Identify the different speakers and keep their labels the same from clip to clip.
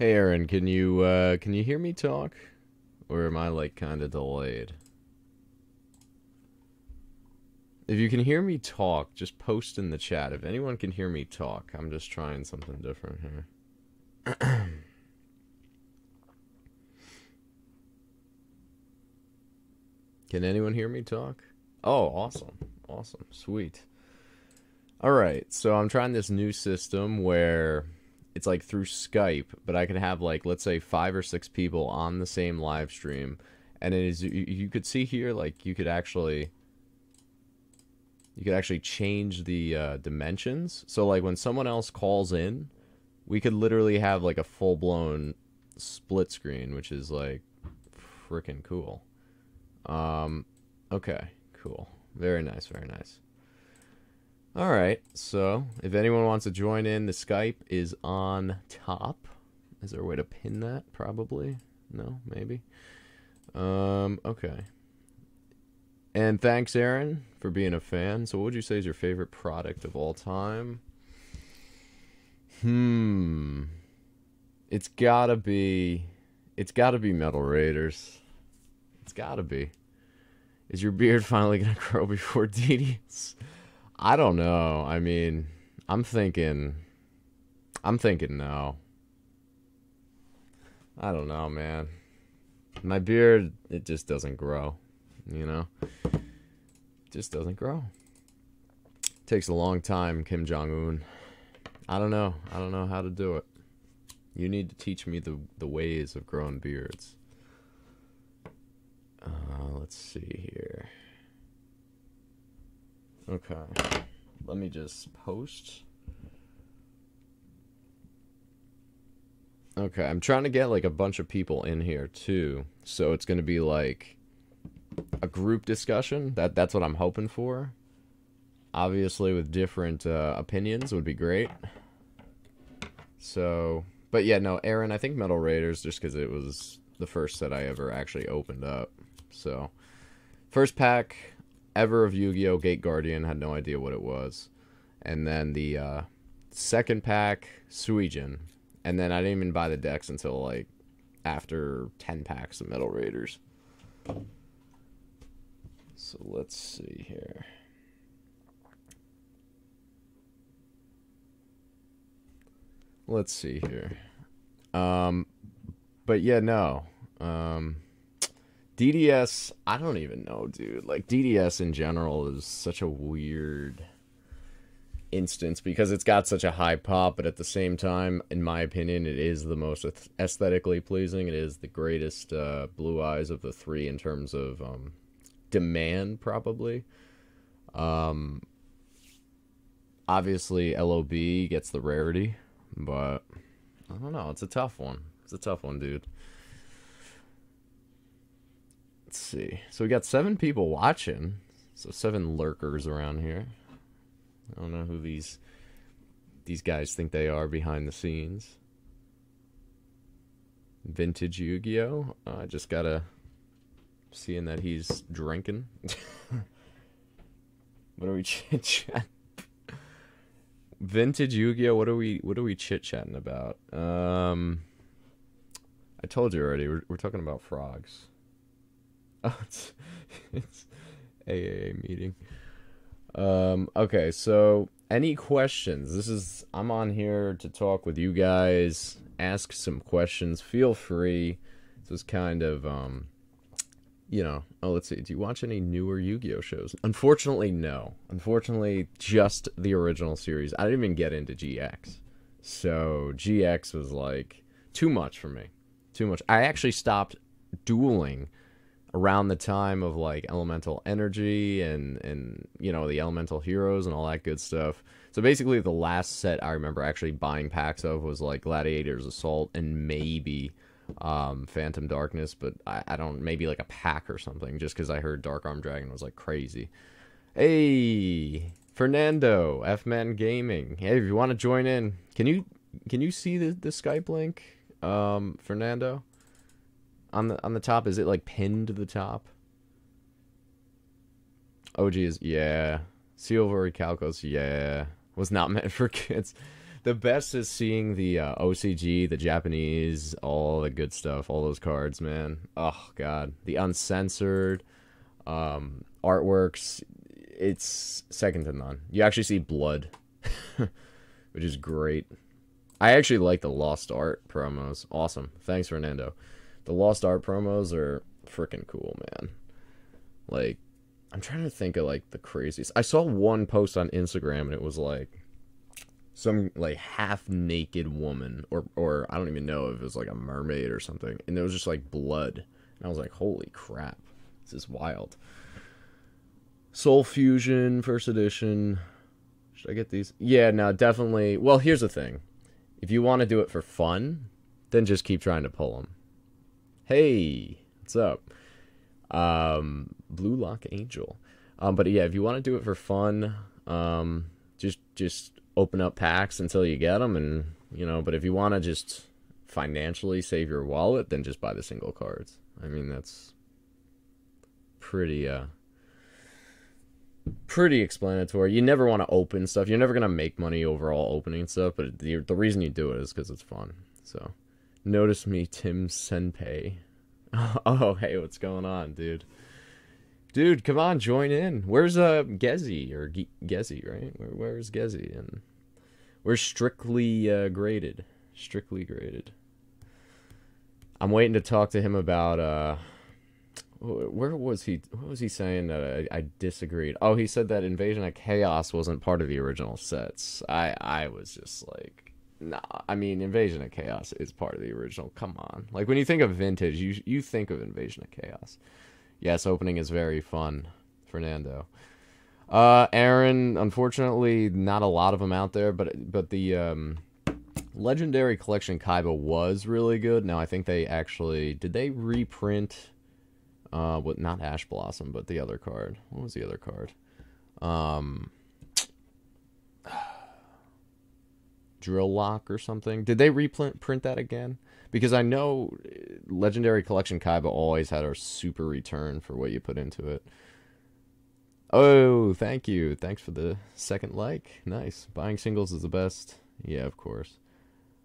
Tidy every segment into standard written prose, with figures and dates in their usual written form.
Speaker 1: Hey Aaron, can you hear me talk? Or am I like kind of delayed? If you can hear me talk, just post in the chat. If anyone can hear me talk, I'm just trying something different here. Can anyone hear me talk? Oh, awesome. Awesome. Sweet. All right. So I'm trying this new system where it's like through Skype, but I can have like let's say 5 or 6 people on the same live stream, and it is you could see here like you could actually change the dimensions. So like when someone else calls in, we could literally have like a full blown split screen, which is like freaking cool. Okay, cool. Very nice, very nice. All right, so if anyone wants to join in, the Skype is on top. Is there a way to pin that? Probably. No, maybe. Okay. And thanks, Aaron, for being a fan. So what would you say is your favorite product of all time? It's gotta be... It's gotta be Metal Raiders. It's gotta be. Is your beard finally gonna grow before DDS? I don't know. I mean, I'm thinking no. I don't know, man. My beard, it just doesn't grow, you know? Just doesn't grow. Takes a long time, Kim Jong-un. I don't know. I don't know how to do it. You need to teach me the ways of growing beards. Let's see here. Okay. Let me just post. Okay, I'm trying to get like a bunch of people in here too. So it's going to be like a group discussion. That's what I'm hoping for. Obviously with different opinions would be great. So, but yeah, no, Aaron, I think Metal Raiders just because it was the first set I ever actually opened up. So, first pack ever of Yu-Gi-Oh! Gate Guardian, had no idea what it was. And then the second pack, Suijin. And then I didn't even buy the decks until like after 10 packs of Metal Raiders. So let's see here. Let's see here. But yeah, no. DDS, I don't even know, dude. Like, DDS in general is such a weird instance because it's got such a high pop, but at the same time, in my opinion, it is the most aesthetically pleasing. It is the greatest blue eyes of the three in terms of demand, probably. Obviously, LOB gets the rarity, but I don't know. It's a tough one. It's a tough one, dude. Let's see. So we got 7 people watching. So 7 lurkers around here. I don't know who these guys think they are behind the scenes. Vintage Yu-Gi-Oh! I just gotta seeing that he's drinking. What are we chit-chatting? Vintage Yu-Gi-Oh! What are we chit-chatting about? I told you already. We're talking about frogs. Oh, it's AAA meeting. Okay, so any questions? I'm on here to talk with you guys, ask some questions. Feel free. This is kind of, let's see. Do you watch any newer Yu-Gi-Oh shows? Unfortunately, no. Unfortunately, just the original series. I didn't even get into GX. So GX was like too much for me. Too much. I actually stopped dueling around the time of like elemental energy and the elemental heroes and all that good stuff. So basically the last set I remember actually buying packs of was like Gladiator's Assault and maybe Phantom Darkness, but I don't, maybe like a pack or something, just because I heard Dark Arm Dragon was like crazy. Hey Fernando, F-Man Gaming. Hey, if you want to join in, can you see the Skype link, Fernando? On the top, is it like pinned to the top? OG is, yeah. Silvery Calcos, yeah. Was not meant for kids. The best is seeing the OCG, the Japanese, all the good stuff, all those cards, man. Oh god, the uncensored artworks, it's second to none. You actually see blood, which is great. I actually like the Lost Art promos. Awesome. Thanks, Fernando. The Lost Art promos are freaking cool, man. Like, I'm trying to think of, like, the craziest. I saw one post on Instagram, and it was, like, some, like, half-naked woman, or I don't even know if it was, like, a mermaid or something, and there was just, like, blood. And I was like, holy crap. This is wild. Soul Fusion, first edition. Should I get these? Yeah, no, definitely. Well, here's the thing. If you want to do it for fun, then just keep trying to pull them. Hey, what's up? Blue Lock Angel. But yeah, if you want to do it for fun, just open up packs until you get them, and you know. But if you want to just financially save your wallet, then just buy the single cards. I mean, that's pretty explanatory. You never want to open stuff. You're never gonna make money overall opening stuff, but the reason you do it is because it's fun. So, notice me, Tim Senpei. Oh, hey, what's going on, dude? Dude, come on, join in. Where's Gezi or Gezi, right? Where's Gezi? And we're strictly graded. Strictly graded. I'm waiting to talk to him about where was he? What was he saying that I disagreed? Oh, he said that Invasion of Chaos wasn't part of the original sets. I was just like, nah. I mean, Invasion of Chaos is part of the original. Come on. Like, when you think of vintage, you think of Invasion of Chaos. Yes, opening is very fun, Fernando. Aaron, unfortunately, not a lot of them out there, but the Legendary Collection Kaiba was really good. Now, I think they actually... Did they reprint... not Ash Blossom, but the other card. What was the other card? Drill Lock or something. Did they reprint that again? Because I know Legendary Collection Kaiba always had a super return for what you put into it. Oh, thank you. Thanks for the second like. Nice. Buying singles is the best. Yeah, of course.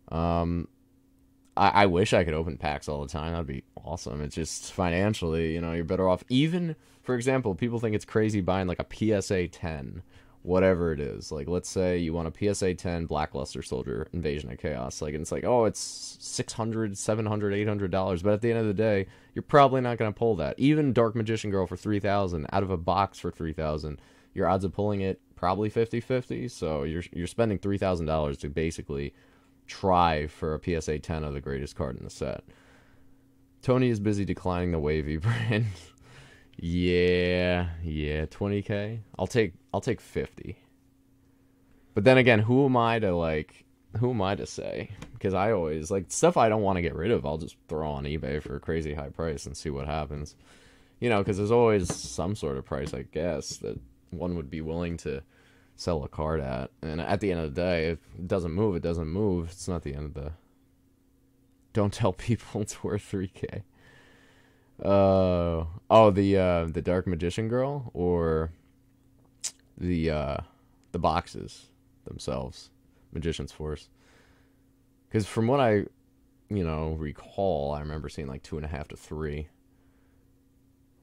Speaker 1: I wish I could open packs all the time. That'd be awesome. It's just financially, you know, you're better off. Even, for example, people think it's crazy buying like a PSA 10, whatever it is. Like, let's say you want a PSA 10 Blackluster Soldier Invasion of Chaos. Like, and it's like, oh, it's $600, $700, $800. But at the end of the day, you're probably not going to pull that. Even Dark Magician Girl for $3,000 out of a box for $3,000, your odds of pulling it probably 50-50. So you're spending $3,000 to basically try for a PSA 10 of the greatest card in the set. Tony is busy declining the wavy brand. yeah, 20k. I'll take 50. But then again, who am I to say? Because I always, like, stuff I don't want to get rid of, I'll just throw on eBay for a crazy high price and see what happens. You know, because there's always some sort of price, I guess, that one would be willing to sell a card at. And at the end of the day, if it doesn't move, it doesn't move. It's not the end of the... Don't tell people it's worth 3k. The Dark Magician Girl, or the boxes themselves, Magician's Force. Because from what I, recall, I remember seeing like 2.5 to 3.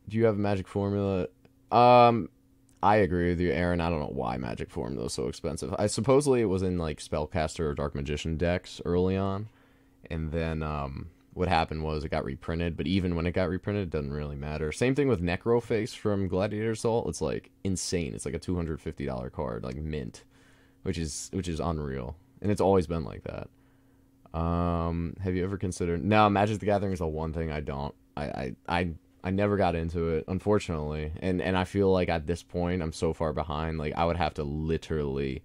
Speaker 1: Do you have a magic formula? I agree with you, Aaron. I don't know why Magic Formula is so expensive. Supposedly it was in like Spellcaster or Dark Magician decks early on, and then what happened was it got reprinted. But even when it got reprinted, it doesn't really matter. Same thing with Necroface from Gladiator Assault. It's like insane. It's like a $250 card, like mint, which is unreal, and it's always been like that. Have you ever considered? No, Magic the Gathering is the one thing I don't. I never got into it, unfortunately, and I feel like at this point I'm so far behind. Like, I would have to literally,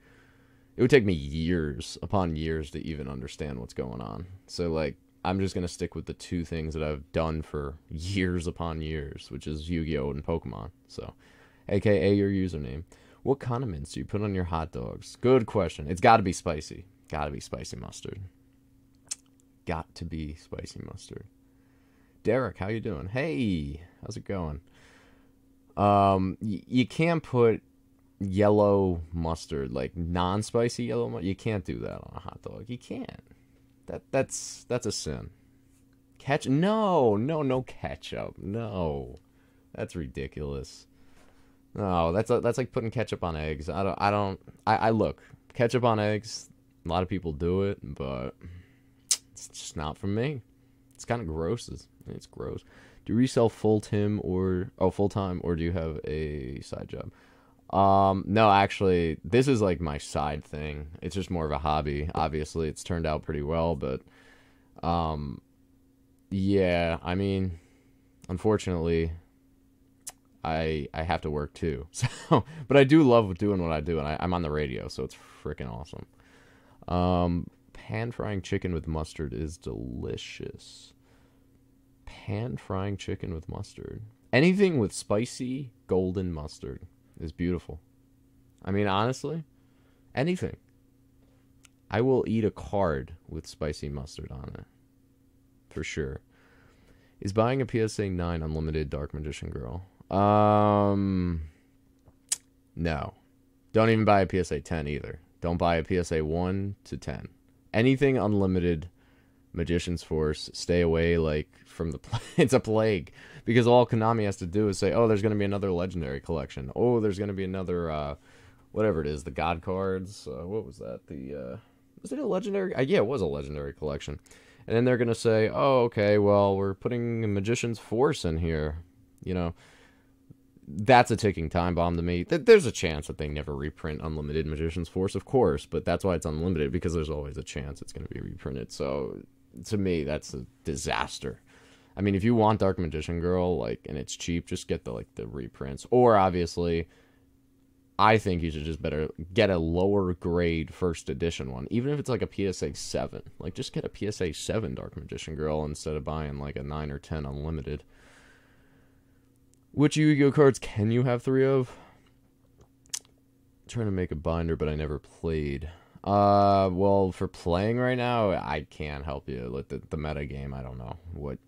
Speaker 1: it would take me years upon years to even understand what's going on. So like, I'm just gonna stick with the two things that I've done for years upon years, which is Yu-Gi-Oh and Pokemon. So, AKA your username. What condiments do you put on your hot dogs? Good question. It's got to be spicy. Got to be spicy mustard. Got to be spicy mustard. Derek, how you doing? Hey, how's it going? You can put yellow mustard, like non-spicy yellow mustard. You can't do that on a hot dog. You can't. That's a sin. Ketchup? No ketchup. No, that's ridiculous. No, that's like putting ketchup on eggs. I look, ketchup on eggs. A lot of people do it, but it's just not for me. It's kind of gross. It's gross. Do you resell full time or do you have a side job? No, actually, this is like my side thing. It's just more of a hobby. Obviously, it's turned out pretty well, but yeah, I mean, unfortunately, I have to work too. So, but I do love doing what I do, and I'm on the radio, so it's freaking awesome. Pan frying chicken with mustard is delicious. Pan frying chicken with mustard. Anything with spicy golden mustard is beautiful. I mean, honestly, anything. I will eat a card with spicy mustard on it. For sure. Is buying a PSA 9 unlimited Dark Magician Girl? No. Don't even buy a PSA 10 either. Don't buy a PSA 1 to 10. Anything unlimited Magician's Force, stay away like from the it's a plague, because all Konami has to do is say, oh, there's going to be another legendary collection. Oh, there's going to be another whatever it is, the God cards. What was that? Was it a legendary? Yeah, it was a legendary collection. And then they're going to say, oh, okay, well, we're putting Magician's Force in here. You know, that's a ticking time bomb to me. There's a chance that they never reprint Unlimited Magician's Force, of course, but that's why it's unlimited, because there's always a chance it's going to be reprinted. So, to me, that's a disaster. I mean, if you want Dark Magician Girl, like, and it's cheap, just get the reprints. Or, obviously, I think you should just better get a lower grade first edition one, even if it's like a PSA 7. Like, just get a PSA 7 Dark Magician Girl instead of buying like a 9 or 10 unlimited. Which Yu-Gi-Oh cards can you have 3 of? I'm trying to make a binder, but I never played. Well, for playing right now, I can't help you. Like the meta game, I don't know what.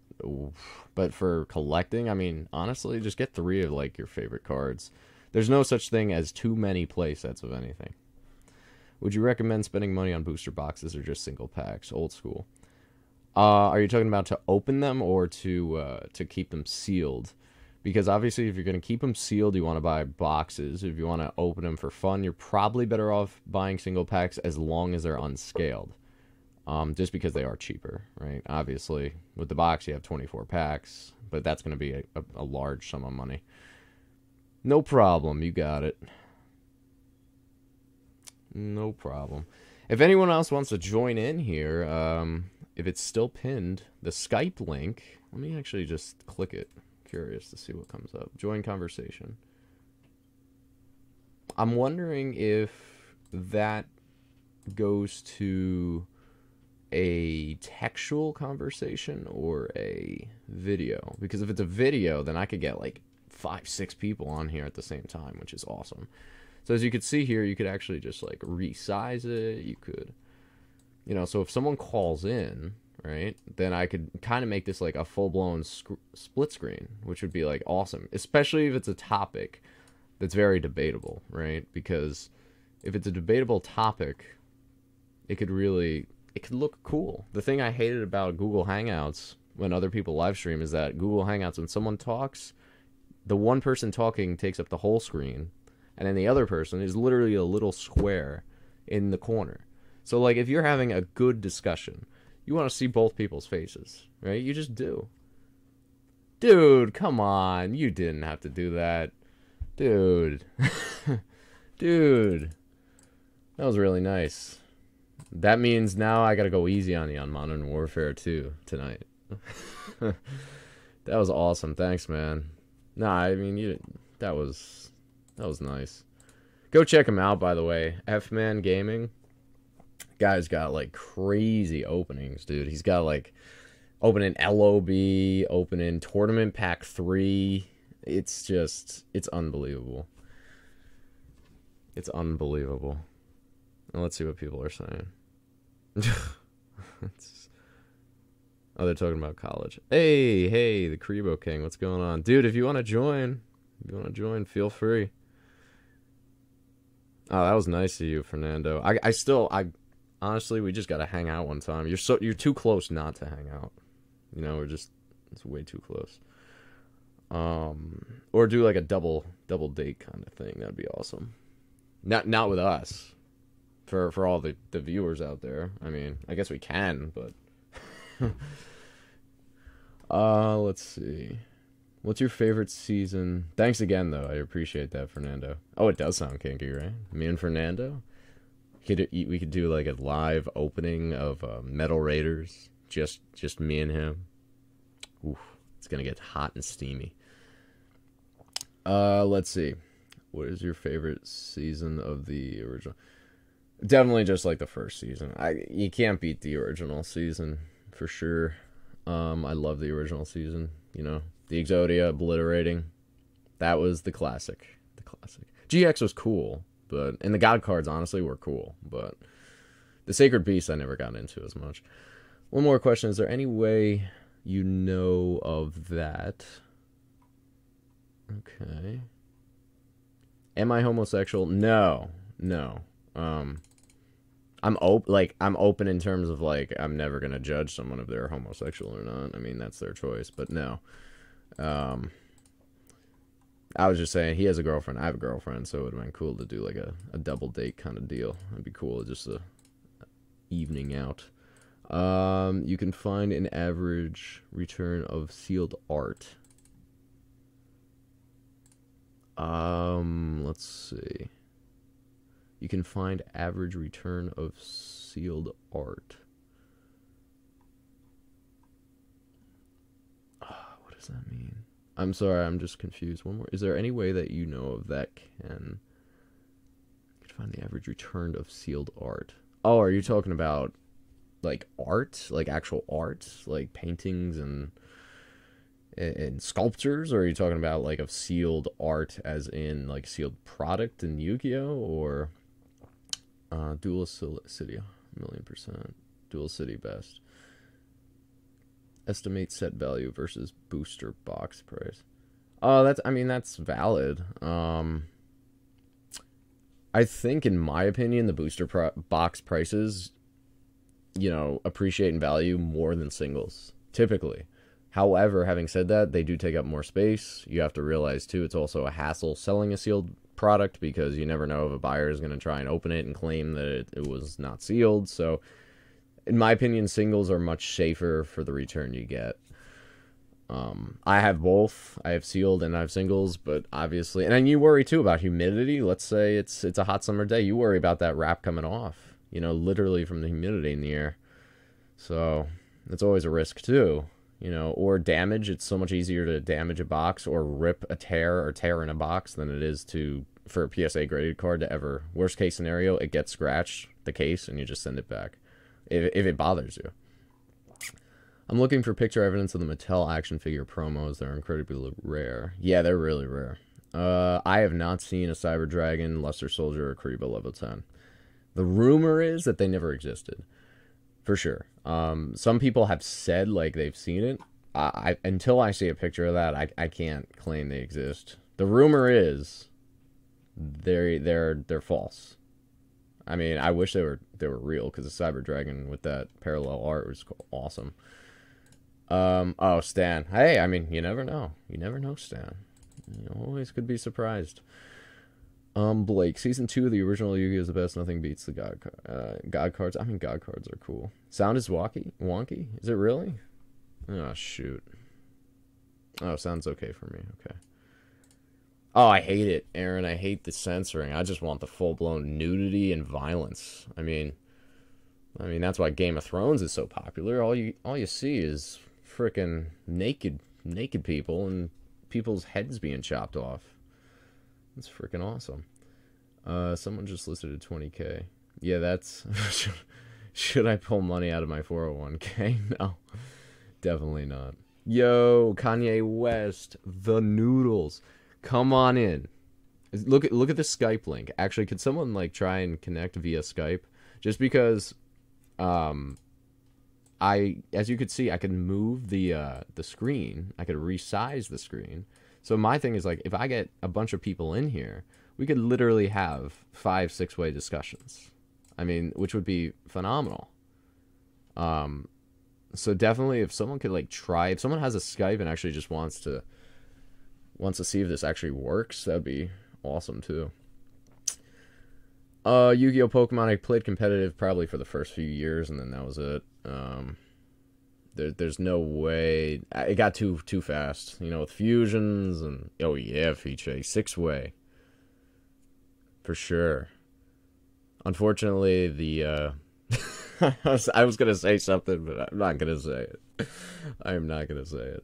Speaker 1: But for collecting, I mean, honestly, just get 3 of like your favorite cards. There's no such thing as too many play sets of anything. Would you recommend spending money on booster boxes or just single packs? Old school. Are you talking about to open them or to keep them sealed? Because obviously, if you're going to keep them sealed, you want to buy boxes. If you want to open them for fun, you're probably better off buying single packs as long as they're unscaled. Just because they are cheaper, right? Obviously, with the box, you have 24 packs, but that's going to be a large sum of money. No problem, you got it. No problem. If anyone else wants to join in here, if it's still pinned, the Skype link, let me actually just click it. Curious to see what comes up. Join conversation. I'm wondering if that goes to a textual conversation or a video. Because if it's a video, then I could get like 5-6 people on here at the same time, which is awesome. So as you can see here, you could actually just like resize it. You could, you know, so if someone calls in, right, then I could kind of make this like a full-blown split screen, which would be like awesome, especially if it's a topic that's very debatable, right? Because if it's a debatable topic, it could look cool. The thing I hated about Google Hangouts when other people live stream is that Google Hangouts, when someone talks, the one person talking takes up the whole screen, and then the other person is literally a little square in the corner. So like if you're having a good discussion, you want to see both people's faces, right? You just do. Dude, come on. You didn't have to do that. Dude. Dude. That was really nice. That means now I gotta go easy on you on Modern Warfare 2 tonight. That was awesome. Thanks, man. Nah, I mean, that was nice. Go check him out, by the way. F-Man Gaming. Guy's got like crazy openings, dude. He's got like opening LOB, opening Tournament Pack 3. It's unbelievable. It's unbelievable. Now let's see what people are saying. Oh, they're talking about college. Hey, the Kribo King. What's going on? Dude, if you want to join, feel free. Oh, that was nice of you, Fernando. I honestly, we just gotta hang out one time. You're too close not to hang out. You know, it's way too close. Or do like a double date kind of thing. That'd be awesome. Not with us. For all the viewers out there. I mean, I guess we can, but let's see. What's your favorite season? Thanks again, though. I appreciate that, Fernando. Oh, it does sound kinky, right? Me and Fernando? We could do like a live opening of Metal Raiders. Just me and him. Oof, it's gonna get hot and steamy. Let's see. What is your favorite season of the original? Definitely just like the first season. You can't beat the original season for sure. I love the original season. You know, the Exodia obliterating. That was the classic. The classic. GX was cool, and the God cards honestly were cool, but the Sacred Beast I never got into as much. One more question: is there any way you know of that? Okay. Am I homosexual? No. I'm open in terms of like I'm never gonna judge someone if they're homosexual or not. I mean, that's their choice, but no. I was just saying he has a girlfriend. I have a girlfriend, so it would have been cool to do like a double date kind of deal. It'd be cool, just a evening out. You can find an average return of sealed art. Let's see. You can find average return of sealed art. What does that mean? I'm sorry, I'm just confused. One more. Is there any way that you know of that can find the average return of sealed art? Oh, are you talking about like art, like actual art, like paintings and sculptures, or are you talking about like of sealed art as in like sealed product in Yu-Gi-Oh, or Dual City 1,000,000%, Dual City best? Estimate set value versus booster box price. Oh, that's valid. I think in my opinion the booster box prices, you know, appreciate in value more than singles typically. However, having said that, they do take up more space. You have to realize, too, it's also a hassle selling a sealed product because you never know if a buyer is going to try and open it and claim that it was not sealed. So, in my opinion, singles are much safer for the return you get. I have both. I have sealed and I have singles, but obviously... And then you worry, too, about humidity. Let's say it's a hot summer day. You worry about that wrap coming off, you know, literally from the humidity in the air. So, it's always a risk, too. You know, or damage. It's so much easier to damage a box or rip a tear in a box than it is for a PSA graded card to ever. Worst case scenario, it gets scratched, the case, and you just send it back if it bothers you. I'm looking for picture evidence of the Mattel action figure promos. They're incredibly rare. Yeah, they're really rare. I have not seen a Cyber Dragon, Luster Soldier, or Kariba level 10. The rumor is that they never existed. For sure. Some people have said like they've seen it. Until I see a picture of that, I can't claim they exist. The rumor is they're false. I mean, I wish they were real because the Cyber Dragon with that parallel art was awesome. Oh, Stan. Hey, I mean, you never know. You never know, Stan. You always could be surprised. Blake, season 2 of the original Yu-Gi-Oh is the best. Nothing beats the God cards. I mean, God cards are cool. Sound is wonky. Is it really? Oh, shoot. Oh, sounds okay for me. Okay. Oh, I hate it, Aaron. I hate the censoring. I just want the full-blown nudity and violence. I mean, that's why Game of Thrones is so popular. All you see is frickin' naked people and people's heads being chopped off. That's freaking awesome. Someone just listed at 20K. Yeah, that's... Should I pull money out of my 401k? No, definitely not. Yo, Kanye West, the noodles. Come on in. Look at the Skype link. Actually, could someone like try and connect via Skype? Just because as you could see, I can move the screen. I could resize the screen. So my thing is like if I get a bunch of people in here, We could literally have 5-6-way discussions. I mean, which would be phenomenal. So definitely, if someone could like try, if someone has a Skype and actually just wants to see if this actually works, that'd be awesome too. Yu-Gi-Oh! Pokemon, I played competitive probably for the first few years, and then that was it. There's no way. It got too fast, you know, with fusions and oh yeah, Fiche 6-way for sure. Unfortunately, the I was gonna say something, but I'm not gonna say it. I am not gonna say it.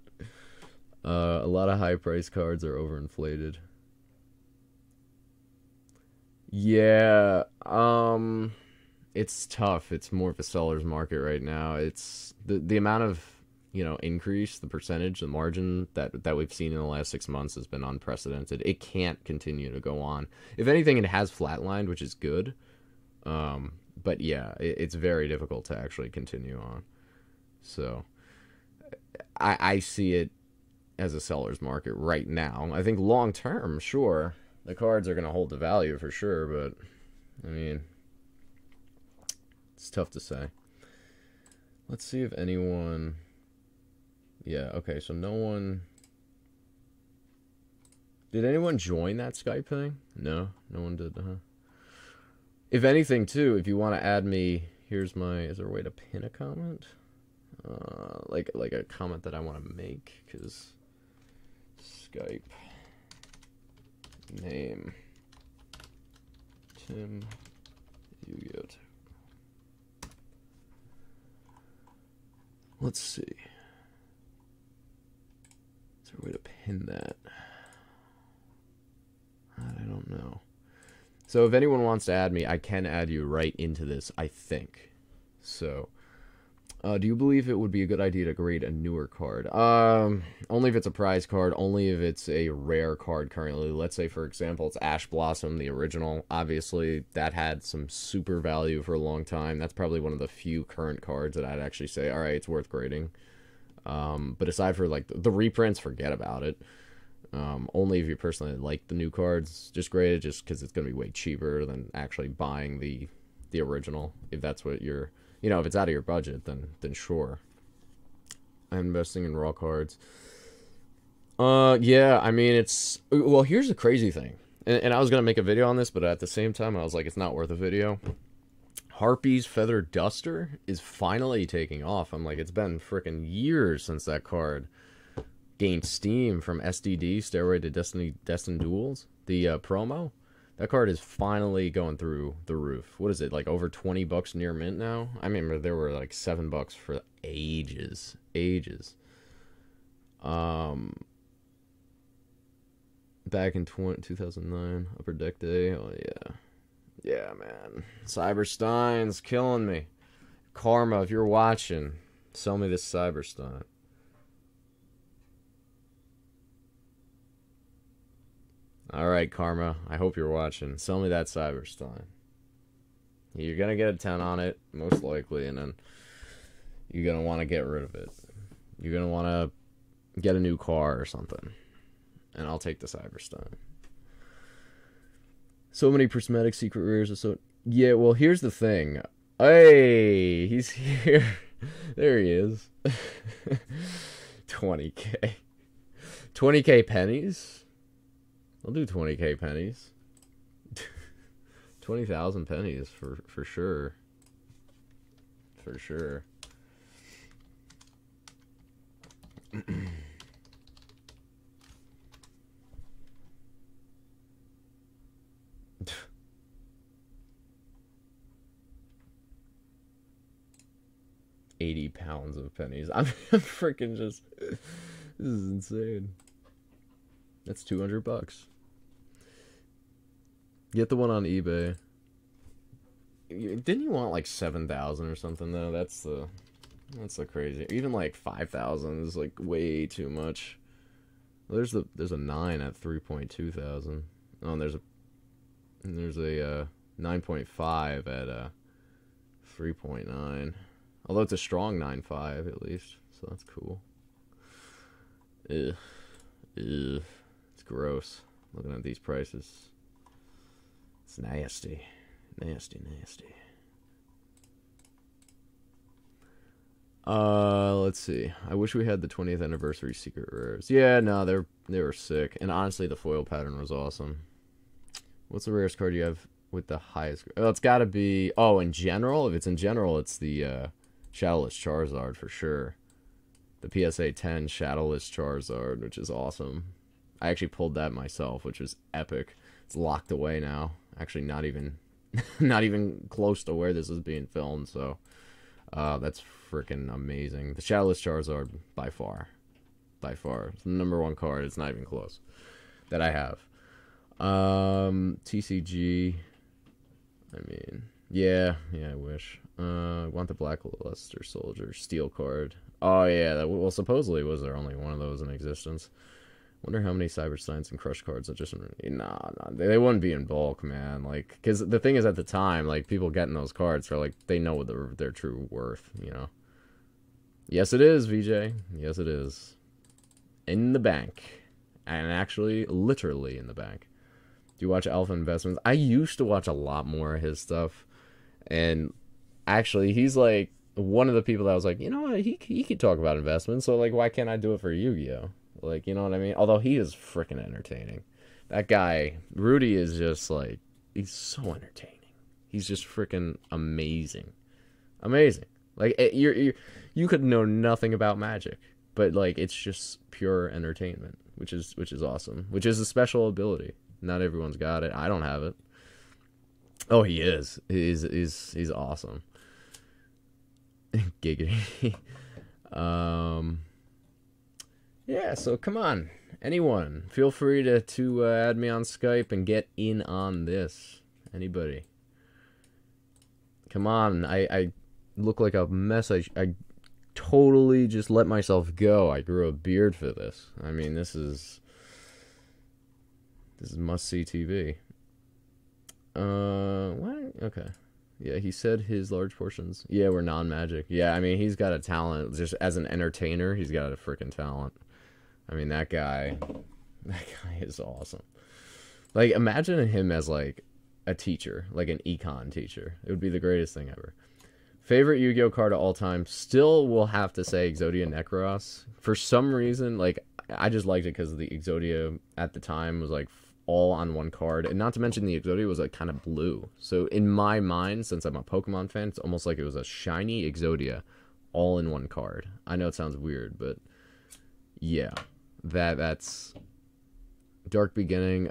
Speaker 1: A lot of high price cards are overinflated. Yeah, it's tough. It's more of a seller's market right now. It's the amount of, you know, increase, the percentage, the margin that we've seen in the last 6 months has been unprecedented. It can't continue to go on. If anything, it has flatlined, which is good. But yeah, it's very difficult to actually continue on. So I see it as a seller's market right now. I think long term, sure, the cards are going to hold the value for sure, but I mean, it's tough to say. Let's see if anyone... Yeah, okay, so no one... Did anyone join that Skype thing? No? No one did, huh? If anything, too, if you want to add me... Here's my... Is there a way to pin a comment? Like a comment that I want to make, because... Skype... Name... Tim... YugiohTube. Let's see. Is there a way to pin that? I don't know. So if anyone wants to add me, I can add you right into this, I think. So, do you believe it would be a good idea to grade a newer card? Only if it's a prize card, only if it's a rare card currently. Let's say, for example, it's Ash Blossom, the original. Obviously, that had some super value for a long time. That's probably one of the few current cards that I'd actually say, all right, it's worth grading. But aside for, like, the reprints, forget about it. Only if you personally like the new cards, just grade it, just because it's going to be way cheaper than actually buying the original, if that's what you're... You know, if it's out of your budget, then sure. I'm investing in raw cards. Yeah, I mean, it's... Well, here's the crazy thing. And I was going to make a video on this, but at the same time, I was like, it's not worth a video. Harpy's Feather Duster is finally taking off. I'm like, it's been freaking years since that card gained steam from SDD, Stairway to Destined Duels. The promo. That card is finally going through the roof. What is it, like over $20 near mint now? I remember there were like $7 for ages. Back in 2009, Upper Deck Day. Oh, yeah. Yeah, man. Cyberstein's killing me. Karma, if you're watching, sell me this Cyberstein. Alright, Karma. I hope you're watching. Sell me that Cyberstein. You're going to get a 10 on it, most likely, and then you're going to want to get rid of it. You're going to want to get a new car or something. And I'll take the Cyberstein. So many prismatic secret rares. Are so... Yeah, well, here's the thing. Hey, he's here. There he is. 20K. 20K pennies? I'll do 20K pennies. 20,000 pennies for sure. For sure. £80 of pennies. I'm freaking just... This is insane. That's $200. Get the one on eBay. Didn't you want like 7,000 or something though? That's the crazy. Even like 5,000 is like way too much. Well, there's a 9 at 3.2 thousand. Oh, and there's a 9.5 at 3.9. Although it's a strong 9.5 at least, so that's cool. Ugh. It's gross looking at these prices. It's nasty. Nasty, nasty. Let's see. I wish we had the 20th anniversary secret rares. Yeah, no, they were sick. And honestly, the foil pattern was awesome. What's the rarest card you have with the highest? Oh, it's got to be. Oh, in general, if it's in general, it's the Shadowless Charizard for sure. The PSA 10 Shadowless Charizard, which is awesome. I actually pulled that myself, which was epic. It's locked away now. Actually, not even close to where this is being filmed. So. That's freaking amazing. The Shadowless Charizard, by far. It's the #1 card. It's not even close. That I have. TCG. I mean, yeah, I wish. I want the Blackluster Soldier Steel card. Oh, yeah, well, supposedly was there only one of those in existence. Wonder how many Cyber Science and Crush cards are just... Nah, they wouldn't be in bulk, man. Like, because the thing is, at the time, like, people getting those cards are like, they know their true worth, you know? Yes, it is, VJ. Yes, it is. In the bank. And actually, literally in the bank. Do you watch Alpha Investments? I used to watch a lot more of his stuff. And actually, he's like one of the people that was like, you know what, he could talk about investments, so like, why can't I do it for Yu-Gi-Oh? Like, you know what I mean? Although he is freaking entertaining. That guy, Rudy, is just like, he's so entertaining. He's just freaking amazing. Amazing. Like, you could know nothing about Magic, but like, it's just pure entertainment, which is awesome. Which is a special ability. Not everyone's got it. I don't have it. Oh, he is. He's awesome. Giggity. Yeah, so come on. Anyone, feel free to add me on Skype and get in on this. Anybody. Come on. I look like a mess. I totally just let myself go. I grew a beard for this. I mean, this is must-see TV. What? Okay. Yeah, he said his large portions. Yeah, were non-Magic. Yeah, I mean, he's got a talent. Just as an entertainer, he's got a freaking talent. I mean, that guy is awesome. Like, imagine him as, like, a teacher, like an econ teacher. It would be the greatest thing ever. Favorite Yu-Gi-Oh card of all time, still will have to say Exodia Necros. For some reason, like, I just liked it because the Exodia at the time was, like, all on one card. And not to mention the Exodia was, like, kind of blue. So, in my mind, since I'm a Pokemon fan, it's almost like it was a shiny Exodia all in one card. I know it sounds weird, but yeah. That's Dark Beginning.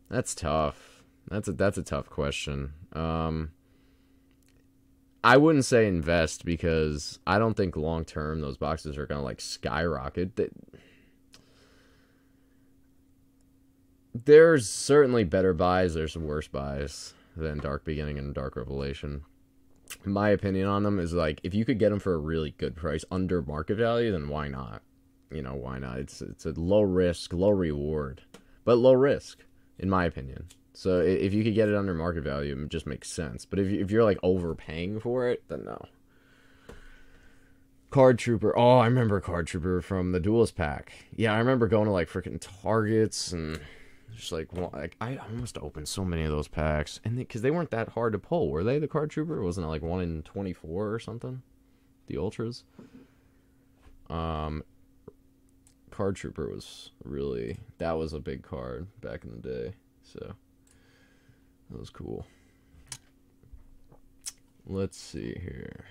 Speaker 1: That's tough. That's a tough question. I wouldn't say invest because I don't think long term those boxes are gonna like skyrocket. There's certainly better buys. There's some worse buys than Dark Beginning and Dark Revelation. My opinion on them is like, if you could get them for a really good price under market value, then why not? You know, why not? It's a low risk, low reward, but low risk, in my opinion. So if you could get it under market value, it just makes sense. But if you're like overpaying for it, then no. Card Trooper. Oh, I remember Card Trooper from the Duelist pack. Yeah, I remember going to like freaking Targets and just like, well, I must have opened so many of those packs, and because they weren't that hard to pull, were they? The Card Trooper, wasn't it like 1 in 24 or something? The Ultras. Card Trooper was really, that was a big card back in the day, so that was cool. Let's see here.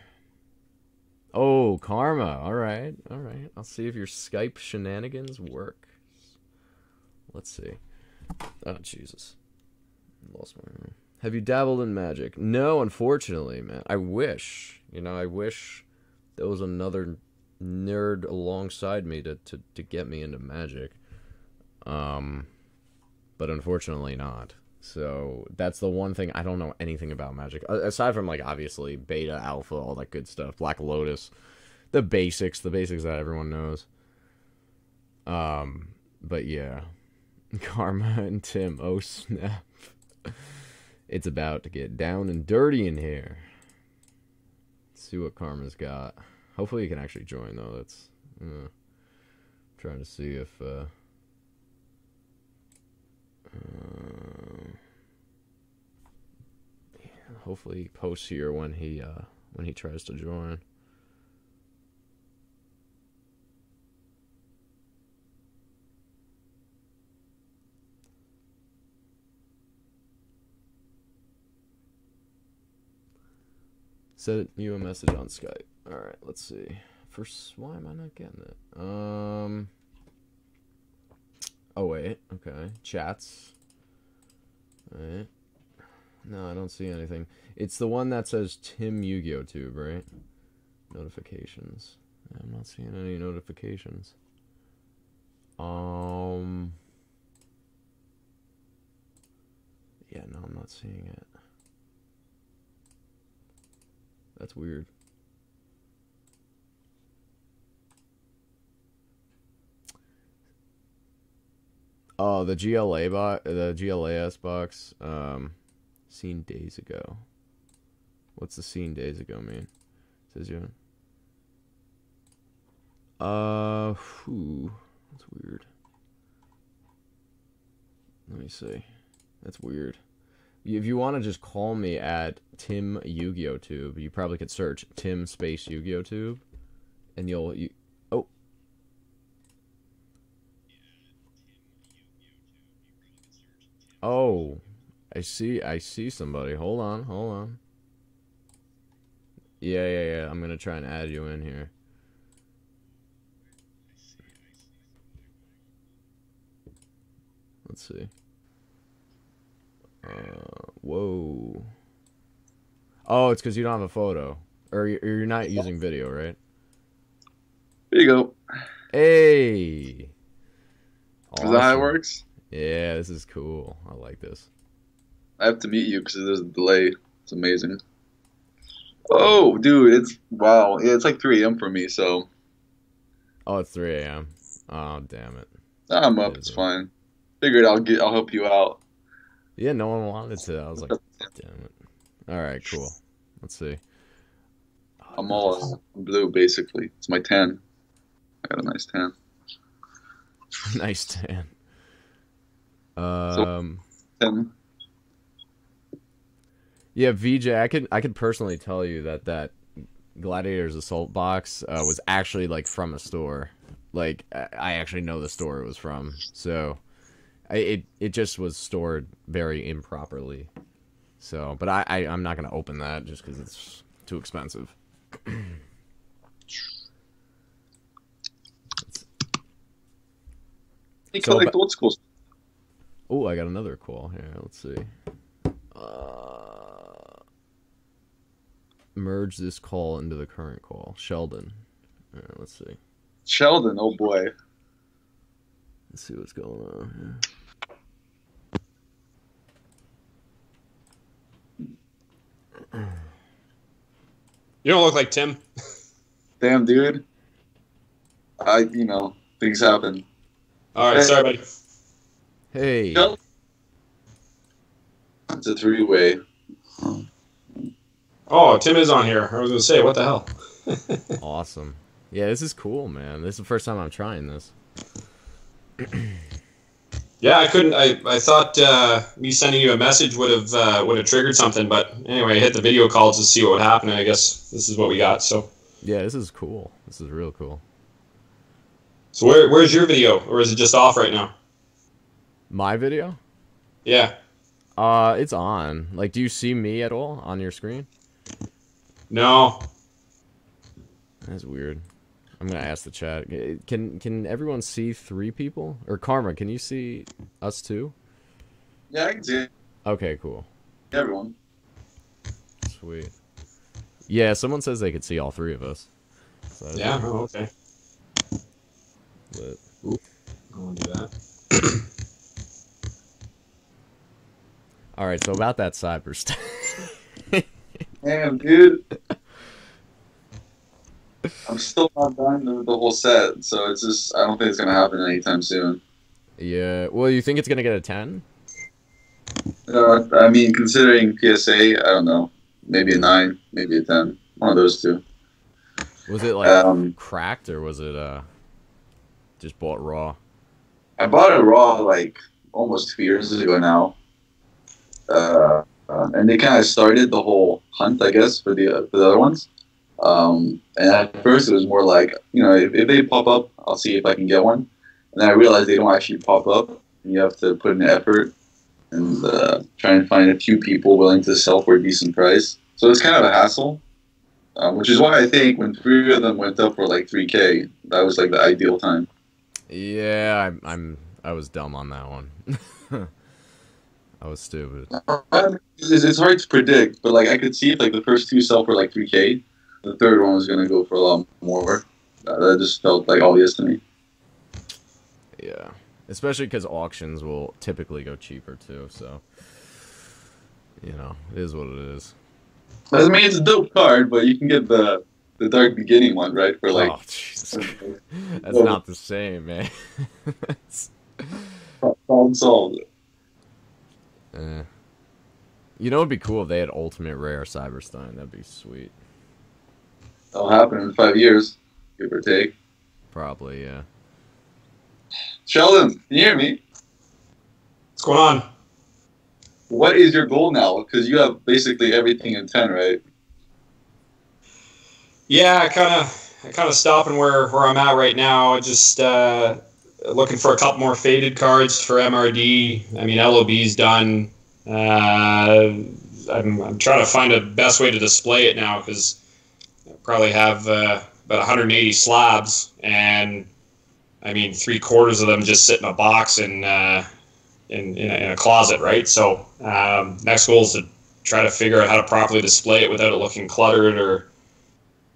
Speaker 1: Oh, Karma. All right. I'll see if your Skype shenanigans work. Let's see. Oh, Jesus. Lost my room. Have you dabbled in Magic? No, unfortunately, man. I wish. You know, I wish there was another nerd alongside me to get me into Magic. But unfortunately not. So that's the one thing I don't know anything about Magic. Aside from, like, obviously, Beta, Alpha, all that good stuff. Black Lotus. The basics that everyone knows. But yeah. Karma and Tim. Oh, snap. It's about to get down and dirty in here. Let's see what Karma's got. Hopefully you can actually join, though. That's trying to see if hopefully he posts here when he tries to join. Send you a message on Skype. All right, let's see. First, why am I not getting it? Oh wait, okay. Chats. All right. No, I don't see anything. It's the one that says Tim YugiohTube, right? Notifications. I'm not seeing any notifications. Yeah, no, I'm not seeing it. That's weird. Oh, the GLAS box. Seen days ago. What's the seen days ago mean? Says you. That's weird. Let me see. That's weird. If you want to just call me at Tim YugiohTube, you probably could search Tim space YugiohTube, and oh. Oh, I see somebody. Hold on. Yeah. I'm gonna try and add you in here. Let's see. Whoa. Oh, it's because you don't have a photo. Or you're not using video, right?
Speaker 2: There you go.
Speaker 1: Hey!
Speaker 2: Awesome. Is that how it works?
Speaker 1: Yeah, this is cool. I like this.
Speaker 2: I have to meet you because there's a delay. It's amazing. Oh, dude, it's... Wow. Yeah, it's like 3 a.m. for me, so...
Speaker 1: Oh, it's 3 a.m. Oh, damn it.
Speaker 2: I'm up. It's fine. Figured I'll help you out.
Speaker 1: Yeah, no one wanted to. I was like, damn it. All right, cool. Let's see.
Speaker 2: I'm all blue, basically. It's my tan. I got a nice tan.
Speaker 1: Nice tan. Yeah, VJ, I could personally tell you that Gladiator's Assault box was actually like from a store. Like I actually know the store it was from. So it just was stored very improperly. So, but I'm not gonna open that just because it's too expensive.
Speaker 2: You collect old school.
Speaker 1: Oh, I got another call here. Let's see. Merge this call into the current call. Sheldon. All right, let's see.
Speaker 2: Sheldon, oh boy.
Speaker 1: Let's see what's going on
Speaker 3: here. You don't look like Tim.
Speaker 2: Damn, dude. Things happen.
Speaker 3: All right, sorry, buddy.
Speaker 1: Hey.
Speaker 2: It's a 3-way.
Speaker 3: Oh, Tim is on here. I was going to say, what the hell?
Speaker 1: Awesome. Yeah, this is cool, man. This is the first time I'm trying this.
Speaker 3: Yeah, I couldn't. I thought me sending you a message would have triggered something, but anyway, I hit the video call to see what would happen, and I guess this is what we got. So
Speaker 1: yeah, this is cool. This is real cool.
Speaker 3: So where's your video, or is it just off right now?
Speaker 1: My video?
Speaker 3: Yeah.
Speaker 1: It's on. Like, do you see me at all on your screen?
Speaker 3: No.
Speaker 1: That's weird. I'm gonna ask the chat. Can everyone see 3 people? Or Karma, can you see us too?
Speaker 2: Yeah, I can see it.
Speaker 1: Okay, cool.
Speaker 2: Everyone.
Speaker 1: Sweet. Yeah, someone says they could see all 3 of us. So
Speaker 3: yeah. Oh, okay.
Speaker 1: But...
Speaker 3: Ooh, I won't do that.
Speaker 1: All right, so about that cyber stuff.
Speaker 2: Damn, dude. I'm still not done with the whole set, so it's just, I don't think it's going to happen anytime soon.
Speaker 1: Yeah, well, you think it's going to get a 10?
Speaker 2: I mean, considering PSA, I don't know. Maybe a 9, maybe a 10. One of those two.
Speaker 1: Was it, like, cracked, or was it, just bought raw?
Speaker 2: I bought it raw, like, almost 2 years ago now. And they kind of started the whole hunt, I guess, for the other ones. And at first it was more like, if they pop up, I'll see if I can get one. And then I realized they don't actually pop up, and you have to put in effort and try and find a few people willing to sell for a decent price. So it's kind of a hassle, which is why I think when 3 of them went up for like 3K, that was like the ideal time.
Speaker 1: Yeah, I was dumb on that one. I was stupid.
Speaker 2: It's hard to predict, but like I could see if like the first 2 sell for like 3K, the third one was gonna go for a lot more. That just felt like obvious to me.
Speaker 1: Yeah, especially because auctions will typically go cheaper too. So, it is what it is.
Speaker 2: I mean, it's a dope card, but you can get the dark beginning one, right? For like,
Speaker 1: oh, Jesus. That's not the same, man.
Speaker 2: Problem solved.
Speaker 1: It'd be cool if they had ultimate rare Cyberstein. That'd be sweet.
Speaker 2: That'll happen in 5 years, give or take.
Speaker 1: Probably, yeah.
Speaker 2: Sheldon, can you hear me?
Speaker 3: What's going on?
Speaker 2: What is your goal now? Because you have basically everything in 10, right?
Speaker 3: Yeah, I kind of stopping where I'm at right now. Just looking for a couple more faded cards for MRD. I mean, LOB's done. I'm trying to find a best way to display it now because I probably have about 180 slabs, and I mean 3/4 of them just sit in a box in a closet, right? So next goal is to try to figure out how to properly display it without it looking cluttered or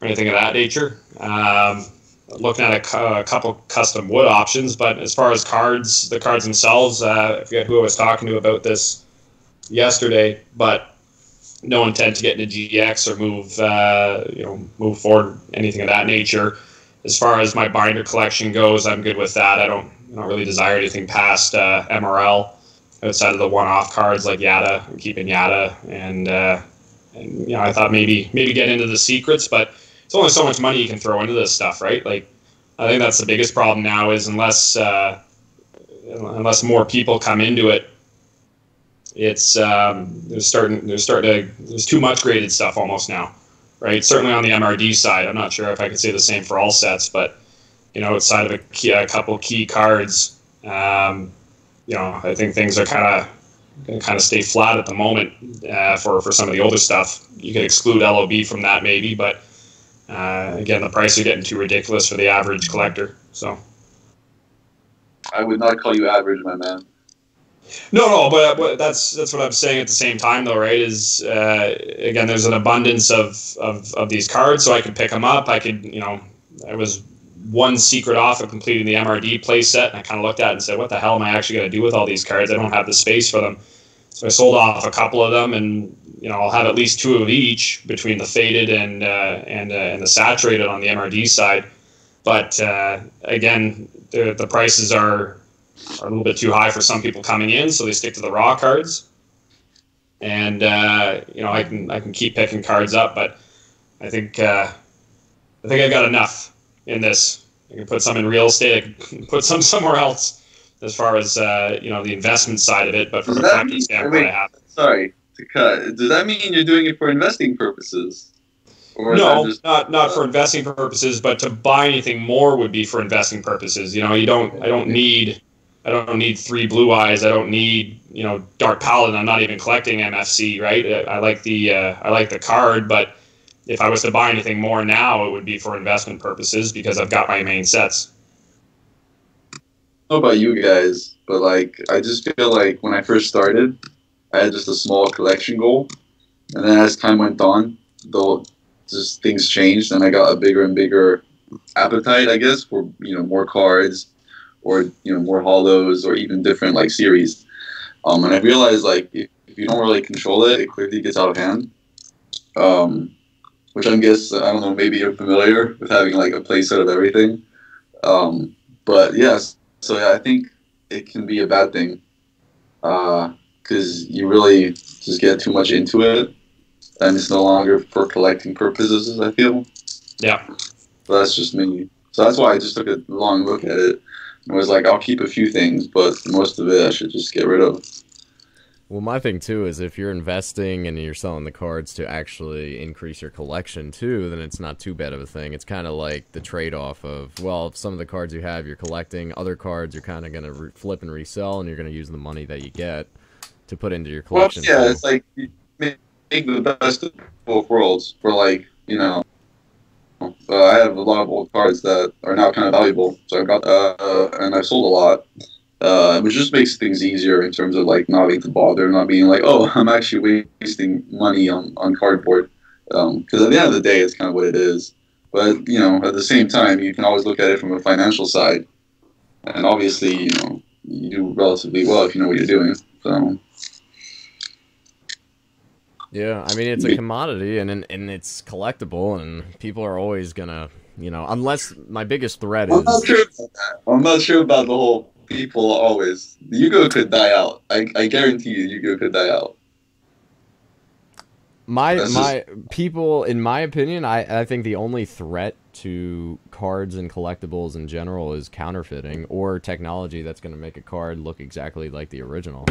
Speaker 3: anything of that nature. Looking at a couple custom wood options, but as far as cards, the cards themselves, I forget who I was talking to about this yesterday, but no intent to get into GX or move forward, anything of that nature. As far as my binder collection goes, I'm good with that. I don't really desire anything past MRL outside of the one-off cards like Yada. I'm keeping Yada, and I thought maybe get into the secrets, but it's only so much money you can throw into this stuff, right? Like, I think that's the biggest problem now is unless more people come into it, it's there's too much graded stuff almost now, right? Certainly on the MRD side, I'm not sure if I could say the same for all sets, but outside of a couple key cards, I think things are kind of stay flat at the moment for some of the older stuff. You could exclude LOB from that maybe, but again, the prices are getting too ridiculous for the average collector. So
Speaker 2: I would not call you average, my man.
Speaker 3: No, but that's what I'm saying at the same time, though, right? Is again, there's an abundance of these cards, so I can pick them up. I could, I was one secret off of completing the MRD play set, and I kind of looked at it and said, what the hell am I actually going to do with all these cards? I don't have the space for them. So I sold off a couple of them, and I'll have at least 2 of each between the faded and the saturated on the MRD side. But again, the prices are a little bit too high for some people coming in, so they stick to the raw cards. And I can keep picking cards up, but I think I've got enough in this. I can put some in real estate. I can put some somewhere else as far as the investment side of it. But from a collecting standpoint, I have.
Speaker 2: Sorry to cut. Does that mean you're doing it for investing purposes? Or
Speaker 3: no, not for investing purposes, but to buy anything more would be for investing purposes. I don't need 3 blue eyes. I don't need Art Paladin. I'm not even collecting MFC, right? I like the card, but if I was to buy anything more now, it would be for investment purposes because I've got my main sets.
Speaker 2: I don't know about you guys, but I just feel like when I first started, I had just a small collection goal, and then as time went on, though, just things changed, and I got a bigger and bigger appetite, I guess, for more cards, or more hollows, or even different series. And I realized if you don't really control it, it quickly gets out of hand. Which I guess I don't know, maybe you're familiar with having a playset of everything. But yes, so yeah, I think it can be a bad thing because you really just get too much into it, and it's no longer for collecting purposes, I feel.
Speaker 3: Yeah.
Speaker 2: So that's just me. So that's why I just took a long look at it. It was I'll keep a few things, but most of it I should just get rid of.
Speaker 1: Well, my thing too is if you're investing and you're selling the cards to actually increase your collection too, then it's not too bad of a thing. It's kind of like the trade-off of, well, some of the cards you have you're collecting, other cards you're kind of going to flip and resell, and you're going to use the money that you get to put into your collection.
Speaker 2: Well, yeah, it's like you make the best of both worlds. For like, you know, I have a lot of old cards that are now kind of valuable, so I've got and I've sold a lot. Which just makes things easier in terms of like not having to bother, not being like, oh, I'm actually wasting money on cardboard. Because at the end of the day, it's kind of what it is. But you know, at the same time, you can always look at it from a financial side, and obviously, you know, you do relatively well if you know what you're doing. So.
Speaker 1: Yeah, I mean it's a commodity and it's collectible, and people are always gonna, you know, unless my biggest threat is.
Speaker 2: I'm not sure about that. I'm not sure about the whole. People always. Yu-Gi-Oh could die out. I guarantee you, Yu-Gi-Oh could die out.
Speaker 1: People, in my opinion, I think the only threat to cards and collectibles in general is counterfeiting or technology that's going to make a card look exactly like the original.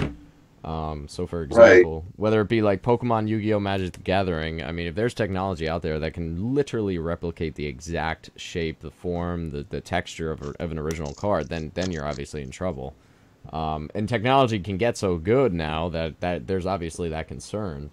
Speaker 1: So for example, whether it be like Pokemon, Yu-Gi-Oh, Magic the Gathering, I mean, if there's technology out there that can literally replicate the exact shape, the form, the texture of an original card, then you're obviously in trouble. And technology can get so good now that there's obviously that concern.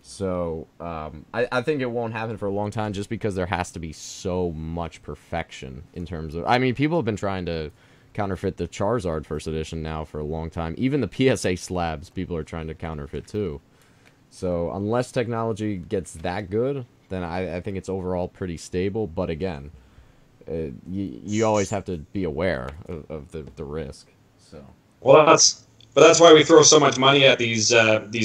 Speaker 1: So I think it won't happen for a long time just because there has to be so much perfection in terms of... I mean, people have been trying to counterfeit the Charizard first edition now for a long time. Even the PSA slabs, people are trying to counterfeit too. So unless technology gets that good, then I think it's overall pretty stable. But again, you always have to be aware of the risk. So
Speaker 3: well, that's why we throw so much money at these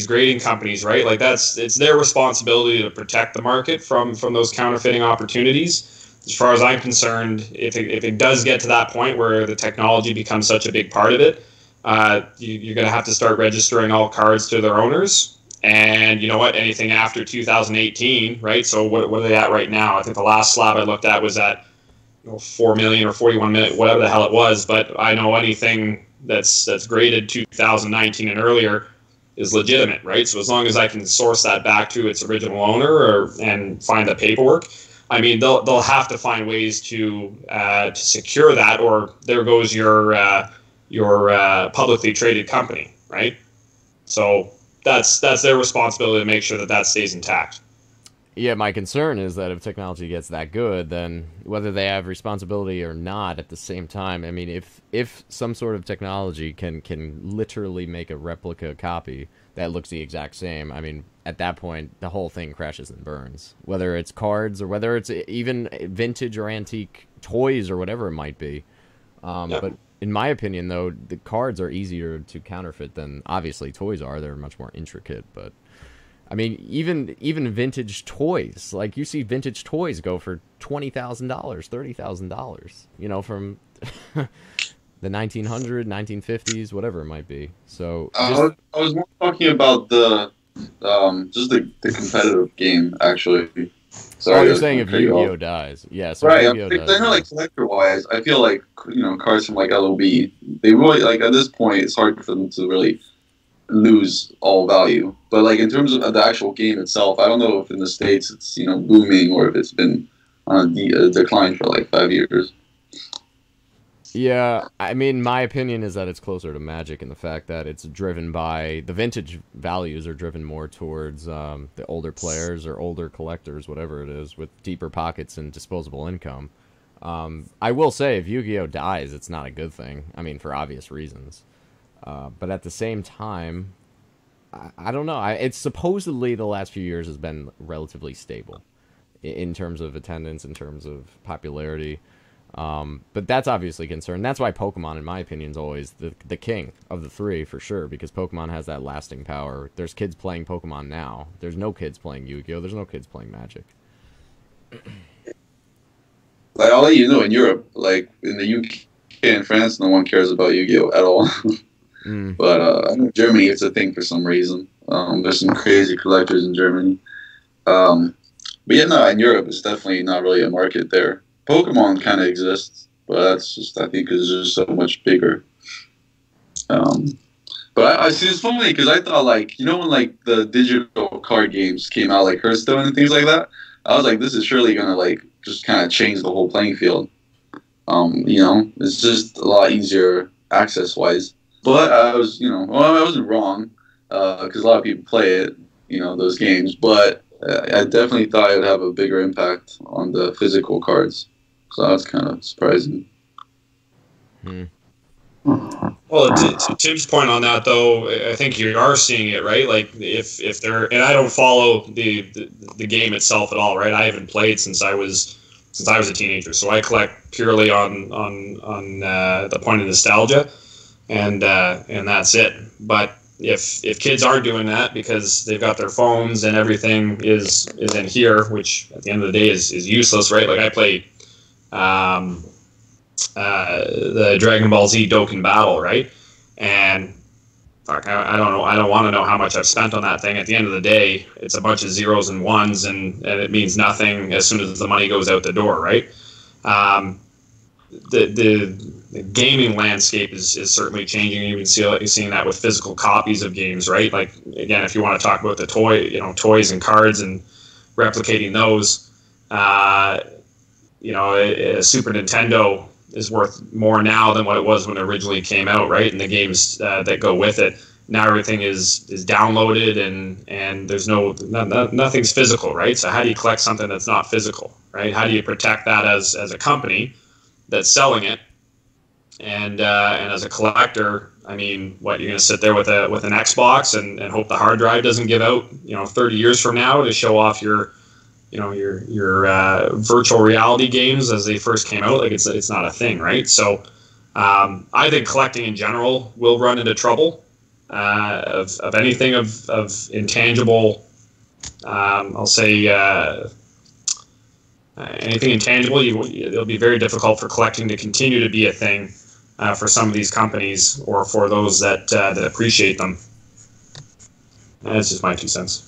Speaker 3: grading companies, right? Like it's their responsibility to protect the market from those counterfeiting opportunities. As far as I'm concerned, if it does get to that point where the technology becomes such a big part of it, you're going to have to start registering all cards to their owners. And you know what? Anything after 2018, right? So what are they at right now? I think the last slab I looked at was at 4 million or 41 million, whatever the hell it was. But I know anything that's graded 2019 and earlier is legitimate, right? So as long as I can source that back to its original owner and find the paperwork. I mean, they'll have to find ways to secure that, or there goes your publicly traded company, right? So that's their responsibility to make sure that stays intact.
Speaker 1: Yeah, my concern is that if technology gets that good, then whether they have responsibility or not at the same time, I mean, if some sort of technology can literally make a replica copy that looks the exact same, I mean, at that point, the whole thing crashes and burns. Whether it's cards or whether it's even vintage or antique toys or whatever it might be. But in my opinion, though, the cards are easier to counterfeit than obviously toys are. They're much more intricate, but... I mean, even vintage toys, like you see vintage toys go for $20,000, $30,000, you know, from the 1900s, 1950s, whatever it might be. So
Speaker 2: I was more talking about just the competitive game, actually. Sorry,
Speaker 1: you're saying if Yu-Gi-Oh dies, yeah. So
Speaker 2: right,
Speaker 1: Yu-Gi-Oh
Speaker 2: I know, like collector-wise, I feel like cards from like LOB, they really like at this point it's hard for them to really lose all value. But like in terms of the actual game itself, I don't know if in the States it's booming or if it's been on a decline for like 5 years.
Speaker 1: Yeah, I mean, my opinion is that it's closer to Magic in the fact that it's driven by the vintage values are driven more towards the older players or older collectors, whatever it is, with deeper pockets and disposable income. I will say, if Yu-Gi-Oh dies, it's not a good thing. I mean, for obvious reasons. But at the same time, I don't know. It's supposedly the last few years has been relatively stable in terms of attendance, in terms of popularity. But that's obviously a concern. That's why Pokemon, in my opinion, is always the king of the three, for sure, because Pokemon has that lasting power. There's kids playing Pokemon now. There's no kids playing Yu-Gi-Oh! There's no kids playing Magic.
Speaker 2: Like, I'll let you know, in Europe, like in the UK and France, no one cares about Yu-Gi-Oh! At all. But in Germany, it's a thing for some reason. There's some crazy collectors in Germany. But yeah, no, in Europe, it's definitely not really a market there. Pokemon kind of exists, but that's just, I think, is just so much bigger. But But I see it's funny because I thought like when like the digital card games came out like Hearthstone and things like that. I was like, this is surely gonna like just kind of change the whole playing field. It's just a lot easier access wise. But I was I wasn't wrong because a lot of people play it, those games. But I definitely thought it would have a bigger impact on the physical cards. So that's kind of surprising.
Speaker 3: Well, to Tim's point on that, though, I think you are seeing it, right? Like if they're, and I don't follow the game itself at all, right? I haven't played since I was a teenager, so I collect purely on the point of nostalgia, and that's it. But if kids aren't doing that because they've got their phones and everything is in here, which at the end of the day is useless, right? Like I play the Dragon Ball Z Dokkan Battle, right? And fuck, I don't know. I don't want to know how much I've spent on that thing. At the end of the day, it's a bunch of zeros and ones, and it means nothing as soon as the money goes out the door, right? The gaming landscape is certainly changing. You're seeing that with physical copies of games, right? Like again, if you want to talk about the toys and cards and replicating those, a Super Nintendo is worth more now than what it was when it originally came out, right? And the games that go with it. Now everything is downloaded and there's nothing's physical, right? So how do you collect something that's not physical, right? How do you protect that as a company that's selling it? And as a collector, I mean, what, you're going to sit there with an Xbox and hope the hard drive doesn't give out, 30 years from now to show off your virtual reality games as they first came out? Like it's not a thing, right? So I think collecting in general will run into trouble of anything of intangible. I'll say anything intangible. It'll be very difficult for collecting to continue to be a thing for some of these companies or for those that appreciate them. That's just my 2 cents.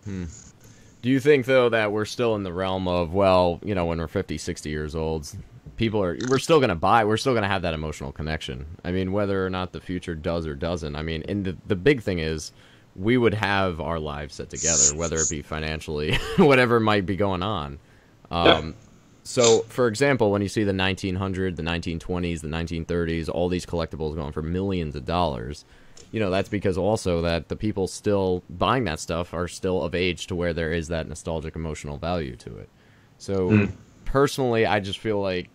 Speaker 1: Do you think, though, that we're still in the realm of, when we're 50, 60 years old, we're still going to buy, we're still going to have that emotional connection? I mean, whether or not the future does or doesn't. I mean, and the big thing is, we would have our lives set together, whether it be financially, whatever might be going on. So, for example, when you see the 1900s, the 1920s, the 1930s, all these collectibles going for millions of dollars, that's because also that the people still buying that stuff are still of age to where there is that nostalgic emotional value to it. So personally, I just feel like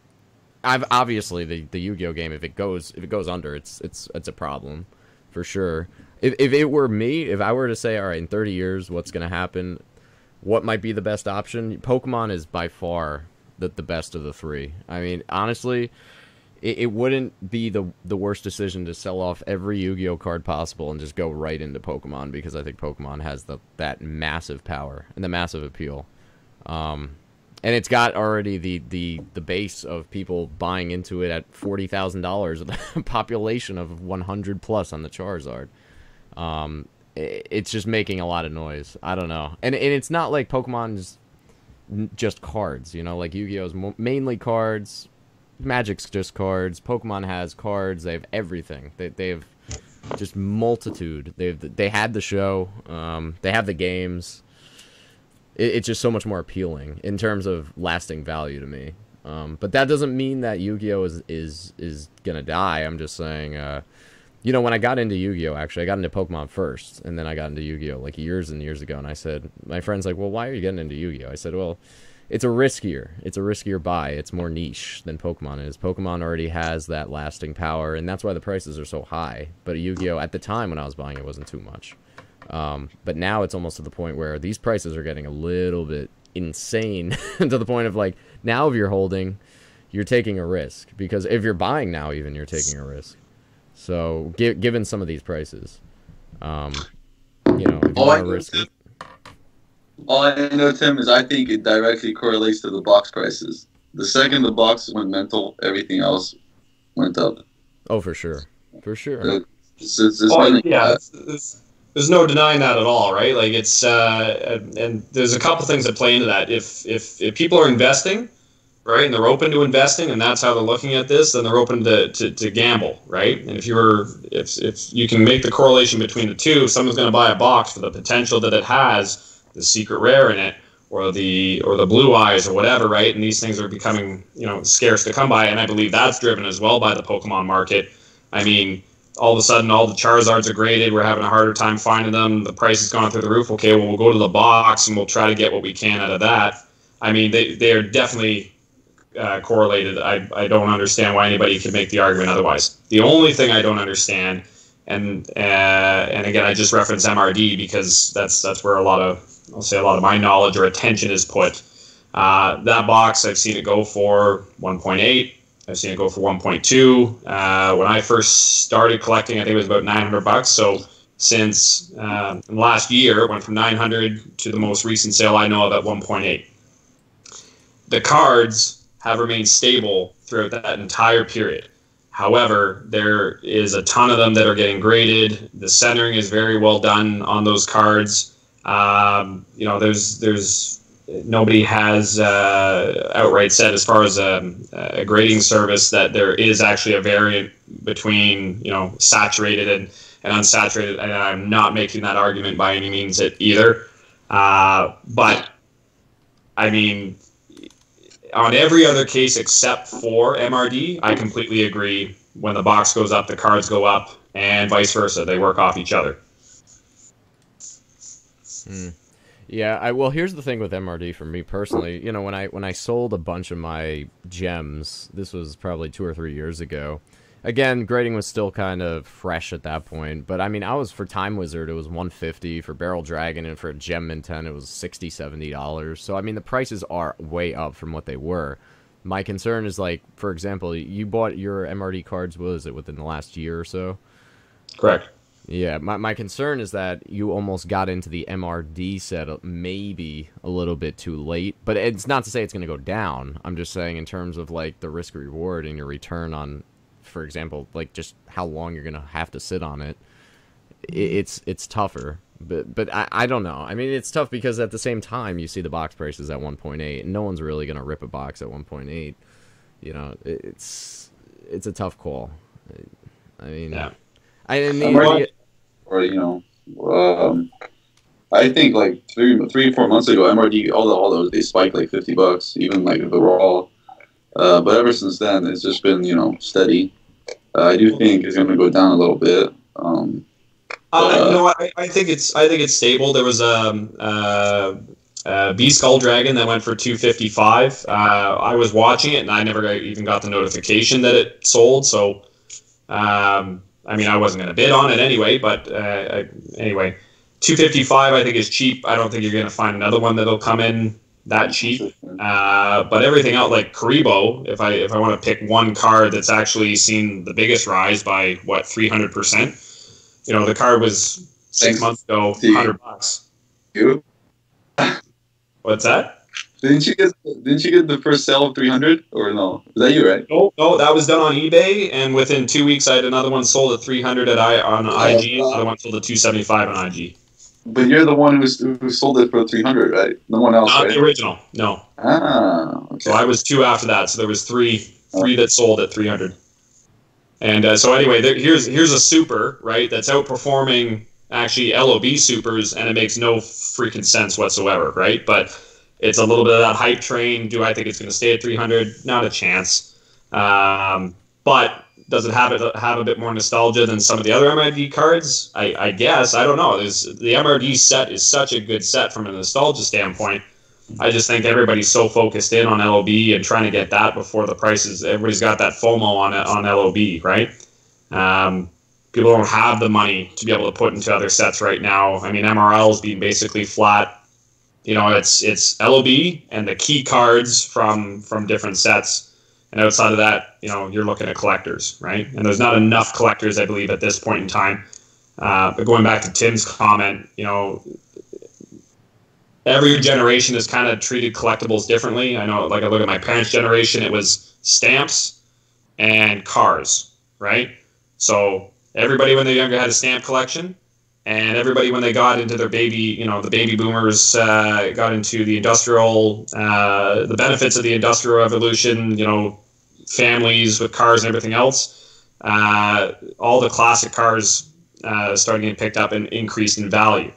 Speaker 1: obviously the Yu-Gi-Oh game, if it goes under, it's a problem for sure. If it were me, if I were to say, all right, in 30 years, what's going to happen? What might be the best option? Pokemon is by far the best of the three. I mean, honestly, it wouldn't be the worst decision to sell off every Yu-Gi-Oh card possible and just go right into Pokemon, because I think Pokemon has that massive power and the massive appeal. And it's got already the base of people buying into it at $40,000 with a population of 100 plus on the Charizard. It's just making a lot of noise. I don't know. And it's not like Pokemon's just cards, like Yu-Gi-Oh's mainly cards. Magic's just cards. Pokemon has cards. They have everything. They have just multitude. They had the show. They have the games. It's just so much more appealing in terms of lasting value to me. But that doesn't mean that Yu-Gi-Oh is gonna die. I'm just saying, when I got into Yu-Gi-Oh, actually, I got into Pokemon first, and then I got into Yu-Gi-Oh like years and years ago. And I said, my friend's like, well, why are you getting into Yu-Gi-Oh? I said, well, it's a riskier buy. It's more niche than Pokemon is. Pokemon already has that lasting power, and that's why the prices are so high. But Yu-Gi-Oh, at the time when I was buying it, wasn't too much. But now it's almost to the point where these prices are getting a little bit insane to the point of, like, now if you're holding, you're taking a risk. Because if you're buying now, even, you're taking a risk. So, given some of these prices, if you want to risk it.
Speaker 2: All I know, Tim, is I think it directly correlates to the box prices. The second the box went mental, everything else went up.
Speaker 1: Oh, for sure. For sure.
Speaker 2: There's
Speaker 3: no denying that at all, right? Like, it's and there's a couple things that play into that. If people are investing, right, and they're open to investing, and that's how they're looking at this, then they're open to gamble, right? And if you can make the correlation between the two, if someone's going to buy a box for the potential that it has, the secret rare in it, or the blue eyes or whatever, right? And these things are becoming, scarce to come by, and I believe that's driven as well by the Pokemon market. I mean, all of a sudden, all the Charizards are graded. We're having a harder time finding them. The price has gone through the roof. Okay, well, we'll go to the box and we'll try to get what we can out of that. I mean, they are definitely correlated. I don't understand why anybody could make the argument otherwise. The only thing I don't understand, and again, I just reference MRD because that's where a lot of my knowledge or attention is put. That box, I've seen it go for 1.8. I've seen it go for 1.2. When I first started collecting, I think it was about $900. So since last year, it went from 900 to the most recent sale I know of at 1.8. The cards have remained stable throughout that entire period. However, there is a ton of them that are getting graded. The centering is very well done on those cards. There's nobody has outright said, as far as a grading service, that there is actually a variant between saturated and unsaturated, and I'm not making that argument by any means either. But I mean, on every other case except for MRD, I completely agree. When the box goes up, the cards go up, and vice versa. They work off each other.
Speaker 1: Yeah, well, here's the thing with MRD for me personally. When I sold a bunch of my gems, this was probably 2 or 3 years ago. Again, grading was still kind of fresh at that point, but I mean, for Time Wizard, it was $150, for Barrel Dragon, and for Gem Mint 10, it was $60, $70. So I mean, the prices are way up from what they were. My concern is, like, for example, you bought your MRD cards, what was it, within the last year or so?
Speaker 3: Correct.
Speaker 1: Yeah, my concern is that you almost got into the MRD set maybe a little bit too late. But it's not to say it's going to go down. I'm just saying in terms of, like, the risk-reward and your return on, for example, like, just how long you're going to have to sit on it, it's tougher. But I don't know. I mean, it's tough because at the same time, you see the box prices at 1.8, and no one's really going to rip a box at 1.8. It's a tough call. I mean...
Speaker 3: Yeah.
Speaker 2: I think like 3-4 months ago, MRD all those they spiked like $50, even like if they were all. But ever since then, it's just been steady. I do think it's going to go down a little bit.
Speaker 3: I think it's stable. There was a B Skull Dragon that went for $255. I was watching it and I never even got the notification that it sold. So. I mean, I wasn't going to bid on it anyway, but anyway, $255 I think is cheap. I don't think you're going to find another one that'll come in that cheap. But everything else, like Karibo, if I want to pick one card that's actually seen the biggest rise by 300%, the card was 6 months ago, $100.
Speaker 2: You?
Speaker 3: What's that?
Speaker 2: Didn't you get the first sale of 300 or no? Was that you, right?
Speaker 3: No, that was done on eBay, and within 2 weeks, I had another one sold at 300 on IG, another one sold at 275 on IG.
Speaker 2: But you're the one who sold it for 300, right? No one else,
Speaker 3: Not
Speaker 2: right?
Speaker 3: the original, no.
Speaker 2: Okay.
Speaker 3: So I was 2 after that, so there was three that sold at 300. And so anyway, here's a super, right, that's outperforming actually LOB supers, and it makes no freaking sense whatsoever, right? But it's a little bit of that hype train. Do I think it's going to stay at 300? Not a chance. But does it have a bit more nostalgia than some of the other MRD cards? I guess. I don't know. The MRD set is such a good set from a nostalgia standpoint. I just think everybody's so focused in on LOB and trying to get that before the prices. Everybody's got that FOMO on LOB, right? People don't have the money to be able to put into other sets right now. I mean, MRL's being basically flat. It's LOB and the key cards from different sets, and outside of that, you're looking at collectors, right? And there's not enough collectors, I believe, at this point in time. But going back to Tim's comment, every generation has kind of treated collectibles differently. I know, like, I look at my parents' generation, it was stamps and cars, right? So everybody when they're younger had a stamp collection, And everybody, when they got into their the baby boomers got into the industrial, the benefits of the industrial revolution, families with cars and everything else, all the classic cars started getting picked up and increased in value.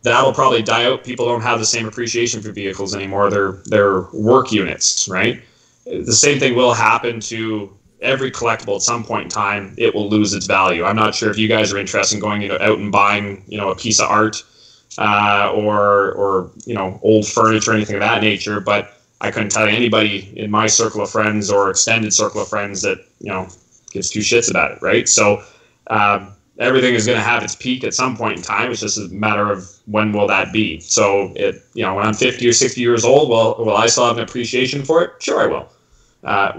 Speaker 3: That'll probably die out. People don't have the same appreciation for vehicles anymore. They're work units, right? The same thing will happen to every collectible at some point in time. It will lose its value. I'm not sure if you guys are interested in going out and buying, a piece of art or old furniture or anything of that nature, but I couldn't tell you anybody in my circle of friends or extended circle of friends that, gives two shits about it, right? So everything is going to have its peak at some point in time. It's just a matter of when will that be. So when I'm 50 or 60 years old, will I still have an appreciation for it? Sure I will.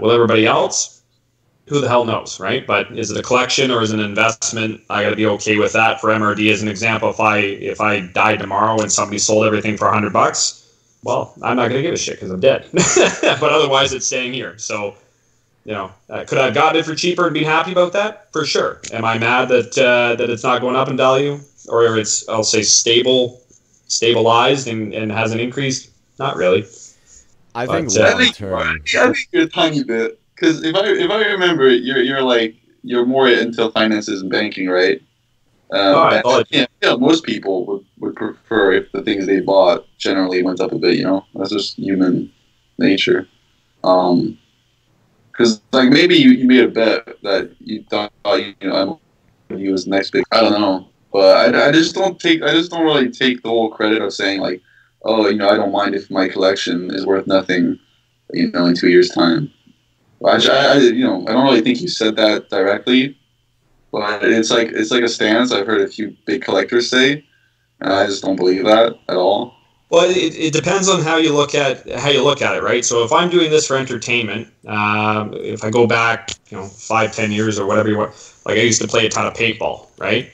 Speaker 3: Will everybody else? Who the hell knows, right? But is it a collection or is it an investment? I got to be okay with that. For MRD, as an example, if I died tomorrow and somebody sold everything for $100, well, I'm not going to give a shit because I'm dead. But otherwise, it's staying here. So, could I have gotten it for cheaper and been happy about that? For sure. Am I mad that it's not going up in value, or it's, I'll say, stabilized and hasn't increased? Not really.
Speaker 1: I think
Speaker 2: you're a tiny bit. Because if I remember, you're more into finances and banking, right? Most people would prefer if the things they bought generally went up a bit. That's just human nature. Because maybe you made a bet that you thought I'm going to use next big. I don't know, but I just don't really take the whole credit of saying I don't mind if my collection is worth nothing, in 2 years' time. I don't really think you said that directly, but it's like a stance I've heard a few big collectors say, and I just don't believe that at all.
Speaker 3: Well, it depends on how you look at it, right? So if I'm doing this for entertainment, if I go back, 5-10 years or whatever you want, I used to play a ton of paintball, right?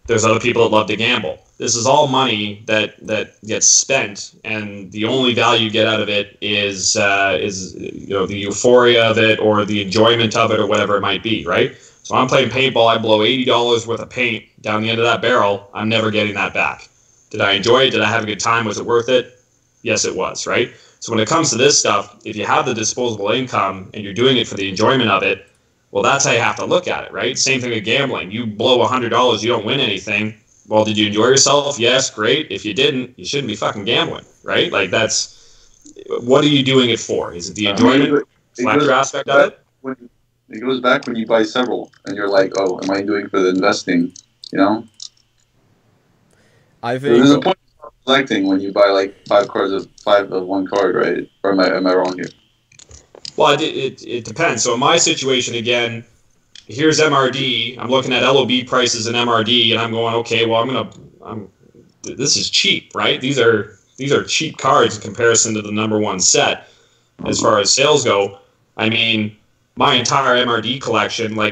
Speaker 3: There's other people that love to gamble. This is all money that gets spent, and the only value you get out of it is the euphoria of it or the enjoyment of it or whatever it might be, right? So I'm playing paintball, I blow $80 worth of paint down the end of that barrel, I'm never getting that back. Did I enjoy it? Did I have a good time? Was it worth it? Yes, it was, right? So when it comes to this stuff, if you have the disposable income and you're doing it for the enjoyment of it, well, that's how you have to look at it, right? Same thing with gambling. You blow $100, you don't win anything. Well, did you enjoy yourself? Yes, great. If you didn't, you shouldn't be fucking gambling, right? What are you doing it for? Is it the enjoyment, collector aspect of it?
Speaker 2: It goes back when you buy several, and you're like, oh, am I doing it for the investing,
Speaker 1: I think
Speaker 2: there's a point of collecting when you buy five of one card, right? Or am I wrong here?
Speaker 3: Well, it depends. So in my situation, again, here's MRD. I'm looking at LOB prices in MRD, and I'm going, okay, well, this is cheap, right? These are cheap cards in comparison to the number one set as far as sales go. I mean, my entire MRD collection, I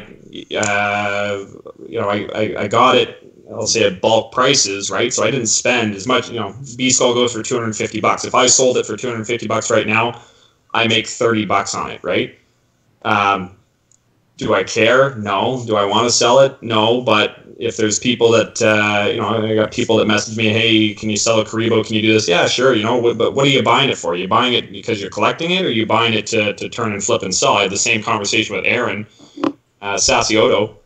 Speaker 3: got it, I'll say at bulk prices, right? So I didn't spend as much, B-Skull goes for $250. If I sold it for $250 right now, I make $30 on it, right? Do I care? No. Do I want to sell it? No. But if there's people that, I got people that message me, hey, can you sell a Karibo? Can you do this? Yeah, sure. But what are you buying it for? Are you buying it because you're collecting it, or are you buying it to turn and flip and sell? I had the same conversation with Aaron Sassioto,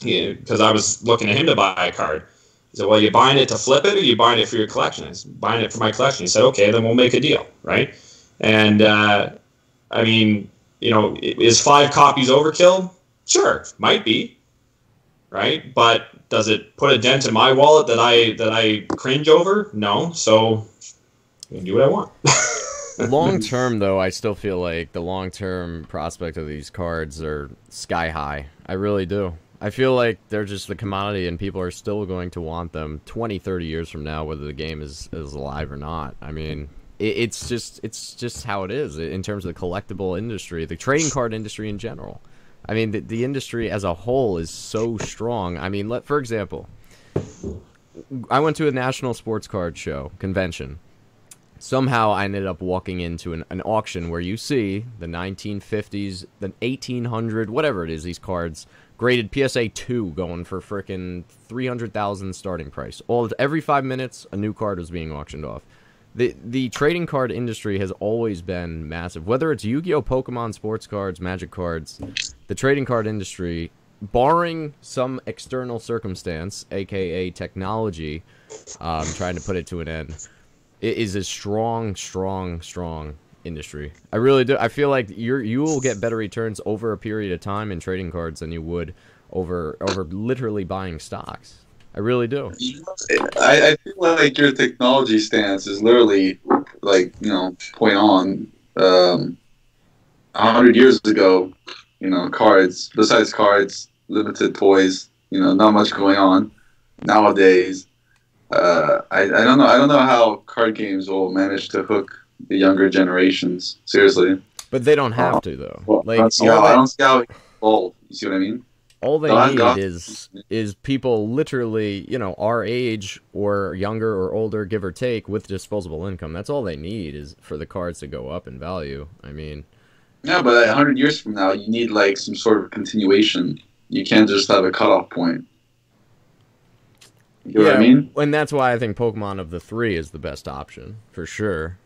Speaker 3: because I was looking at him to buy a card. He said, well, are you buying it to flip it, or are you buying it for your collection? I said, buying it for my collection. He said, okay, then we'll make a deal, right? And, is 5 copies overkill? Sure, might be, right? But does it put a dent in my wallet that I cringe over? No. So I can do what I want.
Speaker 1: Long term, though, I still feel like the long term prospect of these cards are sky high. I really do. I feel like they're just the commodity, and people are still going to want them 20, 30 years from now, whether the game is alive or not. I mean, it's just how it is in terms of the collectible industry, the trading card industry in general. I mean, the industry as a whole is so strong. I mean, for example, I went to a national sports card show convention. Somehow I ended up walking into an auction where you see the 1950s, the 1800, whatever it is, these cards Graded PSA 2 going for frickin' 300,000 starting price. Every 5 minutes, a new card was being auctioned off. The trading card industry has always been massive. Whether it's Yu-Gi-Oh, Pokemon, sports cards, Magic cards, the trading card industry, barring some external circumstance, aka technology, trying to put it to an end, it is a strong industry. I really do. I feel like you will get better returns over a period of time in trading cards than you would over literally buying stocks. I really do.
Speaker 2: I feel like your technology stance is literally like, point on. 100 years ago, cards, besides cards, limited toys, not much going on. Nowadays, I don't know. I don't know how card games will manage to hook the younger generations. Seriously.
Speaker 1: But they don't have to, though.
Speaker 2: Well,
Speaker 1: like,
Speaker 2: I don't see how it's old. You see what I mean?
Speaker 1: All they need is people literally, our age or younger or older, give or take, with disposable income. That's all they need is for the cards to go up in value. I mean...
Speaker 2: Yeah, but 100 years from now, you need, like, some sort of continuation. You can't just have a cutoff point. You know what I mean?
Speaker 1: And that's why I think Pokemon of the three is the best option, for sure.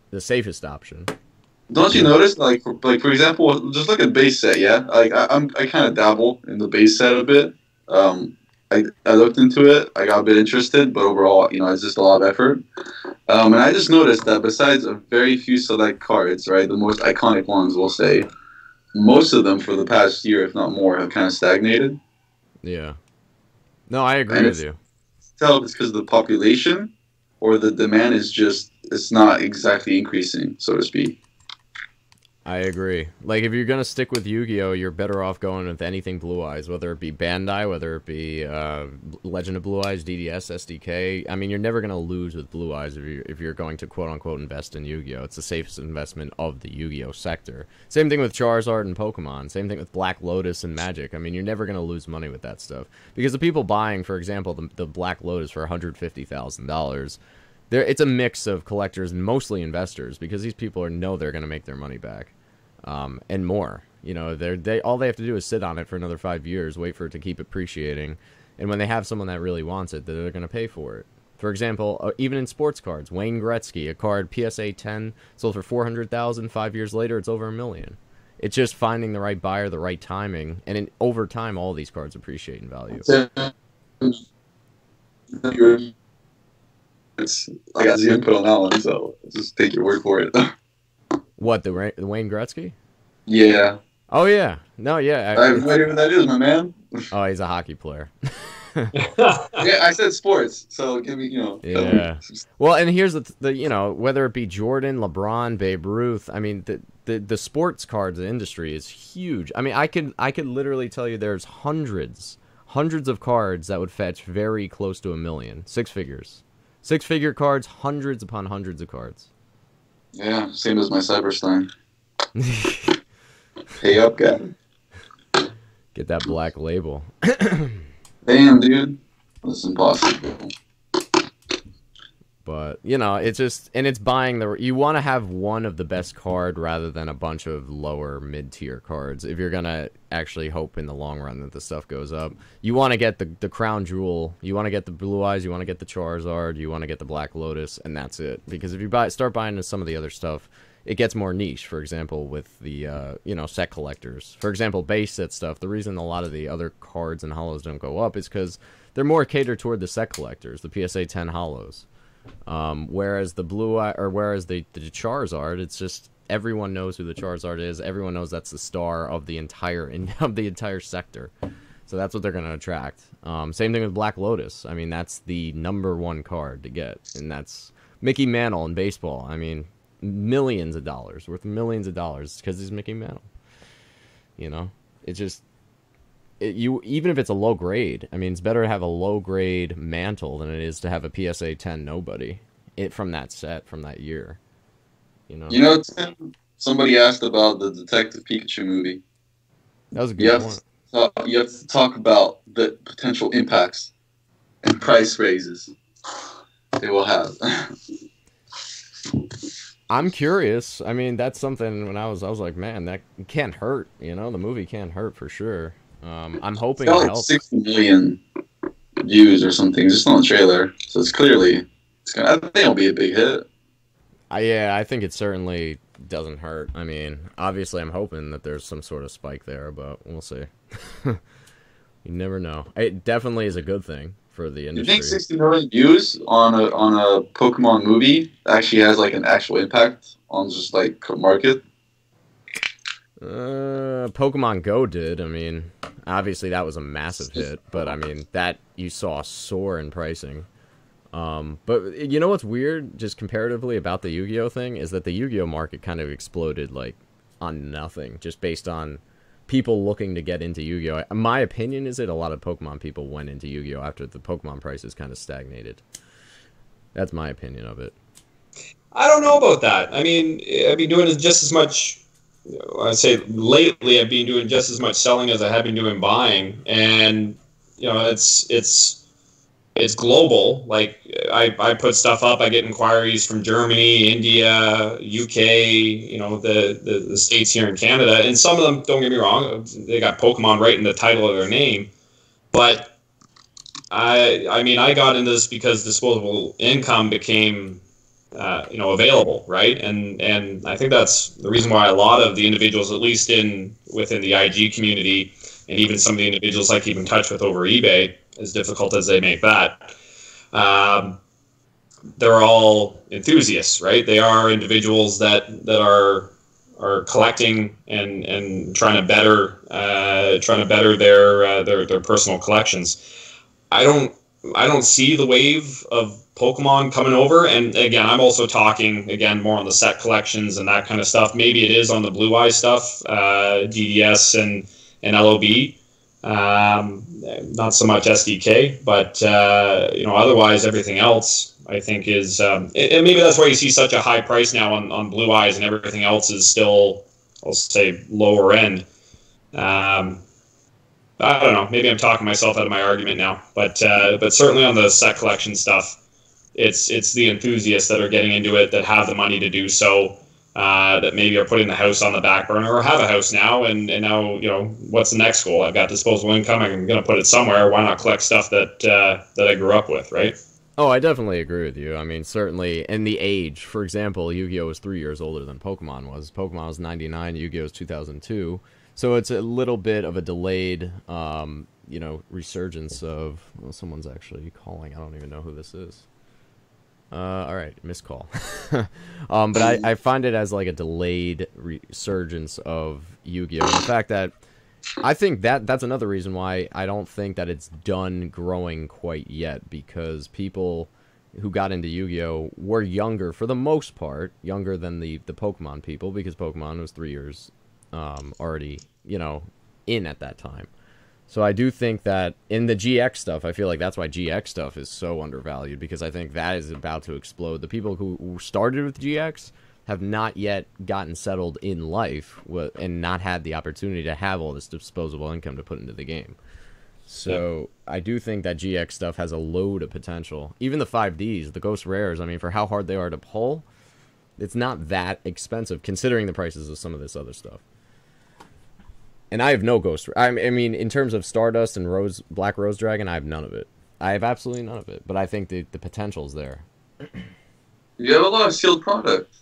Speaker 1: The safest option.
Speaker 2: Don't you notice, like for example, just look at base set, yeah? Like, I kind of dabble in the base set a bit. I looked into it, I got a bit interested, but overall, it's just a lot of effort. And I just noticed that besides a very few select cards, right, the most iconic ones, we'll say, most of them for the past year, if not more, have kind of stagnated.
Speaker 1: Yeah. No, I agree with you.
Speaker 2: Tell if it's because of the population, or the demand is just, it's not exactly increasing, so to speak.
Speaker 1: I agree. Like, if you're going to stick with Yu-Gi-Oh, you're better off going with anything Blue Eyes, whether it be Bandai, whether it be Legend of Blue Eyes, DDS, SDK. I mean, you're never going to lose with Blue Eyes if you're going to quote-unquote invest in Yu-Gi-Oh. It's the safest investment of the Yu-Gi-Oh sector. Same thing with Charizard and Pokemon. Same thing with Black Lotus and Magic. I mean, you're never going to lose money with that stuff. Because the people buying, for example, the Black Lotus for $150,000... it's a mix of collectors and mostly investors, because these people know they're going to make their money back, and more. All they have to do is sit on it for another 5 years, wait for it to keep appreciating, and when they have someone that really wants it, they're going to pay for it. For example, even in sports cards, Wayne Gretzky, a card PSA 10 sold for $400,000. 5 years later, it's over $1 million. It's just finding the right buyer, the right timing, and over time, all these cards appreciate in value.
Speaker 2: I got the input on that one, so just take your word for it.
Speaker 1: What, the Wayne Gretzky?
Speaker 2: Yeah.
Speaker 1: Oh, yeah. No, yeah.
Speaker 2: I have no idea what that is, my man.
Speaker 1: Oh, he's a hockey player.
Speaker 2: Yeah, I said sports, so give me,
Speaker 1: Yeah. Well, and here's the whether it be Jordan, LeBron, Babe Ruth, I mean, the sports cards industry is huge. I mean, I could literally tell you there's hundreds of cards that would fetch very close to $1 million. 6 figures. 6-figure cards, hundreds upon hundreds of cards.
Speaker 2: Yeah, same as my Cyberstein. Pay up, guy.
Speaker 1: Get that black label.
Speaker 2: Damn, dude. That's impossible.
Speaker 1: But, it's just, and it's buying you want to have one of the best card rather than a bunch of lower mid-tier cards. If you're going to actually hope in the long run that the stuff goes up, you want to get the crown jewel, you want to get the Blue Eyes, you want to get the Charizard, you want to get the Black Lotus, and that's it. Because if you start buying some of the other stuff, it gets more niche. For example, with the, set collectors. For example, base set stuff, the reason a lot of the other cards and holos don't go up is because they're more catered toward the set collectors, the PSA 10 holos. Whereas the the Charizard, it's just everyone knows who the Charizard is. Everyone knows that's the star of the entire sector. So that's what they're going to attract. Same thing with Black Lotus. I mean, that's the #1 card to get, and that's Mickey Mantle in baseball. I mean, millions of dollars, worth millions of dollars, because he's Mickey Mantle. It's just. Even if it's a low grade, I mean, it's better to have a low grade mantle than it is to have a PSA 10 nobody from that set, from that year.
Speaker 2: Tim, somebody asked about the Detective Pikachu movie.
Speaker 1: That was a good point.
Speaker 2: You have to talk about the potential impacts and price raises they will have.
Speaker 1: I'm curious. I mean, that's something when I was like, man, that can't hurt. The movie can't hurt for sure. I'm hoping
Speaker 2: It's got
Speaker 1: it
Speaker 2: like
Speaker 1: helps.
Speaker 2: 60 million views or something just on the trailer. So it's clearly, I think it'll be a big hit.
Speaker 1: Yeah, I think it certainly doesn't hurt. I mean, obviously, I'm hoping that there's some sort of spike there, but we'll see. You never know. It definitely is a good thing for the
Speaker 2: You
Speaker 1: industry.
Speaker 2: think 60 million views on a Pokemon movie actually has like an actual impact on just like market?
Speaker 1: Pokemon Go did. I mean, obviously that was a massive hit, but I mean that you saw soar in pricing. But you know what's weird, just comparatively about the Yu-Gi-Oh thing, is that the Yu-Gi-Oh market kind of exploded like on nothing, just based on people looking to get into Yu-Gi-Oh. My opinion is that a lot of Pokemon people went into Yu-Gi-Oh after the Pokemon prices kind of stagnated. That's my opinion of it.
Speaker 3: I don't know about that. I mean, I've been doing just as much. I'd say lately I've been doing just as much selling as I have been doing buying, and it's global. Like I put stuff up, I get inquiries from Germany, India, UK, the states here in Canada, and some of them, don't get me wrong, they got Pokemon right in the title of their name, but I mean I got into this because disposable income became available, right? And I think that's the reason why a lot of the individuals, at least within the IG community, and even some of the individuals I keep in touch with over eBay, as difficult as they make that, they're all enthusiasts, right? They are individuals that are collecting and trying to better their personal collections. I don't see the wave of Pokemon coming over, and again, I'm also talking more on the set collections and that kind of stuff. Maybe it is on the Blue Eye stuff, GDS and LOB. Not so much SDK, but otherwise everything else I think is, and maybe that's why you see such a high price now on Blue Eyes, and everything else is still, I'll say, lower end. I don't know. Maybe I'm talking myself out of my argument now, but certainly on the set collection stuff, it's the enthusiasts that are getting into it, that have the money to do so, that maybe are putting the house on the back burner, or have a house now, and now what's the next goal? I've got disposable income. I'm going to put it somewhere. Why not collect stuff that I grew up with, right?
Speaker 1: Oh, I definitely agree with you. I mean, certainly in the age, for example, Yu-Gi-Oh was 3 years older than Pokemon was. Pokemon was 99, Yu-Gi-Oh was 2002. So it's a little bit of a delayed, resurgence of... Well, someone's actually calling. I don't even know who this is. All right, missed call. But I find it as like a delayed resurgence of Yu-Gi-Oh! And the fact that I think that's another reason why I don't think that it's done growing quite yet, because people who got into Yu-Gi-Oh! Were younger, for the most part, younger than the Pokemon people, because Pokemon was 3 years already, in at that time. So I do think that in the GX stuff, I feel like that's why GX stuff is so undervalued, because I think that is about to explode. The people who started with GX have not yet gotten settled in life and not had the opportunity to have all this disposable income to put into the game. So I do think that GX stuff has a load of potential. Even the 5Ds, the Ghost Rares, I mean, for how hard they are to pull, it's not that expensive considering the prices of some of this other stuff. And I have no Ghost. I mean, in terms of Stardust and Black Rose Dragon, I have none of it. I have absolutely none of it. But I think the potential's there.
Speaker 2: You have a lot of sealed product.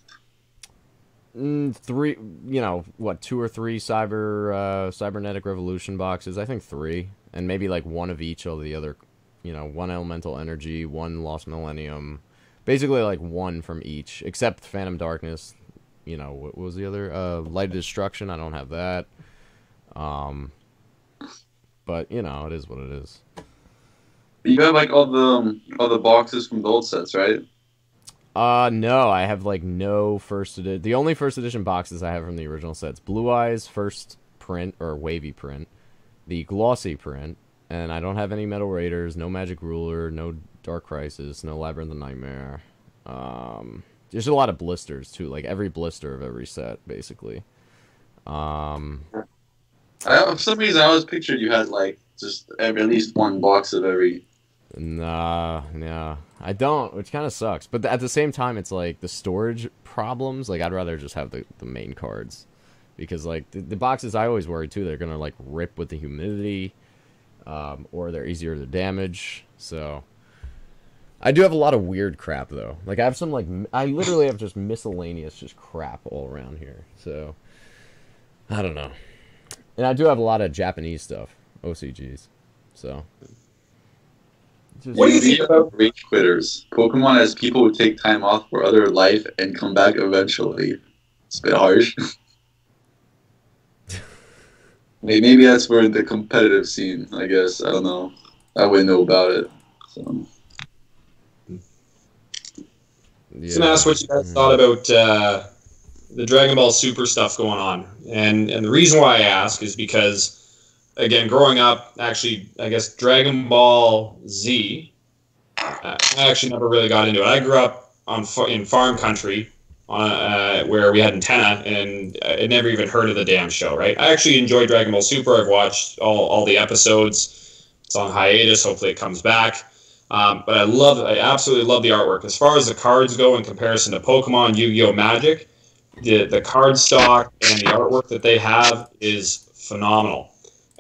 Speaker 1: 2 or 3 cybernetic revolution boxes. I think 3, and maybe like one of each of the other. 1 elemental energy, 1 lost millennium. Basically, like 1 from each, except Phantom Darkness. What was the other? Light of Destruction. I don't have that. But it is what it is.
Speaker 2: You have like all the boxes from the old sets, right?
Speaker 1: No, I have like no first edition. The only first edition boxes I have from the original sets: Blue Eyes first print or wavy print, the glossy print, and I don't have any Metal Raiders, no Magic Ruler, no Dark Crisis, no Labyrinth of Nightmare. There's a lot of blisters too, like every blister of every set, basically.
Speaker 2: For some reason, I always pictured you had like just at least 1 box of every.
Speaker 1: Nah, I don't, which kind of sucks. But at the same time, it's like the storage problems. Like I'd rather just have the main cards. because like the boxes I always worry too, they're gonna like rip with the humidity, or they're easier to damage. So I do have a lot of weird crap though. Like I have some I literally have just miscellaneous just crap all around here. So I don't know. And I do have a lot of Japanese stuff, OCGs. So
Speaker 2: what do you think about rage quitters? Pokemon has people who take time off for other life and come back eventually. It's a bit harsh. Maybe that's for the competitive scene, I guess. I don't know. I wouldn't know about it. So.
Speaker 3: I was gonna ask what you guys thought about the Dragon Ball Super stuff going on, and the reason why I ask is because, again, growing up, actually, I guess Dragon Ball Z, I actually never really got into it. I grew up in farm country, where we had antenna, and I never even heard of the damn show. Right? I actually enjoyed Dragon Ball Super. I've watched all the episodes. It's on hiatus. Hopefully, it comes back. But I absolutely love the artwork. As far as the cards go in comparison to Pokemon, Yu-Gi-Oh! Magic, the card stock and the artwork that they have is phenomenal.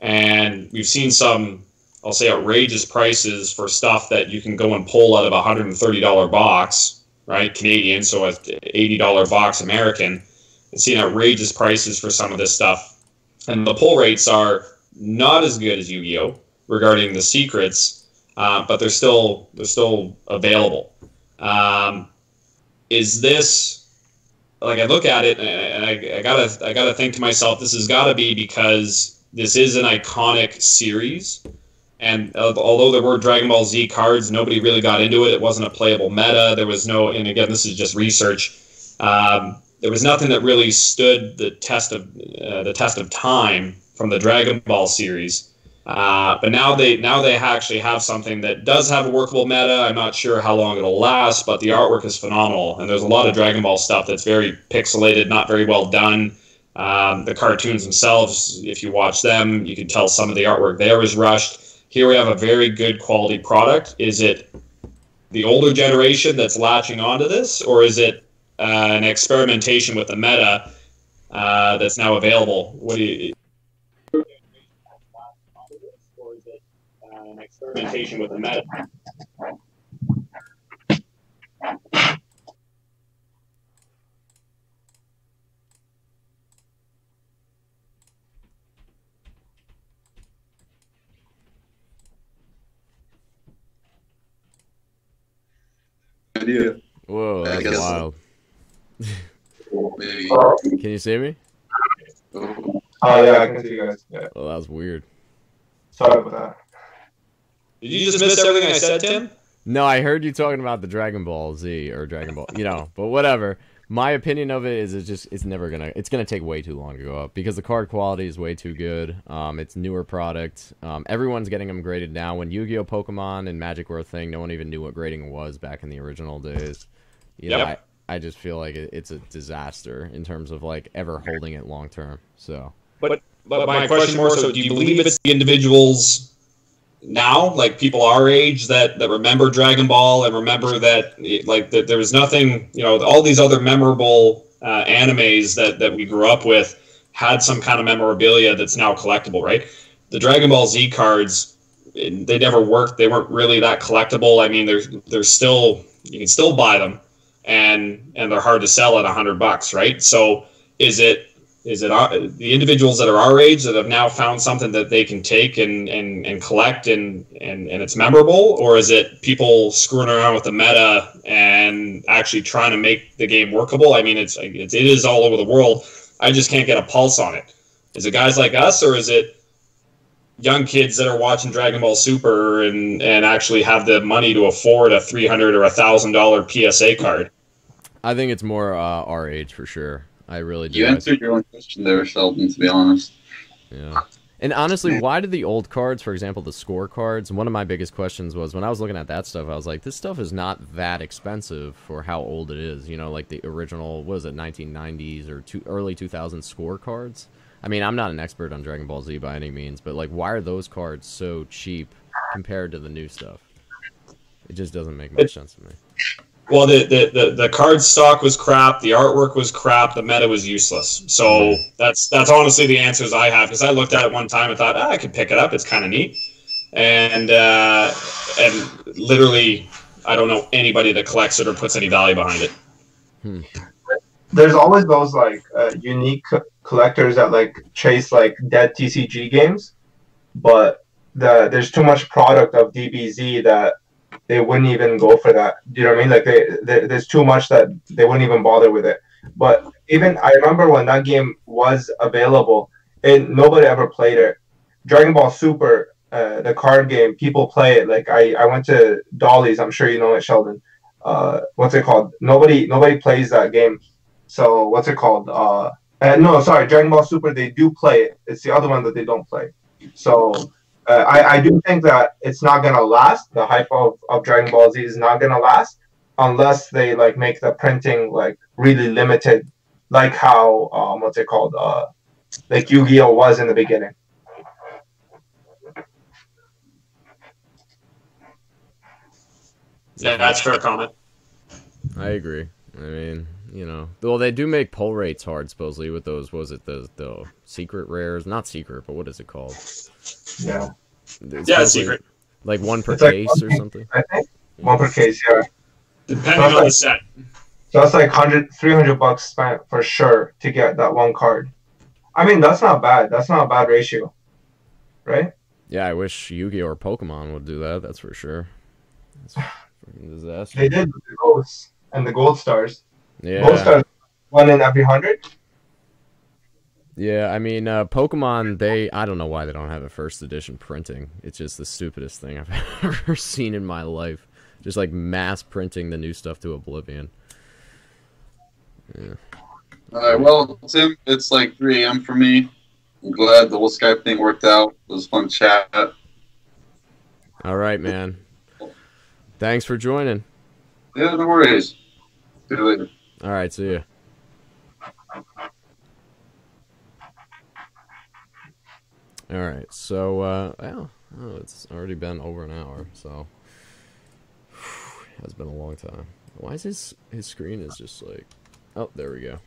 Speaker 3: And we've seen some, I'll say, outrageous prices for stuff that you can go and pull out of a $130 box, right, Canadian, so an $80 box American. I've seen outrageous prices for some of this stuff. And the pull rates are not as good as Yu-Gi-Oh! Regarding the secrets, but they're still available. Is this, like, I look at it and I gotta think to myself, this has got to be because this is an iconic series, and although there were Dragon Ball Z cards, nobody really got into it. It wasn't a playable meta. There was no, and again, this is just research. There was nothing that really stood the test of time from the Dragon Ball series. But now they actually have something that does have a workable meta. I'm not sure how long it'll last, but the artwork is phenomenal. And there's a lot of Dragon Ball stuff that's very pixelated, not very well done. The cartoons themselves, if you watch them, you can tell some of the artwork there is rushed. Here we have a very good quality product. Is it the older generation that's latching onto this, or is it an experimentation with the meta that's now available? What do you... An experimentation with the meta.
Speaker 2: Idea.
Speaker 1: Whoa, that's wild.
Speaker 2: Maybe.
Speaker 1: Can you see me?
Speaker 4: Oh yeah, I can see you guys. Yeah.
Speaker 1: Well, that was weird.
Speaker 4: Sorry about that.
Speaker 3: Did you just miss everything I said, Tim?
Speaker 1: No, I heard you talking about the Dragon Ball Z or Dragon Ball, but whatever. My opinion of it is it's gonna take way too long to go up because the card quality is way too good. It's newer product. Everyone's getting them graded now. When Yu-Gi-Oh! Pokemon and Magic were a thing, no one even knew what grading was back in the original days. I just feel like it's a disaster in terms of like ever holding it long term. So,
Speaker 3: but my question more so: do you believe it's the individuals now, like people our age that remember Dragon Ball and remember that that there was nothing, all these other memorable animes that we grew up with had some kind of memorabilia that's now collectible, right? The Dragon Ball Z cards, they never worked. They weren't really that collectible. I mean, they're still, you can still buy them, and they're hard to sell at $100, right? So is it the individuals that are our age that have now found something that they can take and collect and it's memorable, or is it people screwing around with the meta and actually trying to make the game workable? I mean, it is all over the world. I just can't get a pulse on it. Is it guys like us, or is it young kids that are watching Dragon Ball Super and actually have the money to afford a $300 or $1,000 PSA card?
Speaker 1: I think it's more our age for sure. I really do.
Speaker 2: You answered your own question there, Sheldon, to be honest.
Speaker 1: Yeah. And honestly, why did the old cards, for example, the score cards, one of my biggest questions was when I was looking at that stuff, I was like, this stuff is not that expensive for how old it is. Like the original, what was it, 1990s or early 2000s score cards? I mean, I'm not an expert on Dragon Ball Z by any means, but like, why are those cards so cheap compared to the new stuff? It just doesn't make much sense to me.
Speaker 3: Well, the card stock was crap. The artwork was crap. The meta was useless. So that's honestly the answers I have, because I looked at it one time and thought, I could pick it up. It's kind of neat. And literally, I don't know anybody that collects it or puts any value behind it.
Speaker 4: There's always those like unique collectors that like chase like dead TCG games, but there's too much product of DBZ that they wouldn't even go for that. Do you know what I mean? Like there's too much that they wouldn't even bother with it. But even I remember when that game was available, and nobody ever played it. Dragon Ball Super, the card game, people play it. Like I went to Dolly's. I'm sure you know it, Sheldon. What's it called? Nobody plays that game. So what's it called? No, sorry, Dragon Ball Super. They do play it. It's the other one that they don't play. So. I do think that it's not gonna last. The hype of Dragon Ball Z is not gonna last unless they like make the printing like really limited, like how what's it called? Like Yu-Gi-Oh was in the beginning.
Speaker 3: Yeah, that's a fair comment.
Speaker 1: I agree. I mean, you know, well, they do make pull rates hard supposedly with those. What was it the secret rares? Not secret, but what is it called?
Speaker 4: Yeah.
Speaker 3: It's secret.
Speaker 1: Like one per
Speaker 4: It's like
Speaker 1: case or something?
Speaker 4: I think. One per case, yeah.
Speaker 3: Depending on the set.
Speaker 4: So that's like $300 spent for sure to get that one card. I mean, that's not bad. That's not a bad ratio. Right?
Speaker 1: Yeah, I wish Yu-Gi-Oh! Or Pokemon would do that, that's for sure. That's a freaking disaster.
Speaker 4: They did with the ghosts and the gold stars.
Speaker 1: Yeah.
Speaker 4: Gold stars, 1 in every 100?
Speaker 1: Yeah, I mean, Pokemon, I don't know why they don't have a first edition printing. It's just the stupidest thing I've ever seen in my life. Just like mass printing the new stuff to oblivion. Yeah.
Speaker 2: Alright, well, Tim, it's like 3 a.m. for me. I'm glad the whole Skype thing worked out. It was fun chat.
Speaker 1: All right, man. Thanks for joining.
Speaker 2: Yeah, no worries. See you later.
Speaker 1: All right, see ya. All right, so, well, it's already been over an hour, so it's been a long time. Why is his screen is just like, oh, there we go.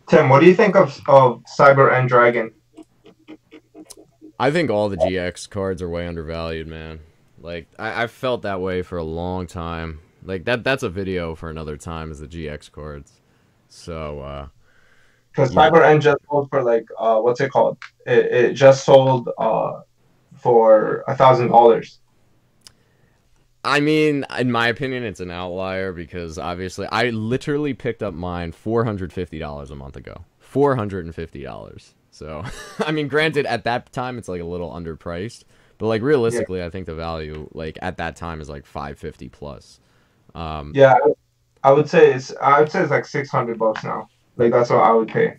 Speaker 4: Tim, what do you think of Cyber and Dragon?
Speaker 1: I think all the GX cards are way undervalued, man. Like, I've felt that way for a long time. Like, that's a video for another time, is the GX cards. So,
Speaker 4: because Cyber N just sold for like what's it called? It just sold for $1,000.
Speaker 1: I mean, in my opinion, it's an outlier because obviously I literally picked up mine $450 a month ago. $450. So, I mean, granted, at that time it's like a little underpriced, but like realistically, yeah. I think the value like at that time is like $550 plus.
Speaker 4: Yeah, I would say it's like $600 now. Like that's what I would pay.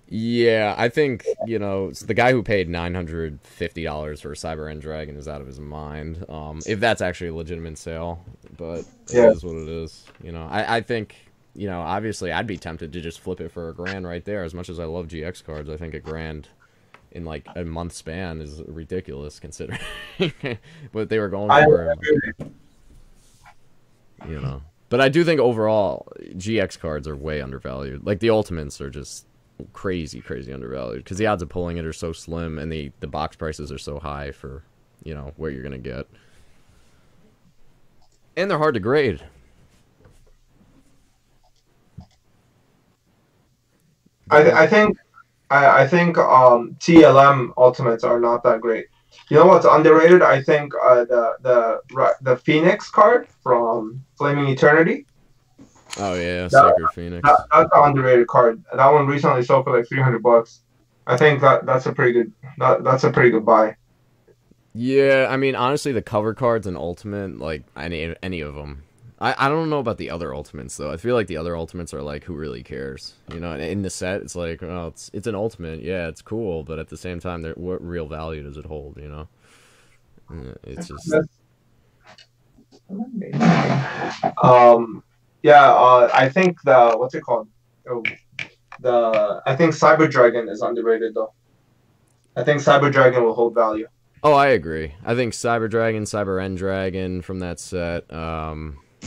Speaker 1: Yeah, I think, you know, the guy who paid $950 for Cyber End Dragon is out of his mind. If that's actually a legitimate sale, but it is what it is. You know, I think, you know, obviously I'd be tempted to just flip it for $1,000 right there. As much as I love GX cards, I think $1,000 in like a month span is ridiculous considering what they were going for. You know, but I do think overall GX cards are way undervalued. Like the Ultimates are just crazy undervalued because the odds of pulling it are so slim and the box prices are so high for, you know, where you're gonna get, and they're hard to grade.
Speaker 4: I think TLM Ultimates are not that great. You know what's underrated? I think the Phoenix card from Flaming Eternity.
Speaker 1: Oh yeah, Sacred Phoenix.
Speaker 4: That's an underrated card. That one recently sold for like $300. I think that's a pretty good. That's a pretty good buy. Yeah,
Speaker 1: I mean, honestly, the cover cards in Ultimate, like any of them. I don't know about the other Ultimates though. I feel like the other Ultimates are like, who really cares? You know, in the set, it's like, well, it's an Ultimate. Yeah, it's cool, but at the same time, what real value does it hold? You know, it's just.
Speaker 4: I think what's it called? I think Cyber Dragon is underrated though. I think Cyber Dragon will hold value.
Speaker 1: Oh, I agree. I think Cyber Dragon, Cyber End Dragon from that set.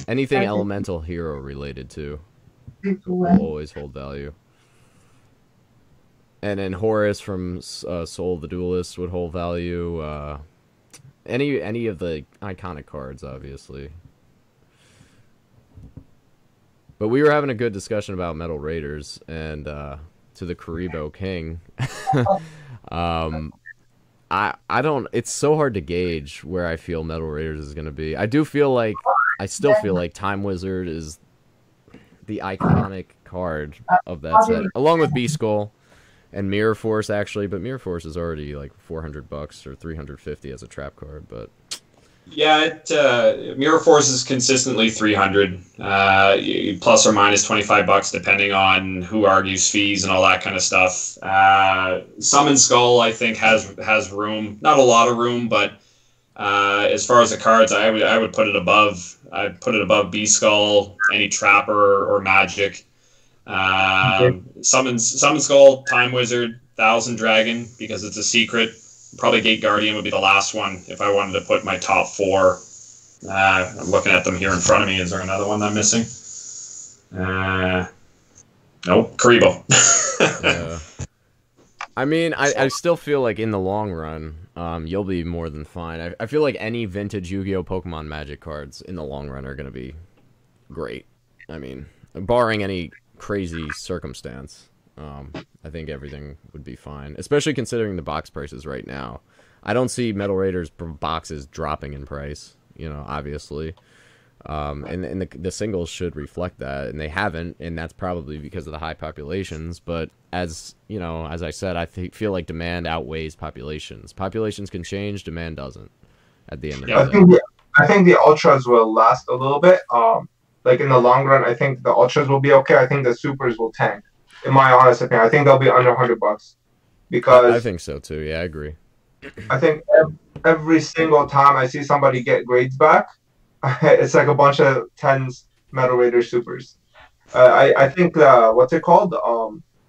Speaker 1: Anything elemental hero related to will always hold value. And then Horus from Soul of the Duelist would hold value. Any of the iconic cards, obviously. But we were having a good discussion about Metal Raiders, and to the Karibo King. I don't. It's so hard to gauge where I feel Metal Raiders is going to be. I still feel like Time Wizard is the iconic card of that set, along with Beast Skull and Mirror Force, actually. But Mirror Force is already like $400 or $350 as a trap card. But
Speaker 3: yeah, Mirror Force is consistently 300, plus or minus $25, depending on who argues fees and all that kind of stuff. Summon Skull, I think, has room, not a lot of room, but as far as the cards, I would put it above. I'd put it above Beast Skull, any Trapper or Magic. Summon Skull, Time Wizard, Thousand Dragon, because it's a secret. Probably Gate Guardian would be the last one if I wanted to put my top 4. I'm looking at them here in front of me. Is there another one that I'm missing? Nope, Karibo.
Speaker 1: Yeah. I mean, I still feel like in the long run, you'll be more than fine. I feel like any vintage Yu-Gi-Oh! Pokemon Magic cards in the long run are going to be great. I mean, barring any crazy circumstance. I think everything would be fine, especially considering the box prices right now. I don't see Metal Raiders boxes dropping in price, obviously. And the singles should reflect that, and they haven't, and that's probably because of the high populations. But as I said, I feel like demand outweighs populations. Populations can change, demand doesn't. At the end of the day,
Speaker 4: I think the ultras will last a little bit. Like in the long run, I think the ultras will be okay. I think the supers will tank. In my honest opinion, I think they'll be under $100 because
Speaker 1: I think so too. Yeah, I agree.
Speaker 4: I think every single time I see somebody get grades back, it's like a bunch of 10s Metal Raider supers. I think what's it called?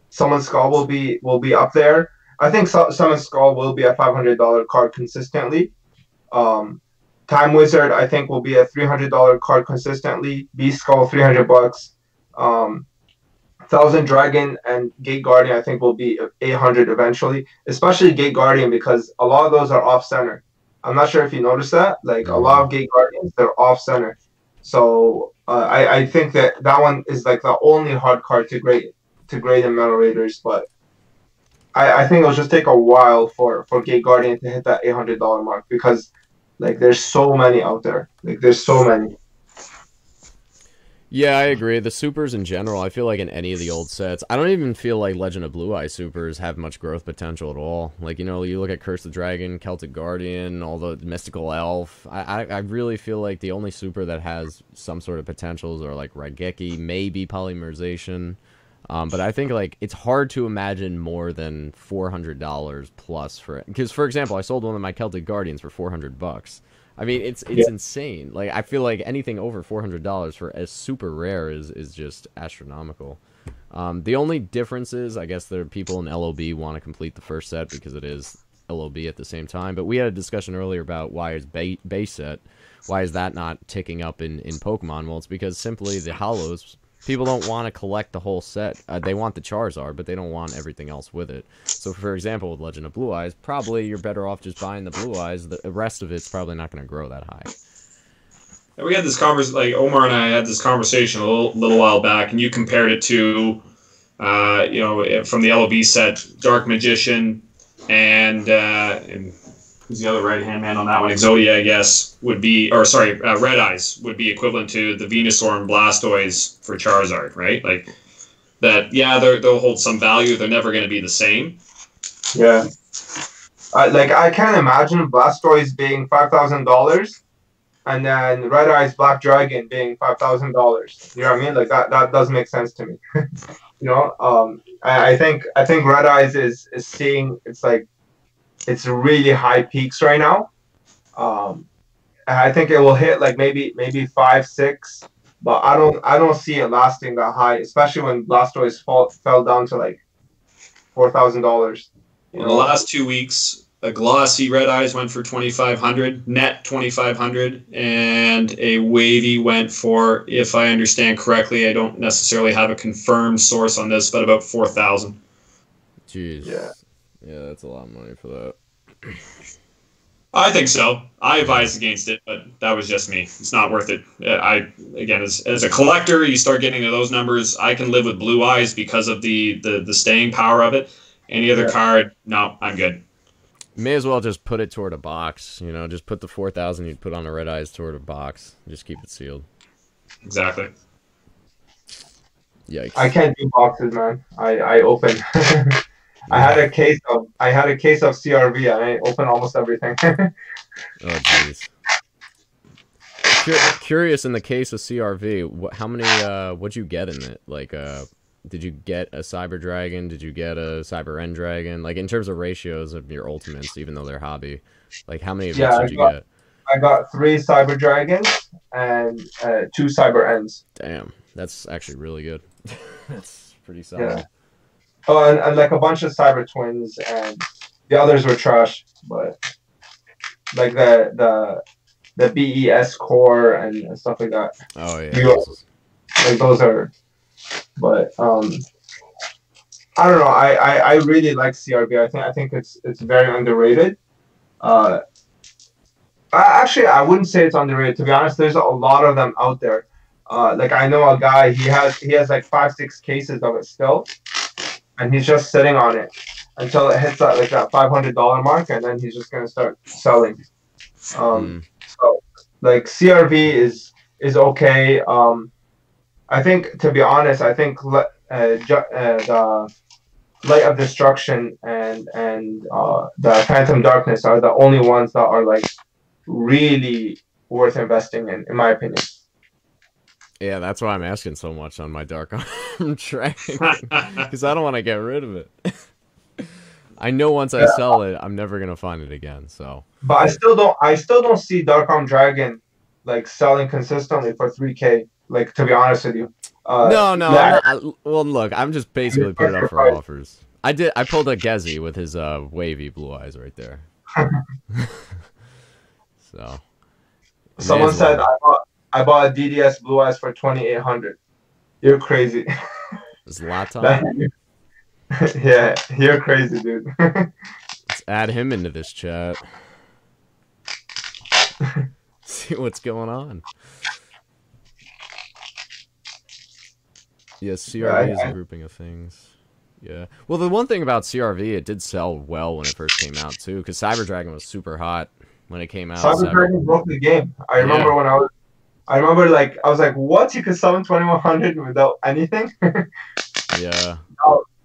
Speaker 4: Summon Skull will be up there. I think Summon Skull will be a $500 card consistently. Time Wizard I think will be a $300 card consistently. Beast Skull $300. Thousand Dragon and Gate Guardian I think will be 800 eventually, especially Gate Guardian because a lot of those are off center. I'm not sure if you noticed that. Like a lot of Gate Guardians, they're off center. So I think that one is like the only hard card to grade in Metal Raiders. But I think it'll just take a while for Gate Guardian to hit that $800 mark because like there's so many out there. Like there's so many.
Speaker 1: Yeah, I agree. The supers in general, I feel like in any of the old sets, I don't even feel like Legend of Blue Eye supers have much growth potential at all. Like, you look at Curse the Dragon, Celtic Guardian, all the Mystical Elf. I really feel like the only super that has some sort of potentials are like Raigeki, maybe Polymerization. But I think like it's hard to imagine more than $400 plus for it. Because, for example, I sold one of my Celtic Guardians for $400. I mean, it's insane. Like, I feel like anything over $400 for a super rare is just astronomical. The only difference is, I guess, there are people in LOB want to complete the first set because it is LOB at the same time. But we had a discussion earlier about why is base set, why is that not ticking up in Pokemon? Well, it's because simply the hollows, people don't want to collect the whole set. They want the Charizard, but they don't want everything else with it. So, for example, with Legend of Blue Eyes, probably you're better off just buying the Blue Eyes. The rest of it's probably not going to grow that high.
Speaker 3: We had this conversation, like Omar and I had this conversation a little while back, and you compared it to, from the LOB set, Dark Magician, and who's the other right-hand man on that one? Exodia, I guess, would be, Red Eyes would be equivalent to the Venusaur and Blastoise for Charizard, right? Like, that, yeah, they'll hold some value. They're never going to be the same.
Speaker 4: Yeah. I can't imagine Blastoise being $5,000 and then Red Eyes Black Dragon being $5,000. You know what I mean? Like, that does make sense to me. I think Red Eyes is seeing, it's really high peaks right now. I think it will hit like maybe 5, 6, but I don't see it lasting that high, especially when Blastoise fell down to like $4,000.
Speaker 3: In the last 2 weeks, a glossy red eyes went for 2,500, net 2,500, and a wavy went for, if I understand correctly, I don't necessarily have a confirmed source on this, but about 4,000.
Speaker 1: Jeez.
Speaker 4: Yeah.
Speaker 1: Yeah, that's a lot of money for that.
Speaker 3: I think so. I advise against it, but that was just me. It's not worth it. Again, as a collector, you start getting to those numbers. I can live with blue eyes because of the staying power of it. Any other card, no, I'm good.
Speaker 1: May as well just put it toward a box. You know, just put the 4,000 you'd put on a red eyes toward a box. Just keep it sealed.
Speaker 3: Exactly.
Speaker 1: Yikes.
Speaker 4: I can't do boxes, man. I open. I had a case of CRV. I open almost everything.
Speaker 1: Oh jeez. Curious, in the case of CRV, how many? What'd you get in it? Like, did you get a Cyber Dragon? Did you get a Cyber End Dragon? Like, in terms of ratios of your ultimates, even though they're hobby, like how many of each did you get?
Speaker 4: I got 3 Cyber Dragons and 2 Cyber Ends.
Speaker 1: Damn, that's actually really good. That's pretty solid.
Speaker 4: Yeah. Oh, and like a bunch of Cyber Twins, and the others were trash. But like the BES core and stuff like that.
Speaker 1: Oh yeah.
Speaker 4: Like those are. But I don't know. I really like CRV. I think it's very underrated. Actually, I wouldn't say it's underrated. To be honest, there's a lot of them out there. Like I know a guy. He has like 5-6 cases of it still, and he's just sitting on it until it hits that $500 mark, and then he's just gonna start selling. So like CRV is okay. I think, to be honest, the Light of Destruction and the Phantom Darkness are the only ones that are like really worth investing in my opinion.
Speaker 1: Yeah, that's why I'm asking so much on my Dark Arm Dragon, because I don't want to get rid of it. I know once I sell it, I'm never gonna find it again. So,
Speaker 4: but I still don't see Dark Arm Dragon like selling consistently for 3K. Like, to be honest with you.
Speaker 1: No. Well, look, I'm just basically putting it up for offers. I pulled a Gezi with his wavy blue eyes right there. So.
Speaker 4: Someone said I bought a DDS blue eyes for 2,800. You're crazy.
Speaker 1: It's a lot of time.
Speaker 4: Yeah, you're crazy, dude.
Speaker 1: Let's add him into this chat. See what's going on. Yes, CRV is a grouping of things. Yeah. Well, the one thing about CRV, it did sell well when it first came out, too, because Cyber Dragon was super hot when it came out.
Speaker 4: Cyber Dragon broke the game. I remember when I was like, what? You could summon 2,100 without anything?
Speaker 1: Yeah.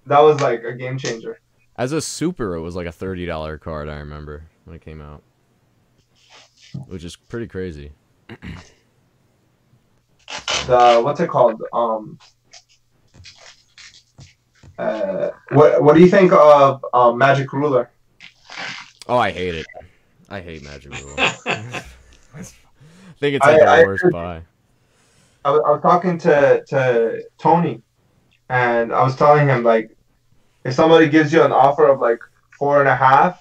Speaker 4: That was like a game changer.
Speaker 1: As a super, it was like a $30 card, I remember, when it came out. Which is pretty crazy.
Speaker 4: What's it called? What do you think of Magic Ruler?
Speaker 1: Oh, I hate it. I hate Magic Ruler. I think it's like the worst buy.
Speaker 4: I was talking to Tony, and I was telling him, like, if somebody gives you an offer of like 4.5,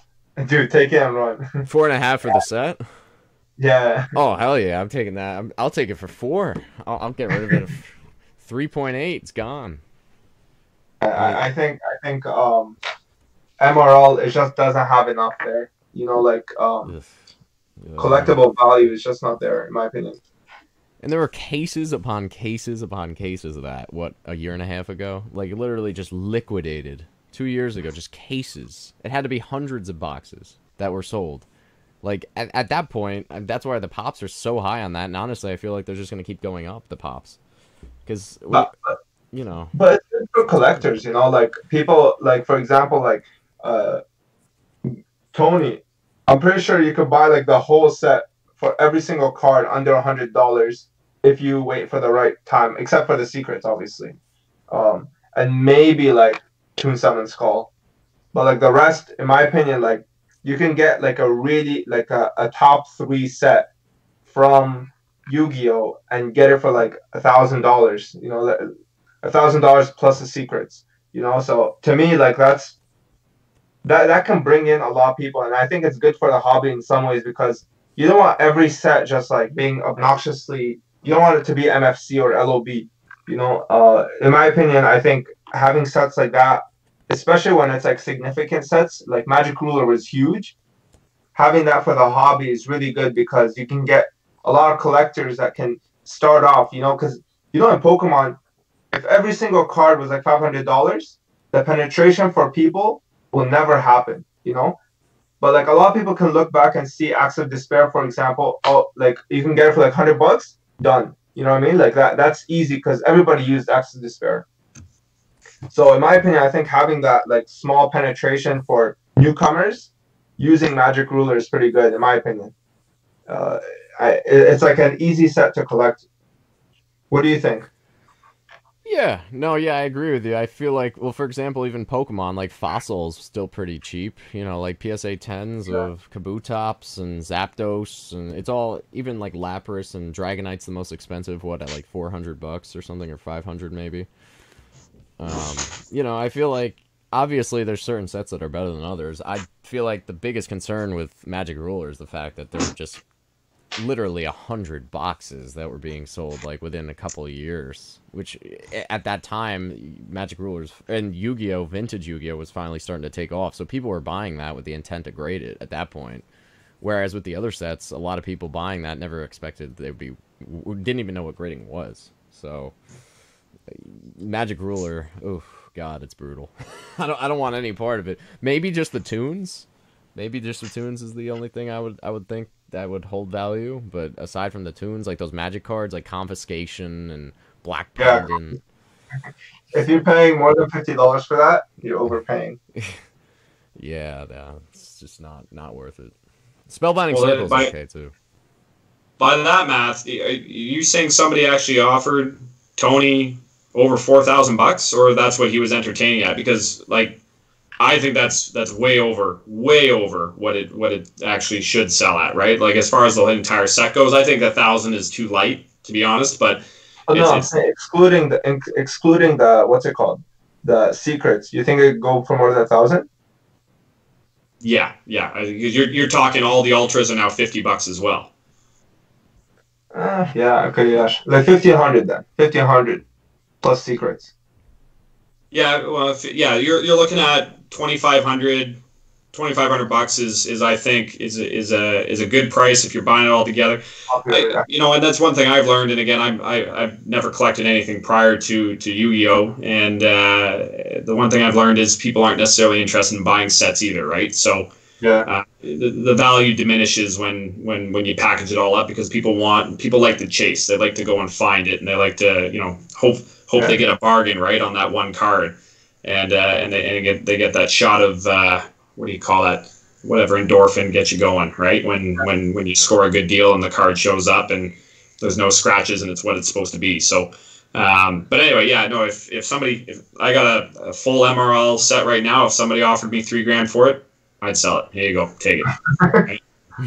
Speaker 4: dude, take it and run.
Speaker 1: 4.5 for the set?
Speaker 4: Yeah.
Speaker 1: Oh, hell yeah, I'm taking that. I'll take it for 4. I'll get rid of it. 3.8, it's gone.
Speaker 4: I think MRL, it just doesn't have enough there. You know, like collectible value is just not there, in my opinion.
Speaker 1: And there were cases upon cases upon cases of that, what, a year and a half ago? Like, literally just liquidated. 2 years ago, just cases. It had to be hundreds of boxes that were sold. Like, at that point, that's why the pops are so high on that, and honestly, I feel like they're just going to keep going up, the pops. Because, you know.
Speaker 4: But it's for collectors, you know, like, people, like, for example, like, Tony, I'm pretty sure you could buy, like, the whole set for every single card under $100 if you wait for the right time, except for the secrets, obviously. And maybe, like, Toon Summon Skull. But, like, the rest, in my opinion, like, you can get, like, a really, like, a top 3 set from Yu-Gi-Oh! And get it for, like, $1,000, you know, $1,000 plus the secrets, you know? So, to me, like, that's that can bring in a lot of people, and I think it's good for the hobby in some ways because you don't want every set just like being obnoxiously. You don't want it to be MFC or LOB. In my opinion, I think having sets like that, especially when it's like significant sets, like Magic Ruler was huge. Having that for the hobby is really good because you can get a lot of collectors that can start off. Because in Pokemon, if every single card was like $500, the penetration for people will never happen. But like a lot of people can look back and see Acts of Despair, for example. Oh, like you can get it for like $100, done. You know what I mean? Like that's easy because everybody used Acts of Despair. So in my opinion, I think having that like small penetration for newcomers using Magic Ruler is pretty good, in my opinion. It's like an easy set to collect. What do you think?
Speaker 1: Yeah, no, yeah, I agree with you. I feel like, well, for example, even Pokemon, like Fossils, still pretty cheap. Like PSA 10s of Kabutops and Zapdos, and it's all, even like Lapras and Dragonite's the most expensive, at like $400 or something, or 500 maybe. I feel like, obviously, there's certain sets that are better than others. I feel like the biggest concern with Magic Ruler is the fact that there were just literally 100 boxes that were being sold like within a couple of years, which at that time Magic Rulers and Yu-Gi-Oh! Vintage Yu-Gi-Oh! Was finally starting to take off, so people were buying that with the intent to grade it at that point. Whereas with the other sets, a lot of people buying that never expected didn't even know what grading was. So Magic Ruler, oh god, it's brutal. I don't want any part of it. Maybe just the tunes. Maybe just the tunes is the only thing I would think that would hold value. But aside from the tunes, like those magic cards, like Confiscation and Black Pendant.
Speaker 4: If you're paying more than $50 for that, you're overpaying.
Speaker 1: Yeah, it's just not worth it. Spellbinding Circle's okay too.
Speaker 3: By that math, are you saying somebody actually offered Tony over $4,000, or that's what he was entertaining at? Because like, I think that's way over what it actually should sell at, right? Like as far as the entire set goes, I think 1,000 is too light, to be honest. But
Speaker 4: I'm saying excluding the what's it called, the secrets. You think it could go for more than 1,000?
Speaker 3: Yeah. You're talking all the ultras are now $50 as well.
Speaker 4: Yeah, okay, yeah, like 1,500 then, 1,500 plus secrets.
Speaker 3: Yeah, well, you're looking at 2,500 $2,500 is I think is a good price if you're buying it all together. And that's one thing I've learned. And again, I've never collected anything prior to Yu-Gi-Oh! And the one thing I've learned is people aren't necessarily interested in buying sets either, right? So the value diminishes when you package it all up, because people like to chase. They like to go and find it, and they like to hope they get a bargain right on that one card, and they get that shot of what do you call that? Whatever endorphin gets you going, right? When you score a good deal and the card shows up and there's no scratches and it's what it's supposed to be. So, but anyway, if I got a full MRL set right now, if somebody offered me $3,000 for it, I'd sell it. Here you go, take it. Right?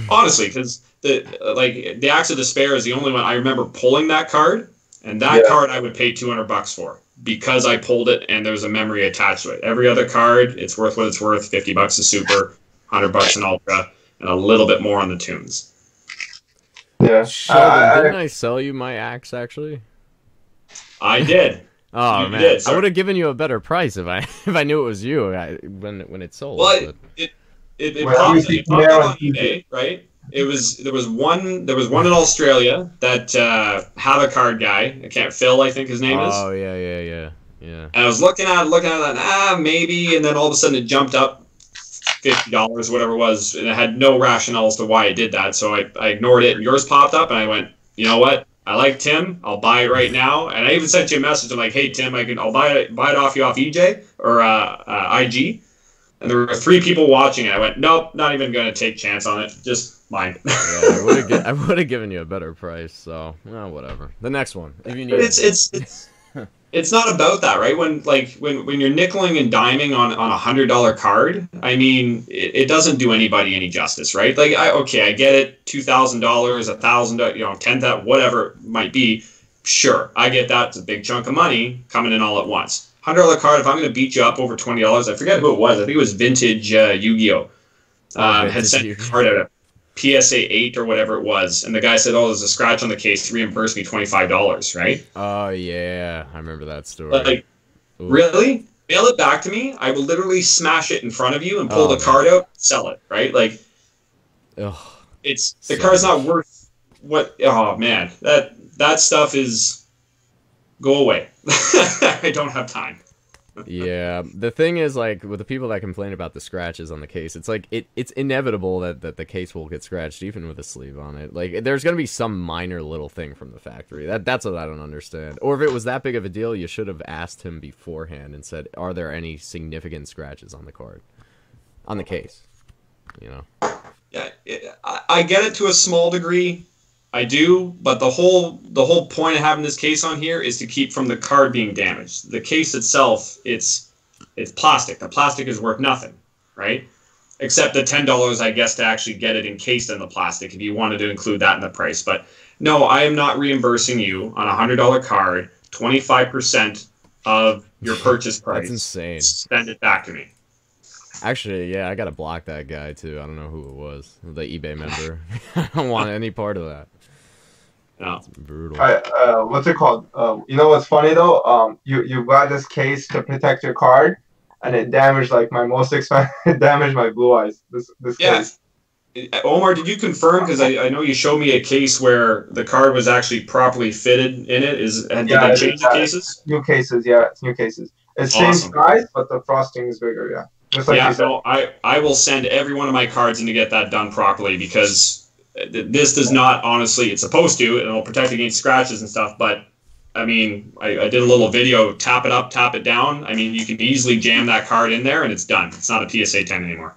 Speaker 3: Honestly, because the Axe of Despair is the only one I remember pulling that card, and that card I would pay $200 for, because I pulled it and there was a memory attached to it. Every other card, it's worth what it's worth. $50 a super, $100 an ultra, and a little bit more on the tunes.
Speaker 4: Yeah.
Speaker 1: Sheldon, didn't I sell you my axe actually?
Speaker 3: I did.
Speaker 1: Oh man, I would have given you a better price if I knew it was you when it sold.
Speaker 3: Well, it popped up on eBay, right? There was one in Australia that had a card guy. Phil, I think his name is.
Speaker 1: Oh yeah. And
Speaker 3: I was looking at it, maybe, and then all of a sudden it jumped up $50, whatever it was, and it had no rationale as to why it did that. So I ignored it, and yours popped up, and I went, you know what? I like Tim. I'll buy it right now. And I even sent you a message. I'm like, hey Tim, I'll buy it off you off EJ or IG. And there were 3 people watching it. I went, nope, not even going to take chance on it. Just mine.
Speaker 1: I would have given you a better price. So whatever. The next one. If you need
Speaker 3: it's not about that, right? When you're nickeling and diming on a $100 card, I mean, it doesn't do anybody any justice, right? Like, I get it, $2,000, $1,000, $10,000, whatever it might be. Sure, I get that. It's a big chunk of money coming in all at once. $100 card. If I'm going to beat you up over $20, I forget who it was. I think it was Vintage Yu-Gi-Oh. Had sent a card out, a PSA 8 or whatever it was, and the guy said, "Oh, there's a scratch on the case. Reimburse me $25." Right?
Speaker 1: Oh yeah, I remember that story.
Speaker 3: Like, really? Mail it back to me. I will literally smash it in front of you and pull the card out, sell it. Right? Like, it's the card's not worth what. Oh man, that stuff is go away. I don't have time.
Speaker 1: Yeah, the thing is, like, with the people that complain about the scratches on the case, it's like it's inevitable that the case will get scratched even with a sleeve on it. Like, there's gonna be some minor little thing from the factory. That's what I don't understand. Or if it was that big of a deal, you should have asked him beforehand and said, "Are there any significant scratches on the card, on the case?" You know.
Speaker 3: Yeah, I get it to a small degree. I do, but the whole point of having this case on here is to keep from the card being damaged. The case itself, it's plastic. The plastic is worth nothing, right? Except the $10, I guess, to actually get it encased in the plastic, if you wanted to include that in the price. But no, I am not reimbursing you on a $100 card 25% of your purchase price.
Speaker 1: That's insane.
Speaker 3: Send it back to me.
Speaker 1: Actually, yeah, I gotta block that guy too. I don't know who it was. The eBay member. I don't want any part of that.
Speaker 3: No.
Speaker 1: It's brutal.
Speaker 4: What's it called? You know what's funny though? You got this case to protect your card, and it damaged like my most expensive. It damaged my blue eyes. This case.
Speaker 3: Omar, did you confirm? Because I know you showed me a case where the card was actually properly fitted in it. Did they change the cases?
Speaker 4: New cases, yeah, it's new cases. It's
Speaker 3: awesome.
Speaker 4: Same size, but the frosting is bigger, yeah. Just like you said.
Speaker 3: No, I will send every one of my cards in to get that done properly, because this does not, honestly, it's supposed to, and it'll protect against scratches and stuff, but I mean, I did a little video, tap it up, tap it down. I mean, you can easily jam that card in there and it's done. It's not a PSA 10 anymore.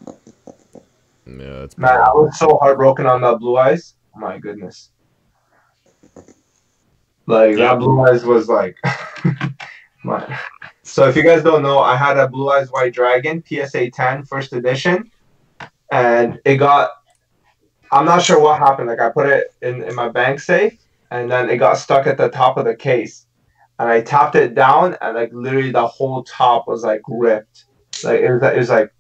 Speaker 1: Yeah, it's
Speaker 4: man, I was so heartbroken on that blue eyes. Oh my goodness. Like, that blue eyes was like... So if you guys don't know, I had a Blue Eyes White Dragon, PSA 10, first edition. And it got... I'm not sure what happened. Like, I put it in my bank safe, and then it got stuck at the top of the case. And I tapped it down, and like literally the whole top was like ripped. Like it was like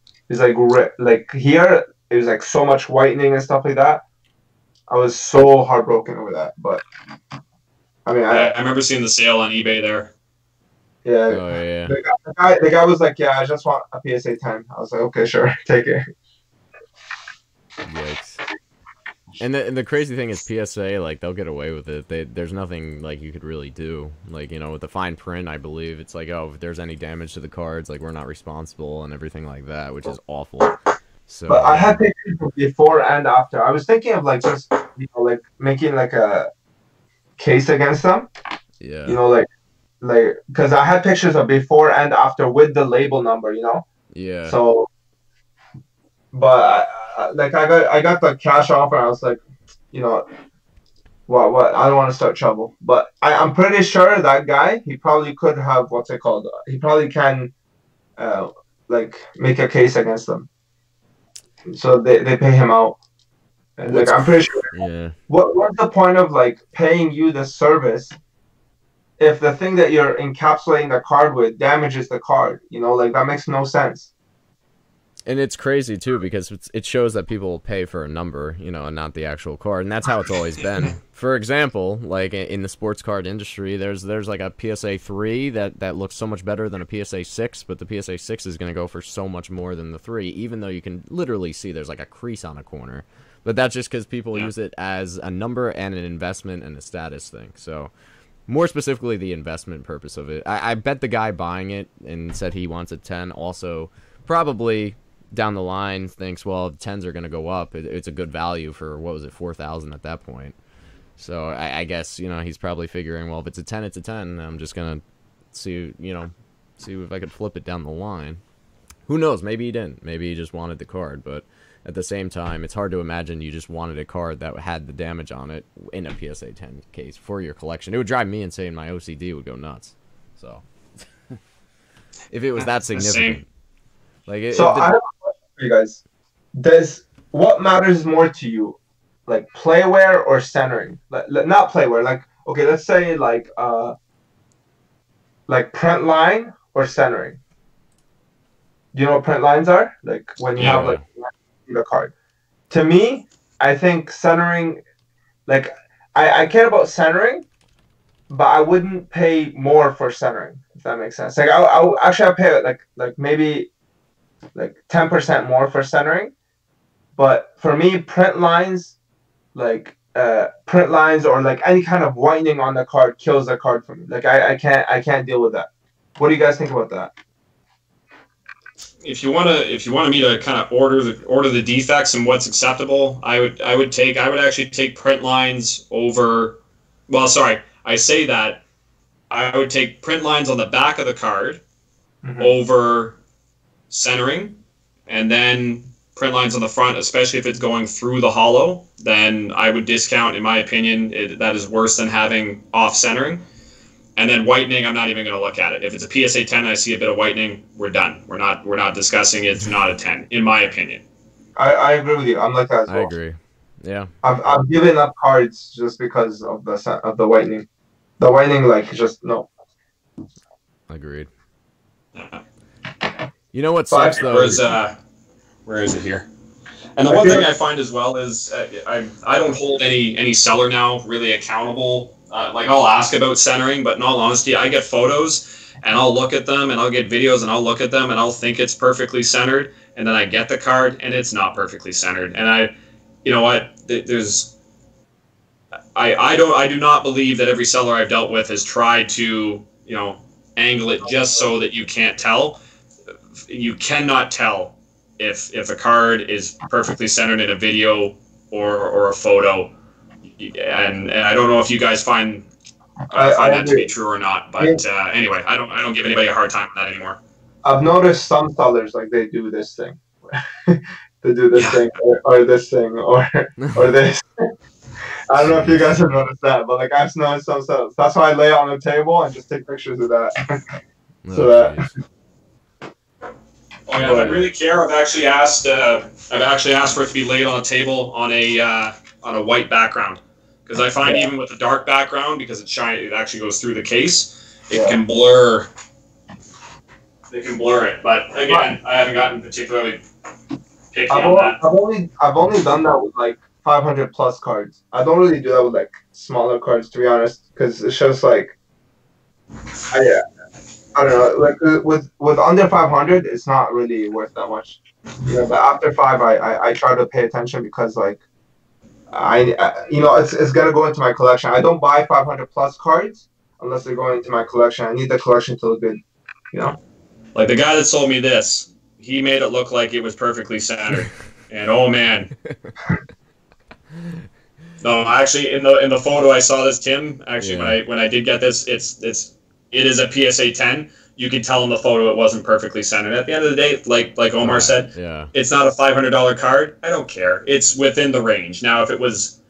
Speaker 4: ripped. Like here, it was like so much whitening and stuff like that. I was so heartbroken over that. But I mean,
Speaker 3: I remember seeing the sale on eBay there.
Speaker 4: Yeah.
Speaker 1: Oh, yeah.
Speaker 4: The guy was like, "Yeah, I just want a PSA 10." I was like, "Okay, sure, take it."
Speaker 1: Yikes. And the crazy thing is PSA, like, they'll get away with it. There's nothing, like, you could really do. Like, you know, with the fine print, I believe, it's like, oh, if there's any damage to the cards, like, we're not responsible and everything like that, which is awful. So,
Speaker 4: but I had pictures before and after. I was thinking of, like, just, you know, like, making, like, a case against them.
Speaker 1: Yeah.
Speaker 4: You know, like, because I had pictures of before and after with the label number, you know?
Speaker 1: Yeah.
Speaker 4: So, but I got the cash offer. I was like, you know, what? I don't want to start trouble. But I'm pretty sure that guy, he probably could have, what's it called? He probably can, like, make a case against them. So they pay him out. And like, I'm pretty sure.
Speaker 1: Yeah.
Speaker 4: What's the point of like paying you the service if the thing that you're encapsulating the card with damages the card? You know, like, that makes no sense.
Speaker 1: And it's crazy, too, because it shows that people will pay for a number, you know, and not the actual card. And that's how it's always been. For example, like, in the sports card industry, there's like a PSA 3 that looks so much better than a PSA 6, but the PSA 6 is going to go for so much more than the 3, even though you can literally see there's, like, a crease on a corner. But that's just because people use it as a number and an investment and a status thing. So, more specifically, the investment purpose of it. I bet the guy buying it and said he wants a 10 also probably... down the line thinks, well, 10s are going to go up. It's a good value for, what was it, 4,000 at that point. So I guess, you know, he's probably figuring, well, if it's a 10, it's a 10. I'm just going to see if I could flip it down the line. Who knows? Maybe he didn't. Maybe he just wanted the card. But at the same time, it's hard to imagine you just wanted a card that had the damage on it in a PSA 10 case for your collection. It would drive me insane. My OCD would go nuts. So if it was that significant. Like
Speaker 4: so I have a question for you guys. What matters more to you, like playwear or centering? Not playwear. Like, okay, let's say like print line or centering? Do you know what print lines are? Like when you have like the card. To me, I think centering, like I care about centering, but I wouldn't pay more for centering, if that makes sense. Like I'll actually I'll pay like maybe like 10% more for centering. But for me, print lines, like print lines or like any kind of whitening on the card kills the card for me. Like I can't deal with that. What do you guys think about that?
Speaker 3: If you want me to kind of order the defects and what's acceptable, I would actually take print lines over. Well, sorry, I say that I would take print lines on the back of the card over centering, and then print lines on the front, especially if it's going through the hollow. Then I would discount, in my opinion, that is worse than having off centering. And then whitening, I'm not even going to look at it. If it's a PSA 10 and I see a bit of whitening, we're done. We're not discussing it. It's not a 10, in my opinion.
Speaker 4: I agree with you. I'm like that as well.
Speaker 1: I agree. Yeah.
Speaker 4: I've given up cards just because of the whitening. The whitening, like, just no.
Speaker 1: Agreed. You know what sucks though?
Speaker 3: Where is it here? And the one thing I find as well is I don't hold any seller now really accountable. Like I'll ask about centering, but in all honesty, I get photos and I'll look at them and I'll get videos and I'll look at them and I'll think it's perfectly centered, and then I get the card and it's not perfectly centered. And you know what? I do not believe that every seller I've dealt with has tried to, angle it just so that you can't tell. You cannot tell if a card is perfectly centered in a video or a photo. And I don't know if you guys find that to be true or not, but anyway, I don't give anybody a hard time with that anymore.
Speaker 4: I've noticed some sellers, like, they do this thing. They do this thing or this thing or this. I don't know if you guys have noticed that, but like I've noticed some sellers. That's why I lay it on the table and just take pictures of that.
Speaker 3: Oh yeah, if I really care, I've actually asked for it to be laid on a table on a white background, because I find even with a dark background, because it's shiny, it actually goes through the case. It can blur. They can blur it, but again, I haven't gotten particularly picky on that.
Speaker 4: I've only done that with like 500 plus cards. I don't really do that with like smaller cards, to be honest, because it's just like, I don't know, like with under 500, it's not really worth that much. But after 5, I try to pay attention, because like it's gonna go into my collection. I don't buy 500 plus cards unless they're going into my collection. I need the collection to look good,
Speaker 3: Like the guy that sold me this, he made it look like it was perfectly centered, and oh man. No, actually, in the photo I saw this, Tim. Actually, when I did get this, it is a PSA 10. You could tell in the photo it wasn't perfectly centered. At the end of the day, like Omar said, it's not a $500 card. I don't care. It's within the range. Now, if it was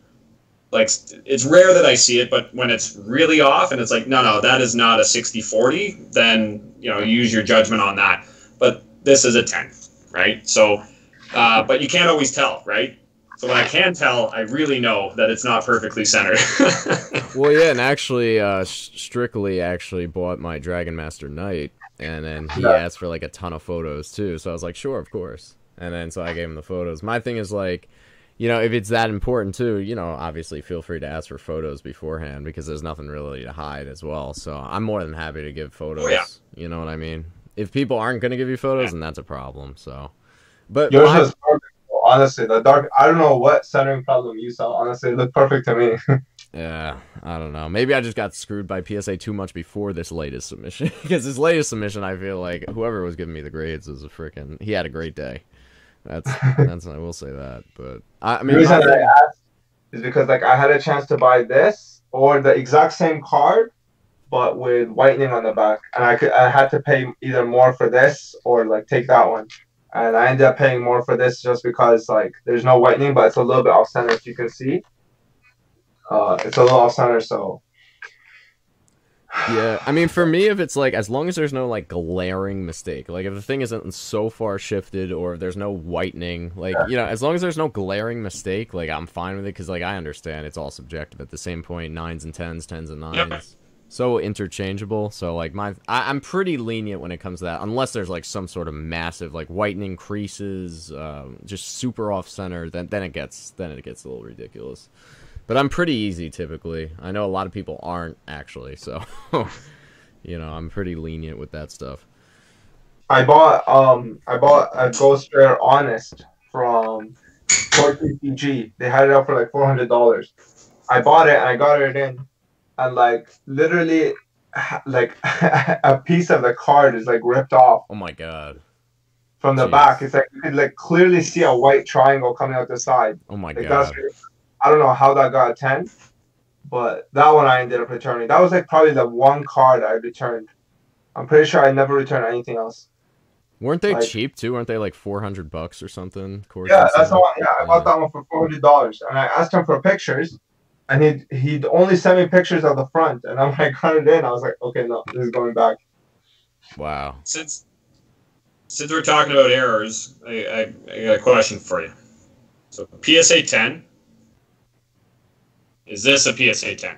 Speaker 3: like, it's rare that I see it, but when it's really off and it's like, no, that is not a 60-40, then use your judgment on that. But this is a 10, right? So, but you can't always tell, right? So when I can tell, I really know that it's not perfectly centered.
Speaker 1: Well, yeah, and actually, Strictly actually bought my Dragon Master Knight, and then he asked for like a ton of photos too. So I was like, sure, of course. And then so I gave him the photos. My thing is like, if it's that important too, obviously feel free to ask for photos beforehand, because there's nothing really to hide as well. So I'm more than happy to give photos. Oh, yeah. You know what I mean? If people aren't going to give you photos, then that's a problem. So, but
Speaker 4: yours is perfect. Honestly, the dark, I don't know what centering problem you saw. Honestly, it looked perfect to me.
Speaker 1: Yeah, I don't know. Maybe I just got screwed by PSA too much before this latest submission. Because this latest submission, I feel like whoever was giving me the grades was he had a great day. That's I will say that. But I mean, the reason I
Speaker 4: asked is because like I had a chance to buy this or the exact same card, but with whitening on the back, and I had to pay either more for this or like take that one. And I ended up paying more for this just because, like, there's no whitening, but it's a little bit off-center, if you can see. It's a little off-center, so...
Speaker 1: Yeah, I mean, for me, if it's, like, as long as there's no, like, glaring mistake, like, if the thing isn't so far shifted or if there's no whitening, like, as long as there's no glaring mistake, like, I'm fine with it, because, like, I understand it's all subjective. At the same point, 9s and 10s, 10s and 9s.
Speaker 3: Yep.
Speaker 1: So interchangeable. So like I'm pretty lenient when it comes to that, unless there's like some sort of massive like whitening creases, just super off center. Then it gets a little ridiculous. But I'm pretty easy typically. I know a lot of people aren't actually, so you know, I'm pretty lenient with that stuff.
Speaker 4: I bought a Ghost Rare Honest from Port TCG. They had it up for like $400. I bought it and I got it in, and like literally, like a piece of the card is like ripped off.
Speaker 1: Oh my god!
Speaker 4: From the back, it's like you could like clearly see a white triangle coming out the side.
Speaker 1: Oh my
Speaker 4: like,
Speaker 1: god!
Speaker 4: I don't know how that got a 10, but that one I ended up returning. That was like probably the one card I returned. I'm pretty sure I never returned anything else.
Speaker 1: Weren't they cheap too? Weren't they like $400 or something?
Speaker 4: Yeah, that's the one. Yeah, I bought that one for $400, and I asked him for pictures, and he'd only sent me pictures of the front, and I'm like, cut it in. I was like, okay, no, this is going back.
Speaker 1: Wow.
Speaker 3: Since we're talking about errors, I got a question for you. So PSA 10. Is this a PSA 10?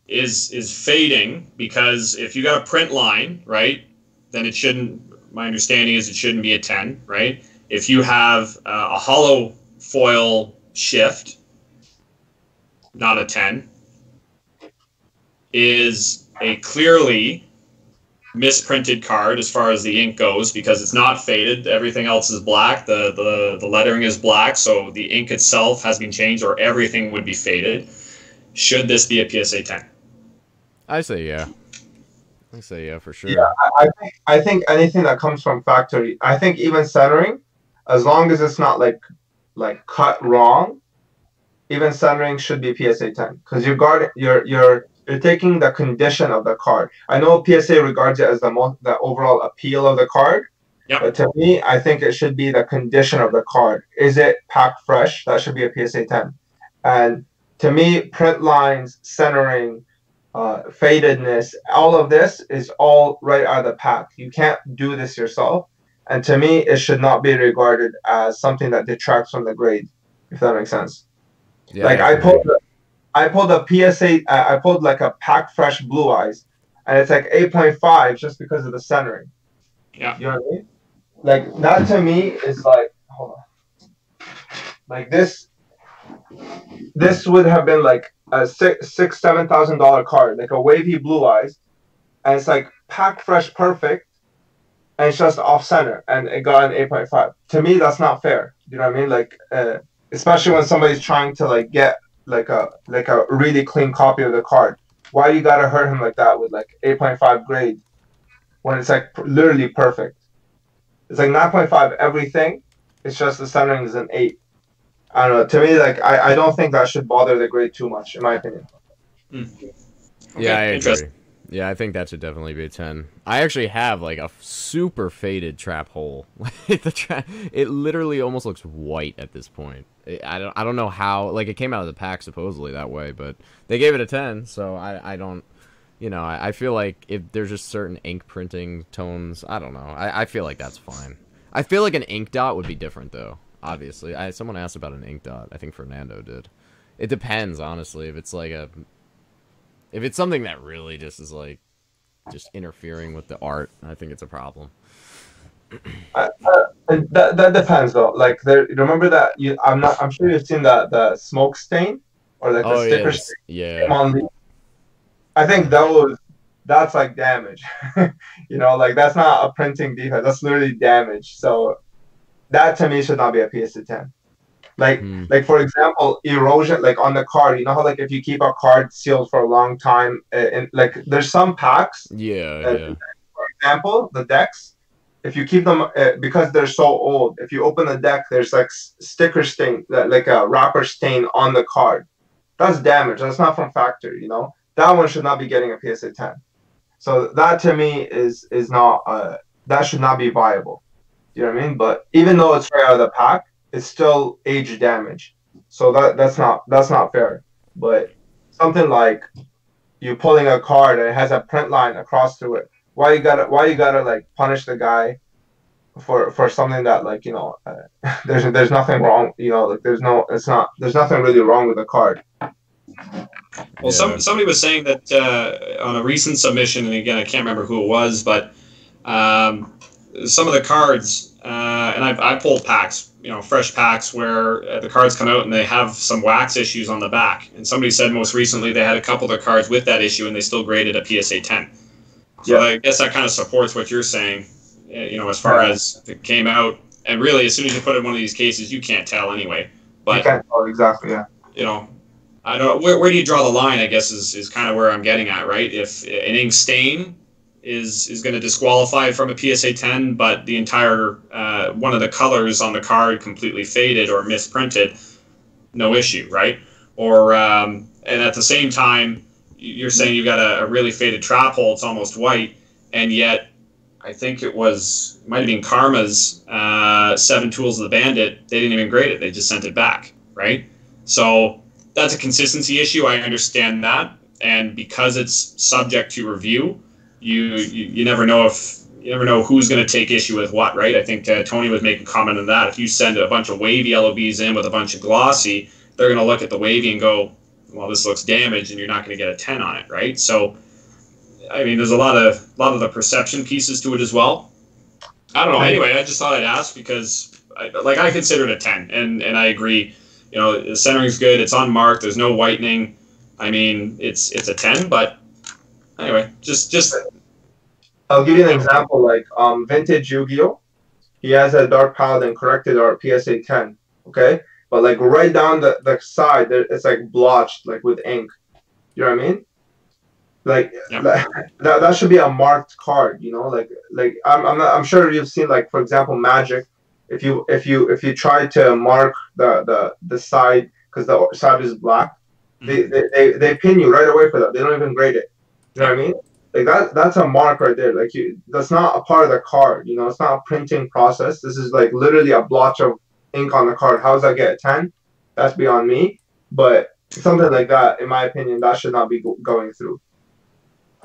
Speaker 3: Is fading, because if you got a print line, right, then it shouldn't, my understanding is it shouldn't be a 10, right? If you have a hollow foil shift, not a 10, is a clearly misprinted card as far as the ink goes, because it's not faded. Everything else is black. The lettering is black, so the ink itself has been changed, or everything would be faded. Should this be a PSA 10?
Speaker 1: I say yeah. I say yeah for sure.
Speaker 4: Yeah, I think anything that comes from factory, I think even centering, as long as it's not like cut wrong, even centering should be PSA 10, because you're taking the condition of the card. I know PSA regards it as the overall appeal of the card.
Speaker 3: Yep.
Speaker 4: But to me, I think it should be the condition of the card. Is it packed fresh? That should be a PSA 10. And to me, print lines, centering, fadedness, all of this is all right out of the pack. You can't do this yourself. And to me, it should not be regarded as something that detracts from the grade, if that makes sense.
Speaker 1: Yeah,
Speaker 4: like I pulled a PSA, I pulled like a packed fresh Blue Eyes, and it's like 8.5 just because of the centering.
Speaker 3: Yeah.
Speaker 4: You know what I mean? Like that to me is like, hold on. Like this would have been like a $7,000 card, like a wavy Blue Eyes, and it's like packed fresh perfect, and it's just off center, and it got an 8.5. To me, that's not fair. You know what I mean? Like, especially when somebody's trying to like get like a really clean copy of the card. Why you gotta hurt him like that with like 8.5 grade when it's like literally perfect? It's like 9.5 everything. It's just the centering is an 8. I don't know. To me, like I don't think that should bother the grade too much, in my opinion.
Speaker 3: Okay.
Speaker 1: Yeah, I agree. Yeah, I think that should definitely be a 10. I actually have like a super faded trap hole. It literally almost looks white at this point. I don't know how. Like, it came out of the pack supposedly that way, but they gave it a 10. So I don't. You know, I feel like if there's just certain ink printing tones, I don't know. I feel like that's fine. I feel like an ink dot would be different though. Obviously, someone asked about an ink dot. I think Fernando did. It depends, honestly. If it's like if it's something that really just is like just interfering with the art, I think it's a problem.
Speaker 4: That depends though. Like remember that I'm sure you've seen the smoke stain or like the sticker stain.
Speaker 1: Yeah.
Speaker 4: I think that's like damage. You know, like that's not a printing defect. That's literally damage. So that to me should not be a PSA 10. Like for example, erosion, like on the card, you know how like if you keep a card sealed for a long time, and like there's some packs.
Speaker 1: Yeah.
Speaker 4: For example, the decks, if you keep them because they're so old, if you open the deck, there's like sticker stain, like a wrapper stain on the card. That's damage. That's not from factory. You know, that one should not be getting a PSA 10. So that to me is not that should not be viable. You know what I mean? But even though it's right out of the pack, it's still age damage. So that's not fair. But something like you pulling a card and it has a print line across through it. Why you gotta like punish the guy for something that, like, you know, there's nothing wrong, you know, like there's nothing really wrong with the card.
Speaker 3: Well,
Speaker 1: Yeah.
Speaker 3: somebody was saying that on a recent submission, and again, I can't remember who it was, but some of the cards, and I pulled packs, fresh packs where the cards come out and they have some wax issues on the back. And somebody said most recently they had a couple of their cards with that issue and they still graded a PSA 10. So I guess that kind of supports what you're saying, as far as if it came out. And really, as soon as you put it in one of these cases, you can't tell anyway. But,
Speaker 4: you can't tell exactly, yeah.
Speaker 3: I don't. Where do you draw the line? I guess is kind of where I'm getting at, right? If an ink stain is going to disqualify it from a PSA 10, but the entire one of the colors on the card completely faded or misprinted, no issue, right? Or and at the same time, you're saying you got a really faded trap hole, it's almost white, and yet I think it might have been Karma's 7 Tools of the Bandit. They didn't even grade it; they just sent it back, right? So that's a consistency issue. I understand that, and because it's subject to review, you never know who's going to take issue with what, right? I think Tony was making a comment on that. If you send a bunch of wavy LOBs in with a bunch of glossy, they're going to look at the wavy and go, well, this looks damaged, and you're not going to get a 10 on it, right? So, I mean, there's a lot of the perception pieces to it as well. I don't know. Anyway, I just thought I'd ask because I consider it a 10, and I agree. The centering's good. It's unmarked. There's no whitening. I mean, it's a 10, but anyway, just.
Speaker 4: I'll give you an example. Like vintage Yu-Gi-Oh, he has a Art Paladin corrected art PSA 10. Okay, but like right down the side, it's like blotched like with ink. You know what I mean? Like, that should be a marked card. Like I'm sure you've seen, like, for example, Magic. If you try to mark the side because the side is black, they pin you right away for that. They don't even grade it. You know what I mean? Like that's a mark right there. Like that's not a part of the card. It's not a printing process. This is like literally a blotch of ink on the card. How does that get a 10? That's beyond me. But something like that, in my opinion, that should not be going through.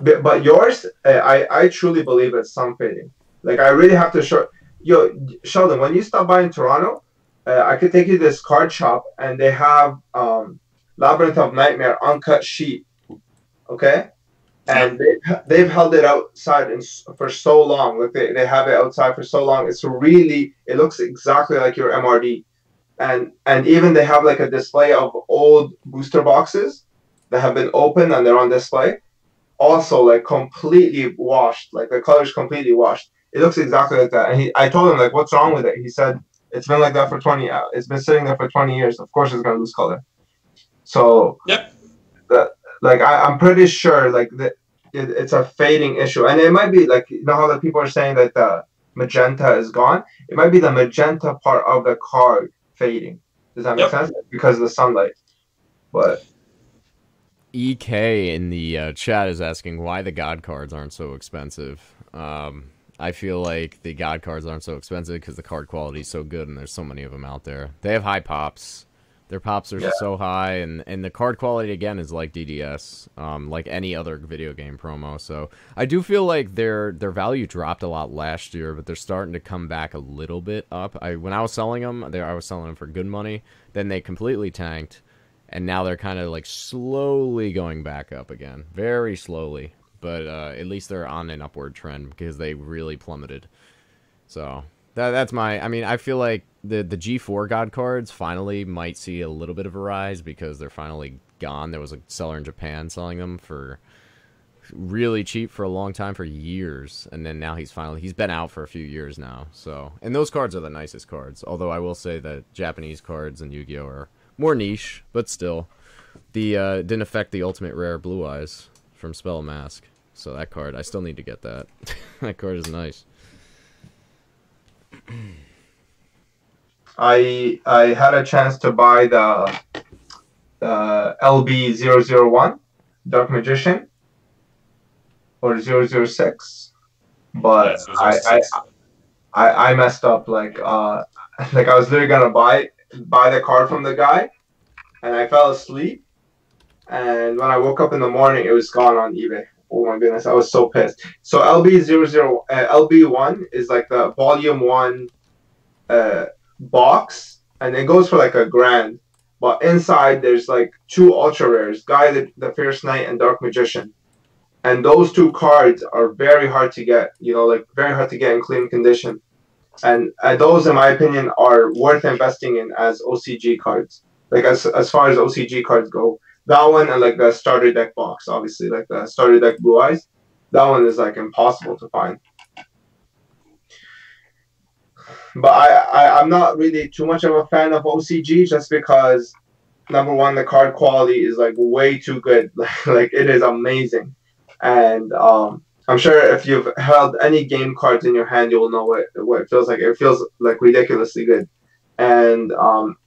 Speaker 4: But yours, I truly believe it's sun fading. Like I really have to show. Yo, Sheldon, when you stop by in Toronto, I could take you to this card shop, and they have Labyrinth of Nightmare uncut sheet, okay? And they've held it outside for so long. Like they have it outside for so long. It looks exactly like your MRD. And even they have like a display of old booster boxes that have been opened and they're on display. Also like completely washed, like the color's completely washed. It looks exactly like that. And I told him, like, what's wrong with it? He said, it's been like that for 20 hours. It's been sitting there for 20 years. Of course it's going to lose color. So, I'm pretty sure, like, that it's a fading issue. And it might be, like, how the people are saying that the magenta is gone? It might be the magenta part of the card fading. Does that make sense? Because of the sunlight. But
Speaker 1: EK in the chat is asking why the God cards aren't so expensive. I feel like the God cards aren't so expensive because the card quality is so good and there's so many of them out there. They have high pops. Their pops are so high, and the card quality, again, is like DDS, like any other video game promo. So I do feel like their value dropped a lot last year, but they're starting to come back a little bit up. When I was selling them, I was selling them for good money. Then they completely tanked, and now they're kind of like slowly going back up again. Very slowly. But at least they're on an upward trend because they really plummeted. So that's my. I mean, I feel like the G4 God cards finally might see a little bit of a rise because they're finally gone. There was a seller in Japan selling them for really cheap for a long time, for years, and then now he's been out for a few years now. So, and those cards are the nicest cards. Although I will say that Japanese cards in Yu-Gi-Oh are more niche, but still, the didn't affect the ultimate rare Blue Eyes from Spell Mask. So that card, I still need to get that. That card is nice.
Speaker 4: I had a chance to buy the LB001 Dark Magician or 006, but I messed up. Like I was literally gonna buy the card from the guy, and I fell asleep. And when I woke up in the morning, it was gone on eBay. Oh my goodness, I was so pissed. So LB1 is like the volume 1 box, and it goes for like $1,000. But inside, there's like two ultra rares: Guy the Fierce Knight and Dark Magician. And those two cards are very hard to get. You know, like very hard to get in clean condition. And those, in my opinion, are worth investing in as OCG cards. Like as far as OCG cards go, that one and like the starter deck box, obviously, like the starter deck Blue Eyes, that one is like impossible to find. But I'm not really too much of a fan of OCG just because, number one, the card quality is like way too good. Like it is amazing. And I'm sure if you've held any game cards in your hand, you will know what it feels like. It feels like ridiculously good. And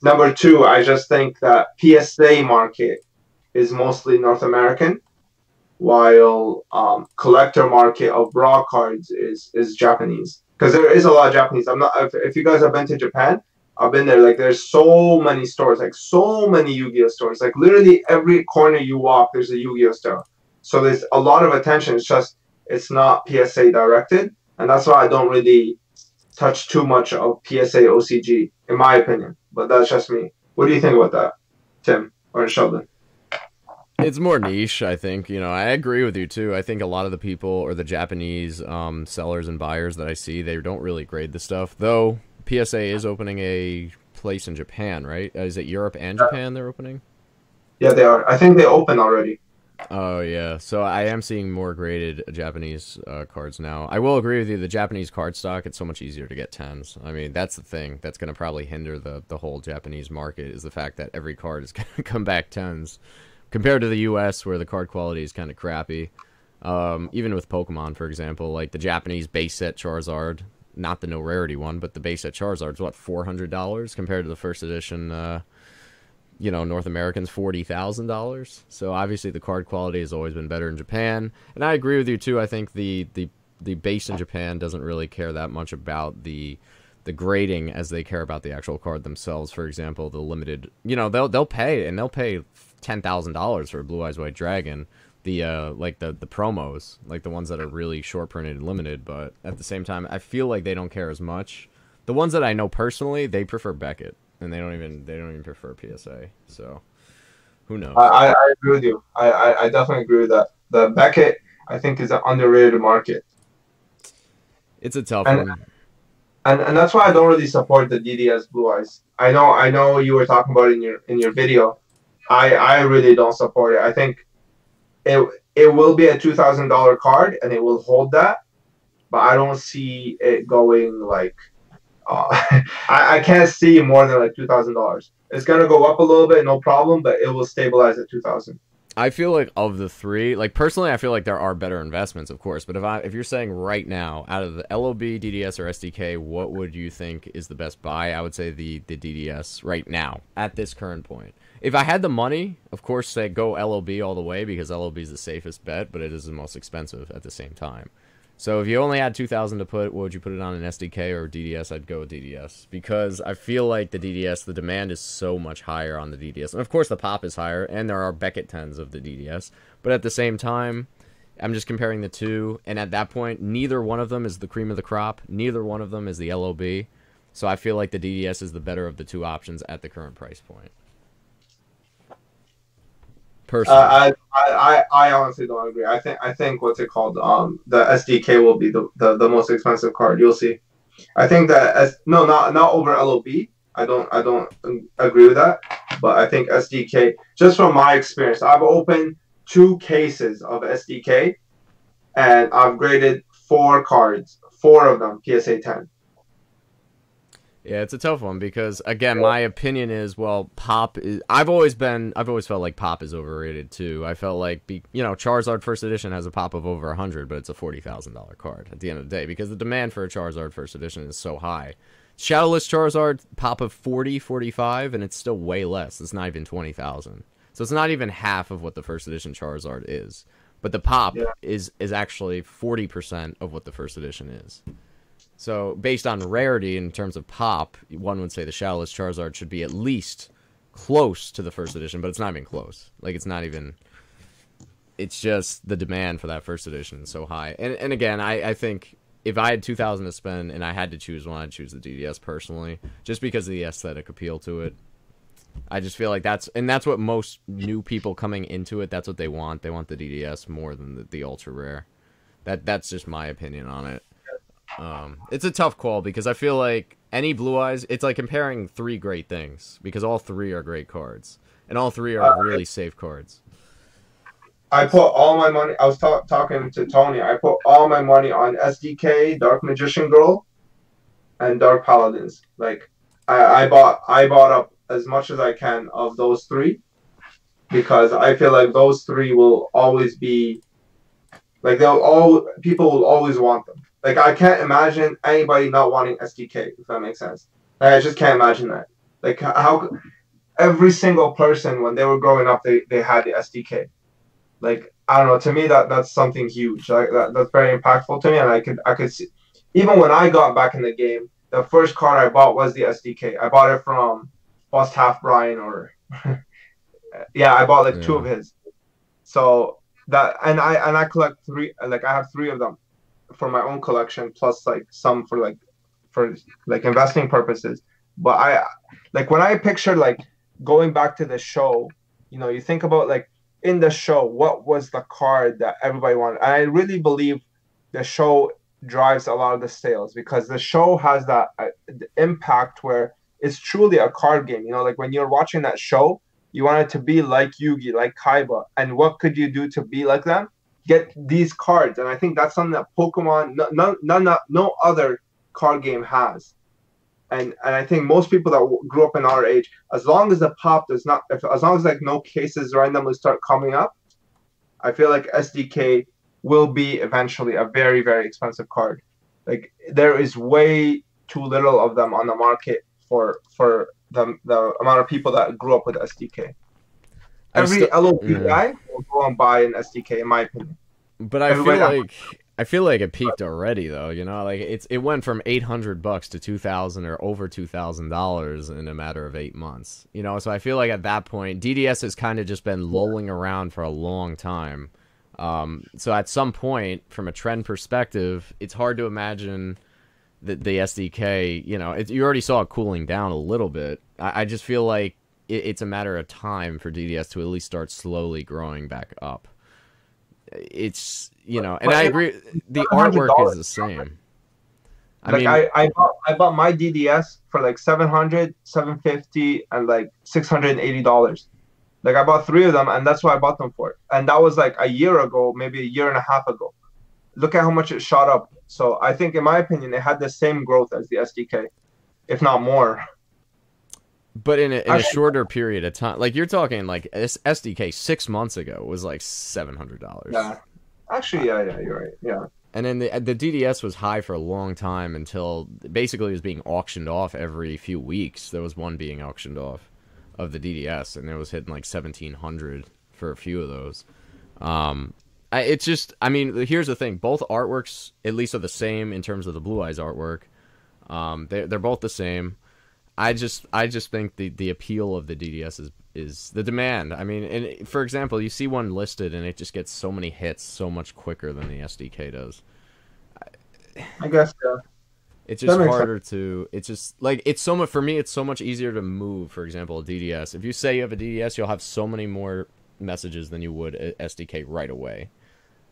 Speaker 4: number two, I just think that PSA market is mostly North American, while collector market of raw cards is Japanese. Because there is a lot of Japanese. I'm not. If you guys have been to Japan, I've been there. Like there's so many stores, like so many Yu-Gi-Oh stores. Like literally every corner you walk, there's a Yu-Gi-Oh store. So there's a lot of attention. It's just it's not PSA directed, and that's why I don't really touch too much of PSA OCG, in my opinion. But that's just me. What do you think about that, Tim or Sheldon?
Speaker 1: It's more niche, I think. You know, I agree with you too. I think a lot of the people or the Japanese sellers and buyers that I see, they don't really grade the stuff. Though PSA is opening a place in Japan, right? Is it Europe and Japan they're opening?
Speaker 4: Yeah, they are. I think they open already.
Speaker 1: Oh, yeah. So I am seeing more graded Japanese cards now. I will agree with you. The Japanese card stock, it's so much easier to get 10s. I mean, that's the thing. That's going to probably hinder the whole Japanese market is the fact that every card is going to come back 10s. Compared to the U.S., where the card quality is kind of crappy. Even with Pokemon, for example, like the Japanese base set Charizard, not the no rarity one, but the base set Charizard is, what, $400 compared to the first edition North Americans $40,000. So obviously the card quality has always been better in Japan, and I agree with you too. I think the base in Japan doesn't really care that much about the grading as they care about the actual card themselves. For example, the limited, they'll pay $10,000 for a Blue Eyes White Dragon. The the promos, like the ones that are really short printed and limited, but at the same time, I feel like they don't care as much. The ones that I know personally, they prefer Beckett. And they don't even prefer PSA. So who knows?
Speaker 4: I agree with you. I definitely agree with that. The Beckett, I think, is an underrated market.
Speaker 1: It's a tough one.
Speaker 4: And that's why I don't really support the DDS Blue Eyes. I know you were talking about it in your video. I really don't support it. I think it will be a $2,000 card and it will hold that, but I don't see it going like. I can't see more than like $2,000. It's gonna go up a little bit, no problem, but it will stabilize at 2,000.
Speaker 1: I feel like of the three, like personally, I feel like there are better investments, of course. But if you're saying right now, out of the LOB, DDS, or SDK, what would you think is the best buy? I would say the DDS right now at this current point. If I had the money, of course, say go LOB all the way because LOB is the safest bet, but it is the most expensive at the same time. So if you only had 2,000 to put, what would you put it on, an SDK or DDS? I'd go with DDS because I feel like the DDS, the demand is so much higher on the DDS. And of course the pop is higher and there are Beckett 10s of the DDS. But at the same time, I'm just comparing the two. And at that point, neither one of them is the cream of the crop. Neither one of them is the LOB. So I feel like the DDS is the better of the two options at the current price point.
Speaker 4: I honestly don't agree. I think what's it called? The SDK will be the most expensive card. You'll see. I think that not over LOB. I don't agree with that. But I think SDK, just from my experience, I've opened 2 cases of SDK, and I've graded 4 cards. 4 of them PSA 10.
Speaker 1: Yeah, it's a tough one because, again, my opinion is, well, Pop is... I've always felt like Pop is overrated, too. I felt like, Charizard First Edition has a Pop of over 100, but it's a $40,000 card at the end of the day because the demand for a Charizard First Edition is so high. Shadowless Charizard, Pop of 40, 45, and it's still way less. It's not even 20,000. So it's not even half of what the First Edition Charizard is. But the Pop is actually 40% of what the First Edition is. So, based on rarity in terms of pop, one would say the Shadowless Charizard should be at least close to the first edition, but it's not even close. Like, it's not even... It's just the demand for that first edition is so high. And again, I think if I had 2,000 to spend and I had to choose one, I'd choose the DDS personally, just because of the aesthetic appeal to it. I just feel like that's what most new people coming into it, that's what they want. They want the DDS more than the ultra rare. That's just my opinion on it. It's a tough call because I feel like any Blue Eyes, it's like comparing three great things because all three are great cards and all three are really safe cards.
Speaker 4: I put all my money. I was talking to Tony. I put all my money on SDK, Dark Magician Girl, and Dark Paladins. Like I bought up as much as I can of those three because I feel like those three will always be like people will always want them. Like I can't imagine anybody not wanting SDK, if that makes sense. Like, I just can't imagine that. Like how every single person when they were growing up they had the SDK. Like I don't know, to me that's something huge. Like that's very impactful to me, and I could see even when I got back in the game, the first card I bought was the SDK. I bought it from Bust Half Brian or yeah, I bought like two of his. So that and I collect three. Like I have three of them for my own collection, plus like some for investing purposes. But I like when I picture like going back to the show, you know, you think about like in the show, what was the card that everybody wanted? And I really believe the show drives a lot of the sales because the show has that impact where it's truly a card game. You know, like when you're watching that show, you want it to be like Yugi, like Kaiba. And what could you do to be like them? Get these cards. And I think that's something that Pokemon, no other card game has. And I think most people that grew up in our age, as long as the pop does not, as long as like no cases randomly start coming up, I feel like SDK will be eventually a very, very expensive card. Like there is way too little of them on the market for the amount of people that grew up with SDK. Every LOP guy will go and buy an SDK, in my opinion.
Speaker 1: But I feel like it peaked already, though. You know, like it went from $800 to $2,000 or over $2,000 in a matter of 8 months. You know, so I feel like at that point, DDS has kind of just been lolling around for a long time. So at some point, from a trend perspective, it's hard to imagine that the SDK. You know, you already saw it cooling down a little bit. I just feel like it's a matter of time for DDS to at least start slowly growing back up. It's, you know, and I agree, the artwork is the same.
Speaker 4: I bought my DDS for like $700, $750, and like $680. Like I bought three of them, and that's what I bought them for. And that was like a year ago, maybe a year and a half ago. Look at how much it shot up. So I think, in my opinion, it had the same growth as the SDK, if not more.
Speaker 1: But in a shorter period of time, like you're talking like SDK 6 months ago was like $700.
Speaker 4: Yeah, actually, yeah, you're right. Yeah.
Speaker 1: And then the DDS was high for a long time until basically it was being auctioned off every few weeks. There was one being auctioned off of the DDS, and it was hitting like 1,700 for a few of those. It's just, I mean, here's the thing: both artworks at least are the same in terms of the Blue Eyes artwork. They're both the same. I just think the appeal of the DDS is the demand. I mean, and for example, you see one listed and it just gets so many hits so much quicker than the SDK does.
Speaker 4: I guess, yeah.
Speaker 1: It's just harder to. It's just like it's so much for me. It's so much easier to move. For example, a DDS. If you say you have a DDS, you'll have so many more messages than you would a SDK right away.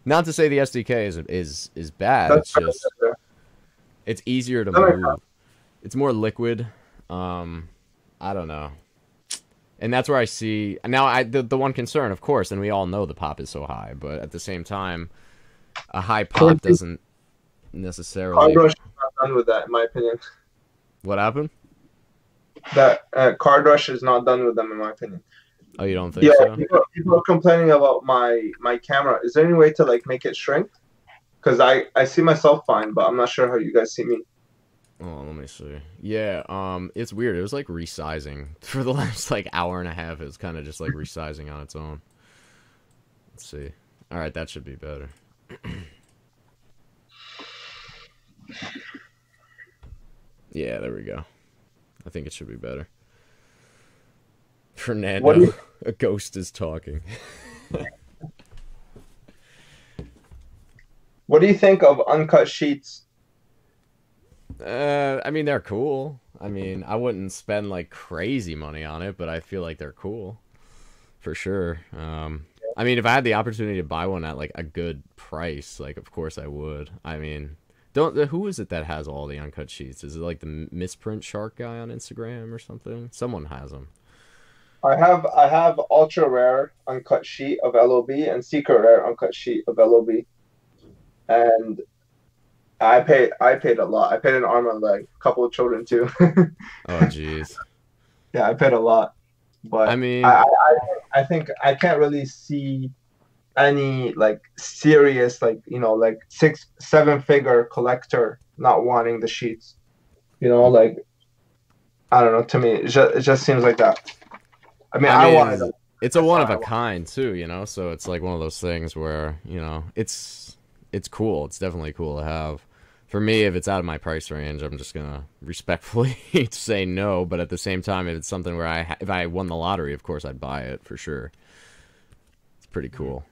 Speaker 1: Not to say the SDK is bad. It's just it's easier to move. It's more liquid. I don't know. And that's where I see now. The one concern, of course, and we all know the pop is so high, but at the same time, a high pop doesn't necessarily.
Speaker 4: Card Rush is not done with that, in my opinion.
Speaker 1: What happened?
Speaker 4: That Card Rush is not done with them, in my opinion.
Speaker 1: Oh, you don't think so?
Speaker 4: People are complaining about my camera. Is there any way to like make it shrink? Because I see myself fine, but I'm not sure how you guys see me.
Speaker 1: Oh, let me see. Yeah, it's weird. It was like resizing for the last like hour and a half. It was kind of just like resizing on its own. Let's see. All right, that should be better. Yeah, there we go. I think it should be better. Fernando, a ghost is talking.
Speaker 4: What do you think of Uncut Sheets?
Speaker 1: I mean, they're cool. I mean, I wouldn't spend like crazy money on it, but I feel like they're cool for sure. I mean, if I had the opportunity to buy one at like a good price, like of course I would. I mean, who is it that has all the uncut sheets? Is it like the misprint shark guy on Instagram or something? Someone has them.
Speaker 4: I have ultra rare uncut sheet of LOB and secret rare uncut sheet of LOB, and I paid a lot. I paid an arm and leg, a couple of children too.
Speaker 1: Oh, jeez.
Speaker 4: Yeah, I paid a lot,
Speaker 1: I
Speaker 4: but
Speaker 1: mean,
Speaker 4: I think I can't really see any like serious like like 6 7 figure collector not wanting the sheets. Like I don't know. To me, it just seems like that. I mean,
Speaker 1: I
Speaker 4: I wanted
Speaker 1: mean,
Speaker 4: them.
Speaker 1: it's a
Speaker 4: That's
Speaker 1: one
Speaker 4: why
Speaker 1: of
Speaker 4: I
Speaker 1: a
Speaker 4: want.
Speaker 1: kind too, you know. So it's like one of those things where it's cool. It's definitely cool to have. For me, if it's out of my price range, I'm just gonna respectfully say no. But at the same time, if it's something where if I won the lottery, of course I'd buy it for sure. It's pretty cool.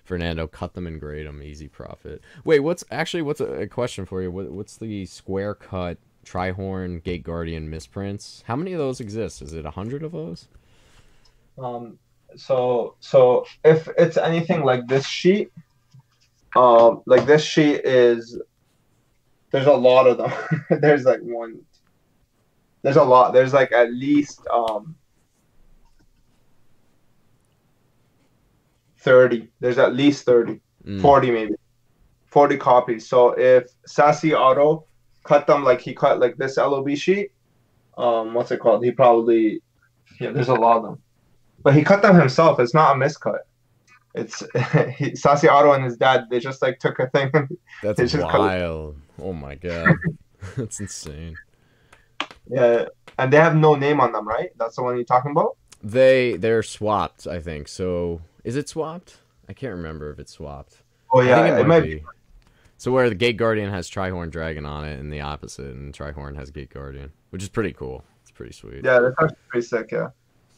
Speaker 1: Fernando, cut them and grade them, easy profit. Wait, what's a question for you? What's the square cut Trihorn Gate Guardian misprints? How many of those exist? Is it 100 of those?
Speaker 4: Um, so if it's anything like this sheet is there's a lot of them. There's like one. There's a lot. There's like at least 30. There's at least 30,
Speaker 1: Mm.
Speaker 4: 40 maybe, 40 copies. So if Sassy Auto cut them like he cut like this LOB sheet, what's it called? He probably yeah. There's a lot of them, but he cut them himself. It's not a miscut. It's Sassy Auto and his dad. They just like took a thing. And
Speaker 1: That's
Speaker 4: they just cut.
Speaker 1: wild. Oh my god. That's insane.
Speaker 4: Yeah, and they have no name on them, right? That's the one you're talking about.
Speaker 1: They're swapped, I think. So is it swapped? I can't remember if it's swapped.
Speaker 4: Oh
Speaker 1: I think it
Speaker 4: yeah, it
Speaker 1: might
Speaker 4: might be.
Speaker 1: be. So where the Gate Guardian has Trihorn Dragon on it and the opposite, and Trihorn has Gate Guardian, which is pretty cool. It's pretty sweet.
Speaker 4: Yeah, that's actually pretty sick. Yeah.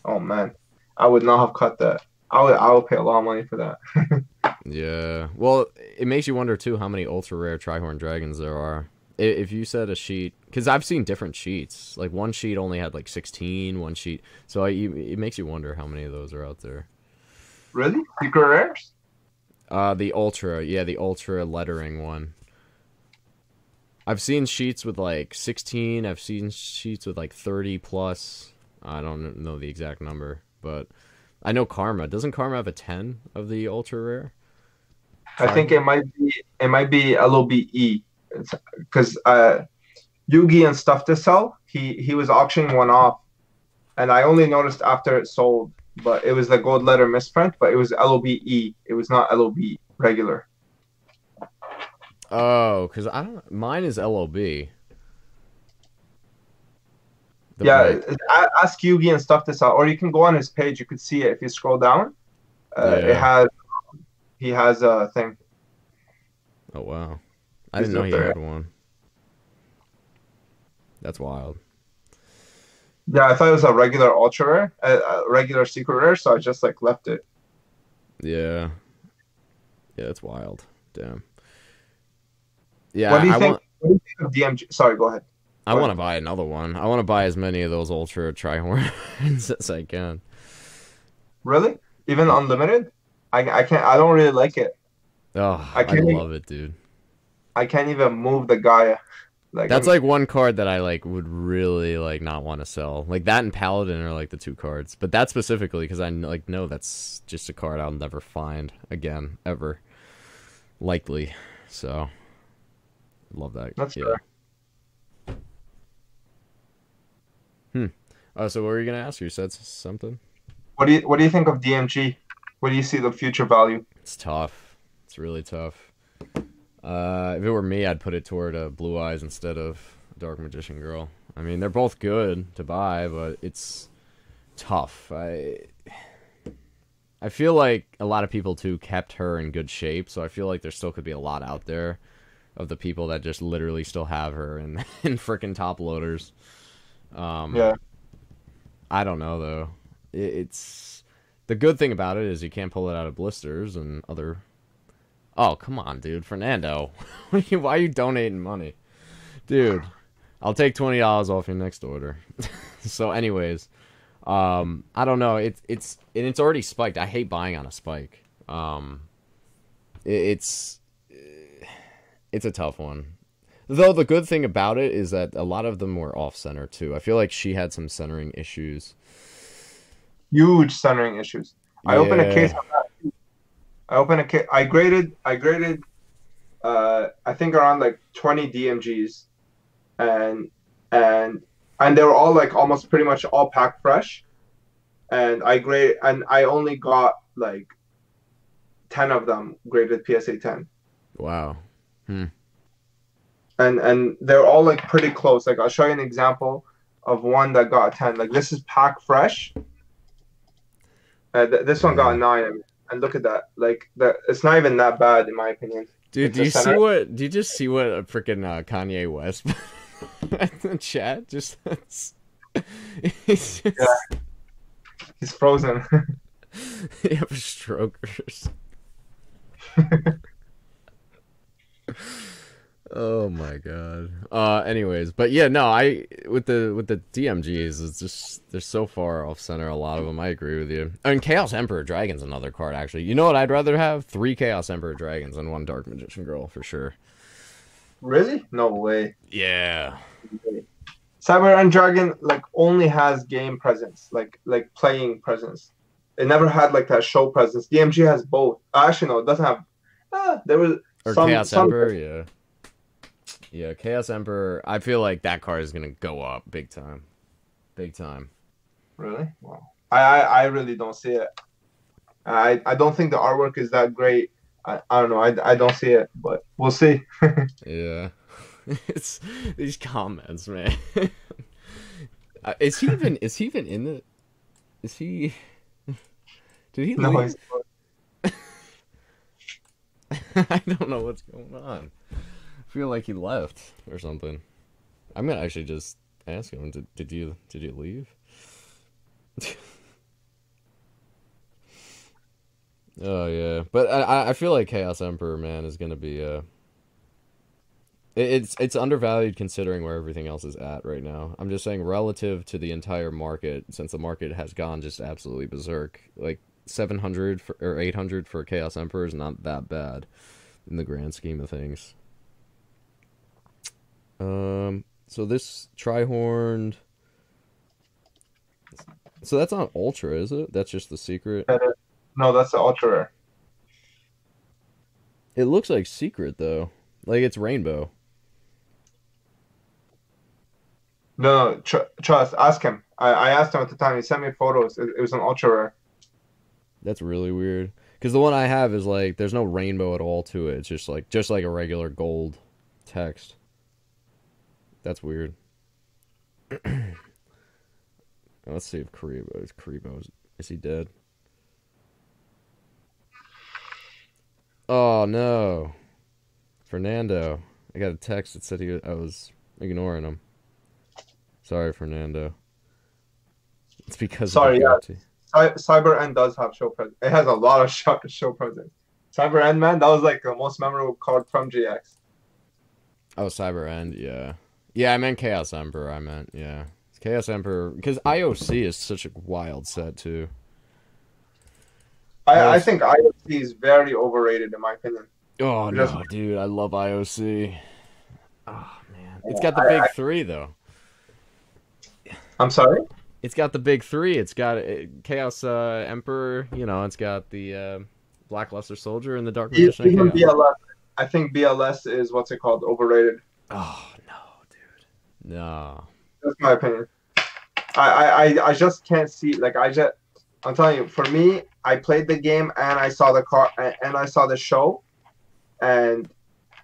Speaker 4: Oh man, I would not have cut that. I would pay a lot of money for that.
Speaker 1: Yeah. Well, it makes you wonder too how many ultra rare Trihorn Dragons there are. If you said a sheet, because I've seen different sheets. Like one sheet only had like 16, one sheet. So it makes you wonder how many of those are out there.
Speaker 4: Really? Secret rares?
Speaker 1: The ultra, yeah, the ultra lettering one. I've seen sheets with like 16. I've seen sheets with like 30 plus. I don't know the exact number, but I know Karma. Doesn't Karma have a 10 of the ultra rare?
Speaker 4: I think it might be LOBE. It's because Yugi and Stuff to Sell, he was auctioning one off, and I only noticed after it sold. But it was the gold letter misprint, but it was LOBE. It was not LOB regular.
Speaker 1: Oh, because I don't. Mine is LOB.
Speaker 4: Yeah,
Speaker 1: Like,
Speaker 4: ask Yugi and Stuff to Sell, or you can go on his page. You could see it if you scroll down. It
Speaker 1: yeah.
Speaker 4: has he has a thing.
Speaker 1: Oh wow, I
Speaker 4: He's
Speaker 1: didn't know
Speaker 4: up
Speaker 1: he
Speaker 4: there.
Speaker 1: had one. That's wild.
Speaker 4: Yeah, I thought it was a regular ultra rare, a regular secret rare, so I just like left it.
Speaker 1: Yeah, yeah, that's wild. Damn.
Speaker 4: What
Speaker 1: Yeah,
Speaker 4: do you
Speaker 1: I
Speaker 4: think?
Speaker 1: want.
Speaker 4: What do you think of DMG? Sorry, go ahead.
Speaker 1: I
Speaker 4: Go
Speaker 1: want
Speaker 4: ahead.
Speaker 1: to buy another one. I want to buy as many of those ultra Trihorns as I can.
Speaker 4: Really? Even unlimited? I can't. I don't really like it.
Speaker 1: Oh,
Speaker 4: I
Speaker 1: I
Speaker 4: can't.
Speaker 1: love it, dude.
Speaker 4: I can't even move the guy. Like
Speaker 1: That's like one card that I like would really like not want to sell. Like that and Paladin are like the two cards, but that specifically because I like know that's just a card I'll never find again ever, likely. So love that.
Speaker 4: that's
Speaker 1: Yeah.
Speaker 4: fair.
Speaker 1: Hmm. Oh, so what were you gonna ask? You said something.
Speaker 4: What do you think of DMG? What do you see the future value?
Speaker 1: It's tough. It's really tough. If it were me, I'd put it toward Blue Eyes instead of Dark Magician Girl. I mean, they're both good to buy, but it's tough. I feel like a lot of people too kept her in good shape, so I feel like there still could be a lot out there of the people that just literally still have her in in freaking top loaders.
Speaker 4: Yeah,
Speaker 1: I don't know though. It's the good thing about it is you can't pull it out of blisters and other Oh, come on, dude. Fernando. Why are you donating money? Dude, I'll take $20 off your next order. So anyways, I don't know. It's already spiked. I hate buying on a spike. It's a tough one. Though the good thing about it is that a lot of them were off-center too. I feel like she had some centering issues.
Speaker 4: Huge centering issues. I opened a case of that. I graded I think around like 20 DMGs, and they were all like almost pretty much all packed fresh, and I only got like 10 of them graded PSA 10.
Speaker 1: Wow.
Speaker 4: And they're all like pretty close. Like I'll show you an example of one that got a 10. Like this is packed fresh. This one got a 9, and look at that. Like that, it's not even that bad in my opinion.
Speaker 1: Dude, do you just see what a freaking Kanye West in the chat? He's
Speaker 4: frozen.
Speaker 1: You have strokers. Oh my god. Anyways, but yeah, no, with the DMGs, it's just they're so far off center. A lot of them. I agree with you. I mean, Chaos Emperor Dragon's another card actually. You know what? I'd rather have 3 Chaos Emperor Dragons than 1 Dark Magician Girl for sure.
Speaker 4: Really? No way.
Speaker 1: Yeah.
Speaker 4: Cyber and Dragon like only has game presence, like playing presence. It never had like that show presence. DMG has both. Actually, no, it doesn't have. There was
Speaker 1: Chaos Emperor, yeah. Yeah, Chaos Emperor. I feel like that card is gonna go up big time. Big time.
Speaker 4: Really? Wow. I really don't see it. I don't think the artwork is that great. I don't know. I don't see it, but we'll see.
Speaker 1: Yeah. It's these comments, man. Is he even in the? Is he? Did he leave?
Speaker 4: No, he's
Speaker 1: I don't know what's going on. I feel like he left or something. I'm gonna actually just ask him. Did you leave? Oh yeah, but I feel like Chaos Emperor, man, is gonna be it's undervalued considering where everything else is at right now. I'm just saying relative to the entire market, since the market has gone just absolutely berserk. Like 700 or 800 for Chaos Emperor is not that bad in the grand scheme of things. So this Trihorned. So that's not Ultra, is it? That's just the secret?
Speaker 4: No, that's the Ultra Rare.
Speaker 1: It looks like secret, though. Like it's rainbow.
Speaker 4: No, trust. Ask him. I asked him at the time. He sent me photos. It was an Ultra Rare. That's
Speaker 1: really weird. Because the one I have is like, there's no rainbow at all to it. It's just like a regular gold text. That's weird. Let's see if Karibo is he dead? Oh no, Fernando! I got a text that said I was ignoring him. Sorry, Fernando. It's because
Speaker 4: of the Cyber End does have show presence. It has a lot of show presence. Cyber End, man, that was like the most memorable card from GX.
Speaker 1: Oh, Cyber End, yeah. Yeah, I meant Chaos Emperor. Yeah. Chaos Emperor, because IOC is such a wild set, too.
Speaker 4: I think IOC is very overrated, in my opinion.
Speaker 1: Oh, no, dude. I love IOC. Oh, man. It's got the big 3, though.
Speaker 4: I'm sorry?
Speaker 1: It's got the big 3. It's got Chaos Emperor. You know, it's got the Blackluster Soldier and the Dark Magician.
Speaker 4: Even BLS. I think BLS is, what's it called, overrated.
Speaker 1: Oh, no, dude. No.
Speaker 4: That's my opinion. I just can't see, like, I'm telling you, for me, I played the game and I saw the car and I saw the show, and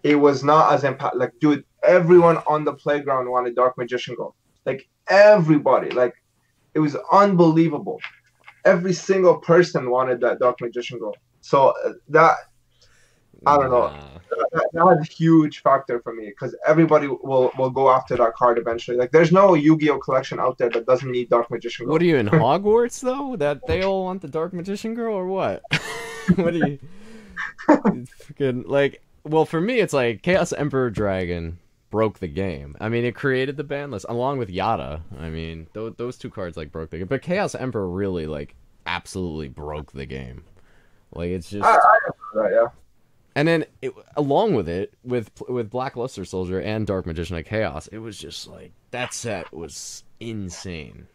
Speaker 4: it was not as like, dude, everyone on the playground wanted Dark Magician Gold. Like, everybody, like, it was unbelievable. Every single person wanted that Dark Magician Gold. So that, I don't know. That was a huge factor for me because everybody will go after that card eventually. Like, there's no Yu-Gi-Oh collection out there that doesn't need Dark Magician Girl.
Speaker 1: What are you in Hogwarts though? That they all want the Dark Magician Girl or what? What are you? It's freaking like, well, for me, it's like Chaos Emperor Dragon broke the game. I mean, it created the ban list along with Yada. I mean, those two cards like broke the game, but Chaos Emperor really like absolutely broke the game. Like it's just,
Speaker 4: I remember that, yeah.
Speaker 1: and then along with it, with Black Luster Soldier and Dark Magician of Chaos, it was just like that set was insane.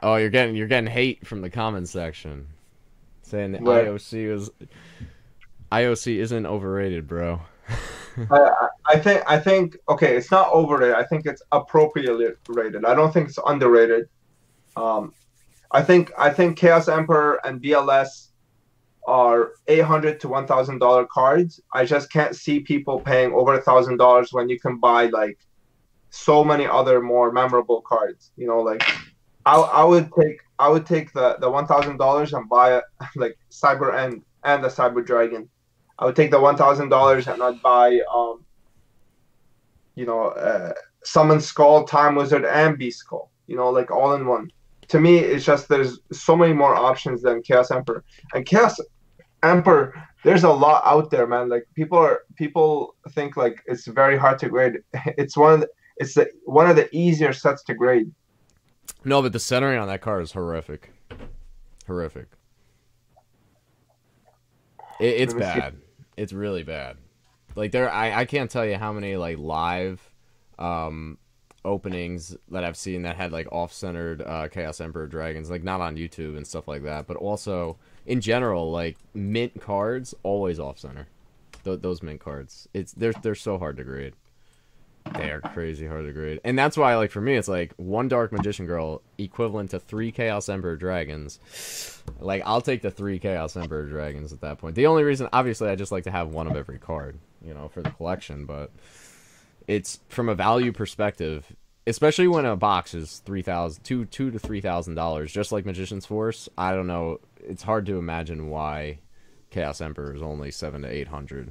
Speaker 1: Oh, you're getting hate from the comment section saying that
Speaker 4: What?
Speaker 1: IOC isn't overrated, bro.
Speaker 4: I think okay, it's not overrated. I think it's appropriately rated. I don't think it's underrated. I think Chaos Emperor and BLS are $800 to $1,000 cards. I just can't see people paying over $1,000 when you can buy like so many other more memorable cards. You know, like I would take the $1,000 and buy like Cyber End and the Cyber Dragon. I would take the $1,000 and I'd buy Summon Skull, Time Wizard, and Beast Skull. You know, like all in one. To me, it's just there's so many more options than Chaos Emperor. And Chaos Emperor, there's a lot out there, man. Like people think like it's very hard to grade. It's one of the easier sets to grade.
Speaker 1: No, but the centering on that card is horrific. It's bad. It's really bad. Like I can't tell you how many like live openings that I've seen that had like off-centered Chaos Emperor Dragons, like not on YouTube and stuff like that, but also in general, like mint cards always off-center. Those mint cards, they're so hard to grade. They are crazy hard to grade, and that's why, like for me, it's like one Dark Magician Girl equivalent to 3 Chaos Emperor Dragons. Like I'll take the 3 Chaos Emperor Dragons at that point. The only reason, obviously, I just like to have one of every card, you know, for the collection, but it's from a value perspective, especially when a box is $2,000 to $3,000, just like Magician's Force. I don't know. It's hard to imagine why Chaos Emperor is only $700 to $800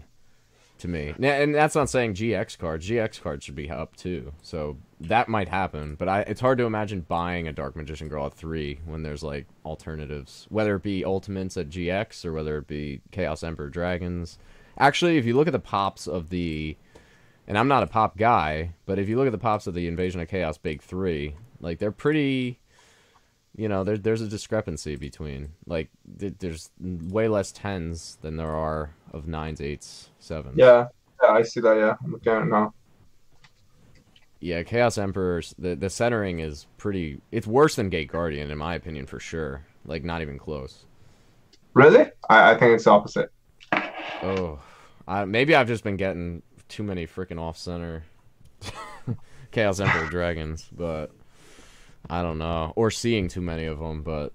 Speaker 1: to me. And that's not saying GX cards. GX cards should be up too. So that might happen. But it's hard to imagine buying a Dark Magician Girl at 3 when there's like alternatives, whether it be Ultimates at GX or whether it be Chaos Emperor Dragons. Actually, if you look at the pops of the, and I'm not a pop guy, but if you look at the pops of the Invasion of Chaos Big 3, like they're pretty, you know, there's a discrepancy between, like, there's way less 10s than there are of 9s, 8s, 7s.
Speaker 4: Yeah, I see that, yeah. I'm looking at it now.
Speaker 1: Yeah, Chaos Emperor's, the centering is pretty, it's worse than Gate Guardian, in my opinion, for sure. Like, not even close.
Speaker 4: Really? I think it's the opposite.
Speaker 1: Oh, maybe I've just been getting too many freaking off-center Chaos Emperor Dragons, but I don't know. Or seeing too many of them, but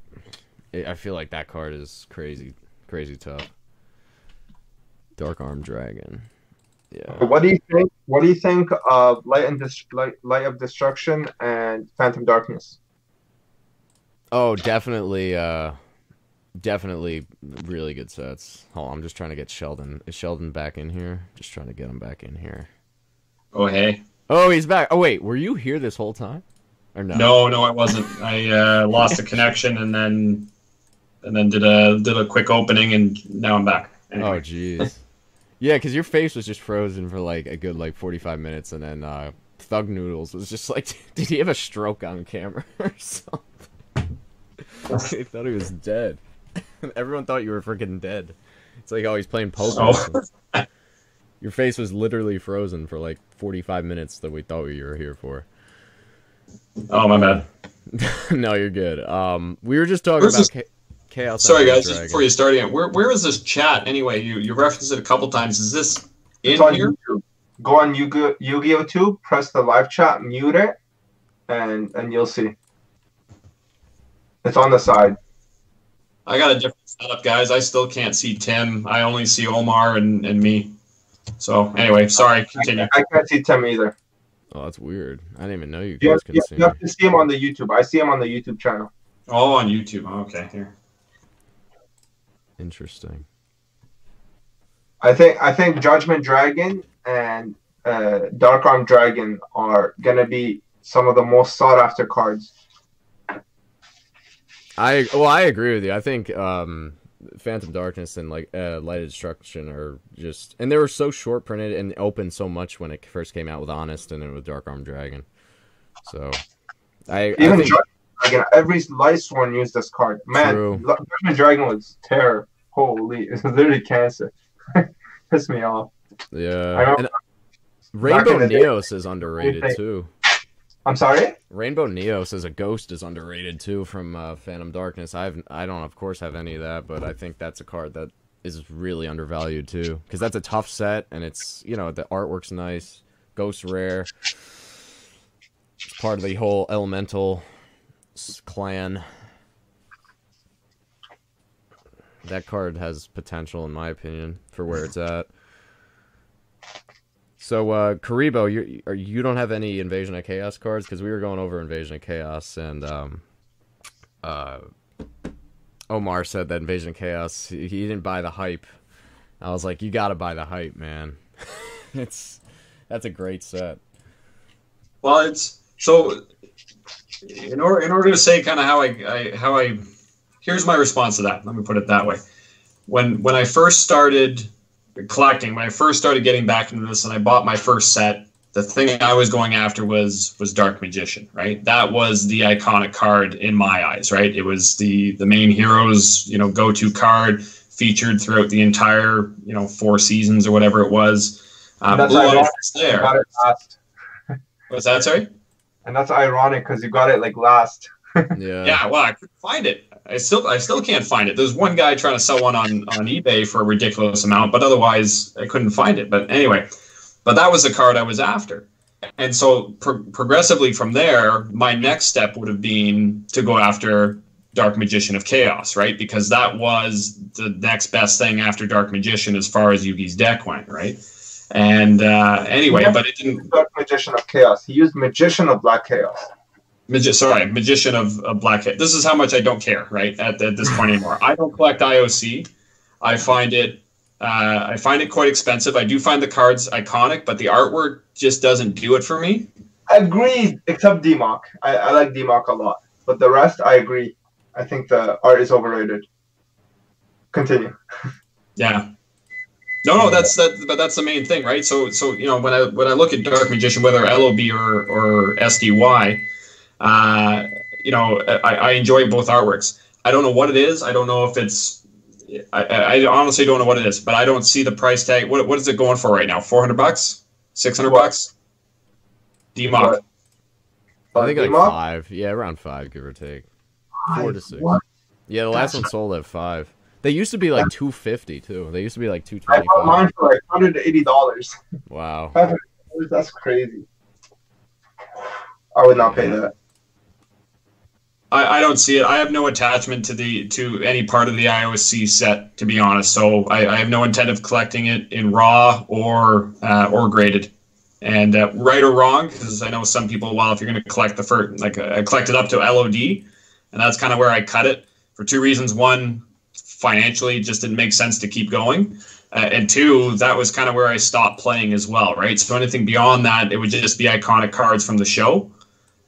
Speaker 1: I feel like that card is crazy tough. Dark Arm Dragon. Yeah.
Speaker 4: What do you think? What do you think of Light of Destruction and Phantom Darkness?
Speaker 1: Oh, definitely really good sets. Hold on, I'm just trying to get Sheldon. Is Sheldon back in here? Just trying to get him back in here.
Speaker 3: Oh, hey.
Speaker 1: Oh, he's back. Oh, wait, were you here this whole time? Or no?
Speaker 3: No, I wasn't. I lost the connection and then did a quick opening and now I'm back. Anyway.
Speaker 1: Oh, jeez. Yeah, because your face was just frozen for like a good like 45 minutes, and then Thug Noodles was just like, did he have a stroke on camera or something? They thought he was dead. Everyone thought you were freaking dead. It's like, oh, he's playing Pokemon. Oh. Your face was literally frozen for like 45 minutes that we thought you were here for.
Speaker 3: Oh, my bad.
Speaker 1: No, you're good. We were just talking about Chaos.
Speaker 3: Sorry, guys, just before you start again, where is this chat anyway? You referenced it a couple times. Is this in here?
Speaker 4: YouTube. Go on YugiohTube, press the live chat, mute it, and you'll see. It's on the side.
Speaker 3: I got a different setup, guys. I still can't see Tim. I only see Omar and me. So, anyway, sorry, continue.
Speaker 4: I can't see Tim either.
Speaker 1: Oh, that's weird. I didn't even know you guys could see him.
Speaker 4: You have to see him on the YouTube. I see him on the YouTube channel.
Speaker 3: Oh, on YouTube. Okay, here.
Speaker 1: Interesting.
Speaker 4: I think Judgment Dragon and Dark Arm Dragon are gonna be some of the most sought after cards.
Speaker 1: I agree with you. I think Phantom Darkness and like Light of Destruction are just, and they were so short printed and opened so much when it first came out with Honest and then with Dark Armed Dragon. So I think
Speaker 4: Dragon, every Lightsworn used this card. Man, Judgment Dragon was terror. Holy, it's literally cancer. Pissed me off.
Speaker 1: Yeah. And Rainbow Neos is underrated too.
Speaker 4: I'm sorry?
Speaker 1: Rainbow Neos as a ghost is underrated too from Phantom Darkness. I don't of course have any of that, but I think that's a card that is really undervalued too, because that's a tough set and it's, you know, the artwork's nice, ghost rare. It's part of the whole Elemental clan. That card has potential in my opinion for where it's at. So, Karibo, you don't have any Invasion of Chaos cards? Because we were going over Invasion of Chaos, and Omar said that Invasion of Chaos, he didn't buy the hype. I was like, you gotta buy the hype, man. That's a great set.
Speaker 3: Well, it's so in order to say kind of how I here's my response to that. Let me put it that way. When I first started collecting, when I first started getting back into this and I bought my first set, the thing I was going after was Dark Magician, right? That was the iconic card in my eyes, right? It was the main hero's, you know, go-to card, featured throughout the entire, you know, 4 seasons or whatever it was.
Speaker 4: That's
Speaker 3: ironic.
Speaker 4: You got it last.
Speaker 3: What's that, sorry?
Speaker 4: And that's ironic because you got it like last.
Speaker 1: Yeah,
Speaker 3: well, I couldn't find it. I still can't find it. There's one guy trying to sell one on eBay for a ridiculous amount, but otherwise I couldn't find it. But anyway, that was the card I was after. And so progressively from there, my next step would have been to go after Dark Magician of Chaos, right? Because that was the next best thing after Dark Magician as far as Yugi's deck went, right? And anyway, but it didn't...
Speaker 4: Dark Magician of Chaos. He used Magician of Black Chaos.
Speaker 3: Magician of Black Chaos. This is how much I don't care, right? At this point anymore. I don't collect IOC. I find it quite expensive. I do find the cards iconic, but the artwork just doesn't do it for me.
Speaker 4: I agree, except DMOC. I like DMOC a lot, but the rest I agree. I think the art is overrated. Continue.
Speaker 3: Yeah. No, that's the main thing, right? So you know, when I look at Dark Magician, whether LOB or SDY, you know, I enjoy both artworks. I don't know what it is. I don't know if it's. I honestly don't know what it is, but I don't see the price tag. What is it going for right now? $400, $600. DMOC.
Speaker 1: I think like 5. Yeah, around 5, give or take. 4 to 6.
Speaker 4: What?
Speaker 1: Yeah, the last one sold at 5. They used to be like $250 too. They used to be like $225.
Speaker 4: I bought mine for like $180.
Speaker 1: Wow.
Speaker 4: $500, that's crazy. I would not pay that.
Speaker 3: I don't see it. I have no attachment to any part of the IOC set, to be honest. So I have no intent of collecting it in raw or graded. And right or wrong, because I know some people, well, if you're going to collect the first, like I collected up to LOD, and that's kind of where I cut it for 2 reasons. One, financially, it just didn't make sense to keep going. And 2, that was kind of where I stopped playing as well, right? So anything beyond that, it would just be iconic cards from the show.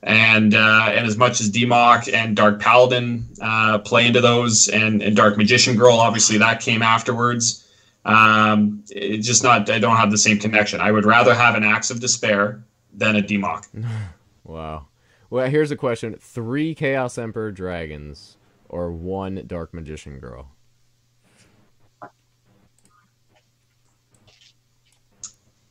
Speaker 3: And as much as DMOC and Dark Paladin play into those, and Dark Magician Girl, obviously that came afterwards. It's just not. I don't have the same connection. I would rather have an Axe of Despair than a DMOC.
Speaker 1: Wow. Well, here's a question: 3 Chaos Emperor dragons or 1 Dark Magician Girl?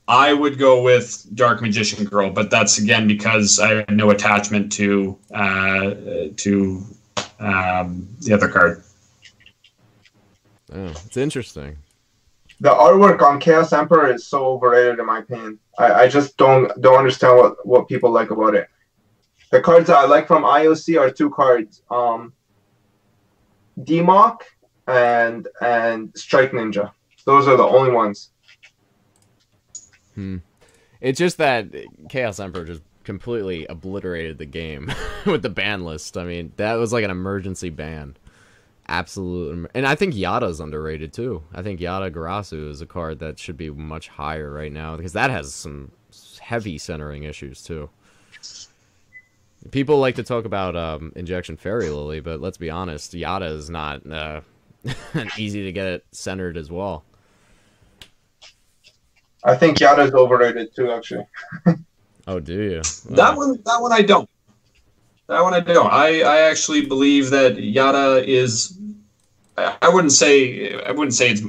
Speaker 3: I would go with Dark Magician Girl, but that's again because I have no attachment to the other card.
Speaker 1: Oh, it's interesting.
Speaker 4: The artwork on Chaos Emperor is so overrated in my opinion. I just don't understand what people like about it. The cards that I like from IOC are 2 cards. DMOC and Strike Ninja. Those are the only ones.
Speaker 1: It's just that Chaos Emperor just completely obliterated the game with the ban list. I mean, that was like an emergency ban. Absolutely. And I think Yada's underrated too. I think Yada Garasu is a card that should be much higher right now because that has some heavy centering issues too. People like to talk about Injection Fairy Lily, but let's be honest, Yada is not and easy to get it centered as well.
Speaker 4: I think Yada's overrated too, actually.
Speaker 1: Oh, do you?
Speaker 3: That one I don't. That one I don't. I actually believe that Yada is. I wouldn't say it's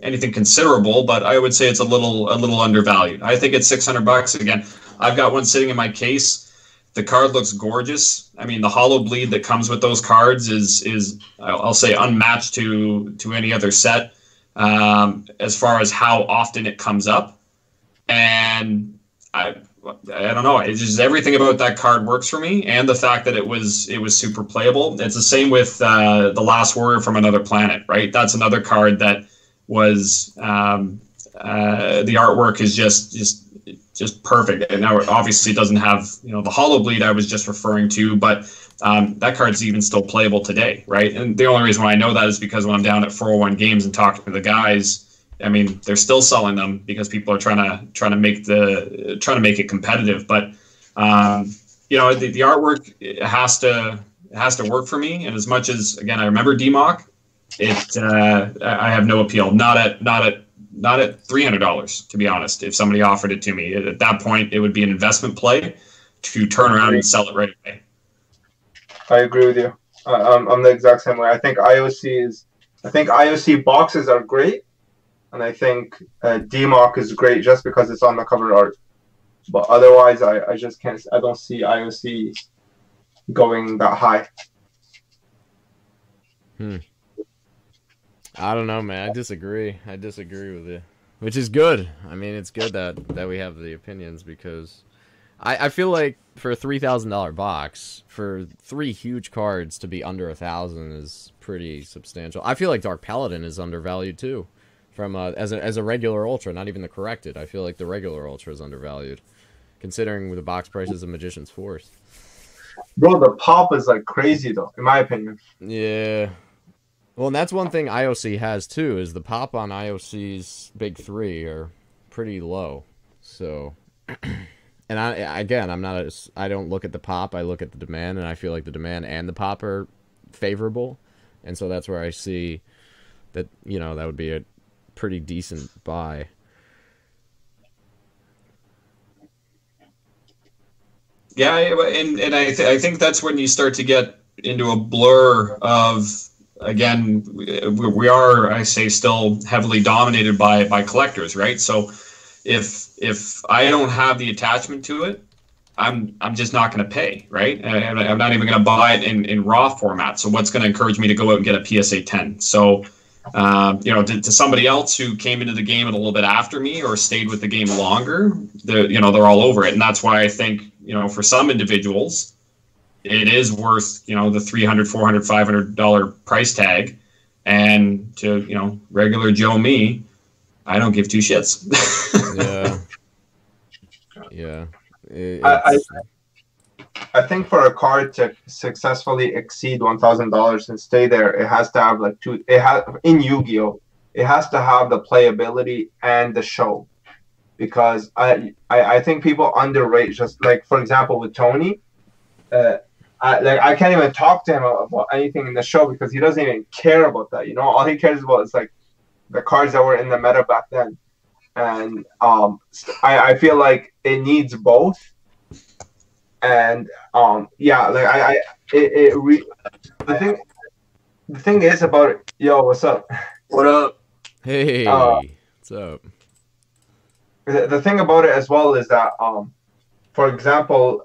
Speaker 3: anything considerable, but I would say it's a little undervalued. I think it's $600 again. I've got one sitting in my case. The card looks gorgeous. I mean, the hollow bleed that comes with those cards is I'll say unmatched to any other set as far as how often it comes up. And I don't know. It's just everything about that card works for me, and the fact that it was super playable. It's the same with the Last Warrior from Another Planet, right? That's another card that was the artwork is just perfect. And now it obviously doesn't have the hollow bleed I was just referring to, but that card's even still playable today, right? And the only reason why I know that is because when I'm down at 401 Games and talking to the guys, I mean, they're still selling them because people are trying to make it competitive. But the artwork has to work for me. And as much as, again, I remember DMOC, I have no appeal. Not at $300, to be honest. If somebody offered it to me at that point, it would be an investment play to turn around and sell it right away.
Speaker 4: I agree with you. I'm the exact same way. I think IOC boxes are great. And I think DMOC is great just because it's on the cover art. But otherwise, I just can't. I don't see IOC going that high.
Speaker 1: I don't know, man. I disagree with you. Which is good. I mean, it's good that we have the opinions, because I feel like for a $3,000 box, for 3 huge cards to be under 1,000 is pretty substantial. I feel like Dark Paladin is undervalued too. From as a regular Ultra, not even the corrected. I feel like the regular Ultra is undervalued, considering the box prices of Magician's Force.
Speaker 4: Bro, the pop is like crazy though, in my opinion.
Speaker 1: Yeah. Well, and that's one thing IOC has too, is the pop on IOC's big 3 are pretty low. So, and I don't look at the pop, I look at the demand, and I feel like the demand and the pop are favorable, and so that's where I see that that would be a pretty decent buy.
Speaker 3: Yeah, and I think that's when you start to get into a blur of, again, we are, I say, still heavily dominated by collectors, right? So if I don't have the attachment to it, I'm just not going to pay, right? I'm not even going to buy it in raw format. So what's going to encourage me to go out and get a PSA 10? So to somebody else who came into the game a little bit after me or stayed with the game longer, they're all over it. And that's why I think, for some individuals, it is worth, the $300, $400, $500 price tag. And to, regular Joe me, I don't give 2 shits.
Speaker 1: Yeah.
Speaker 4: I think for a card to successfully exceed $1,000 and stay there, it has to have in Yu-Gi-Oh! It has to have the playability and the show, because I think people underrate, just like, for example, with Tony, I can't even talk to him about anything in the show because he doesn't even care about that. All he cares about is like the cards that were in the meta back then, and I feel like it needs both. And the thing is about it. Yo, what's up?
Speaker 2: What up?
Speaker 1: Hey, what's up?
Speaker 4: The thing about it as well is that for example,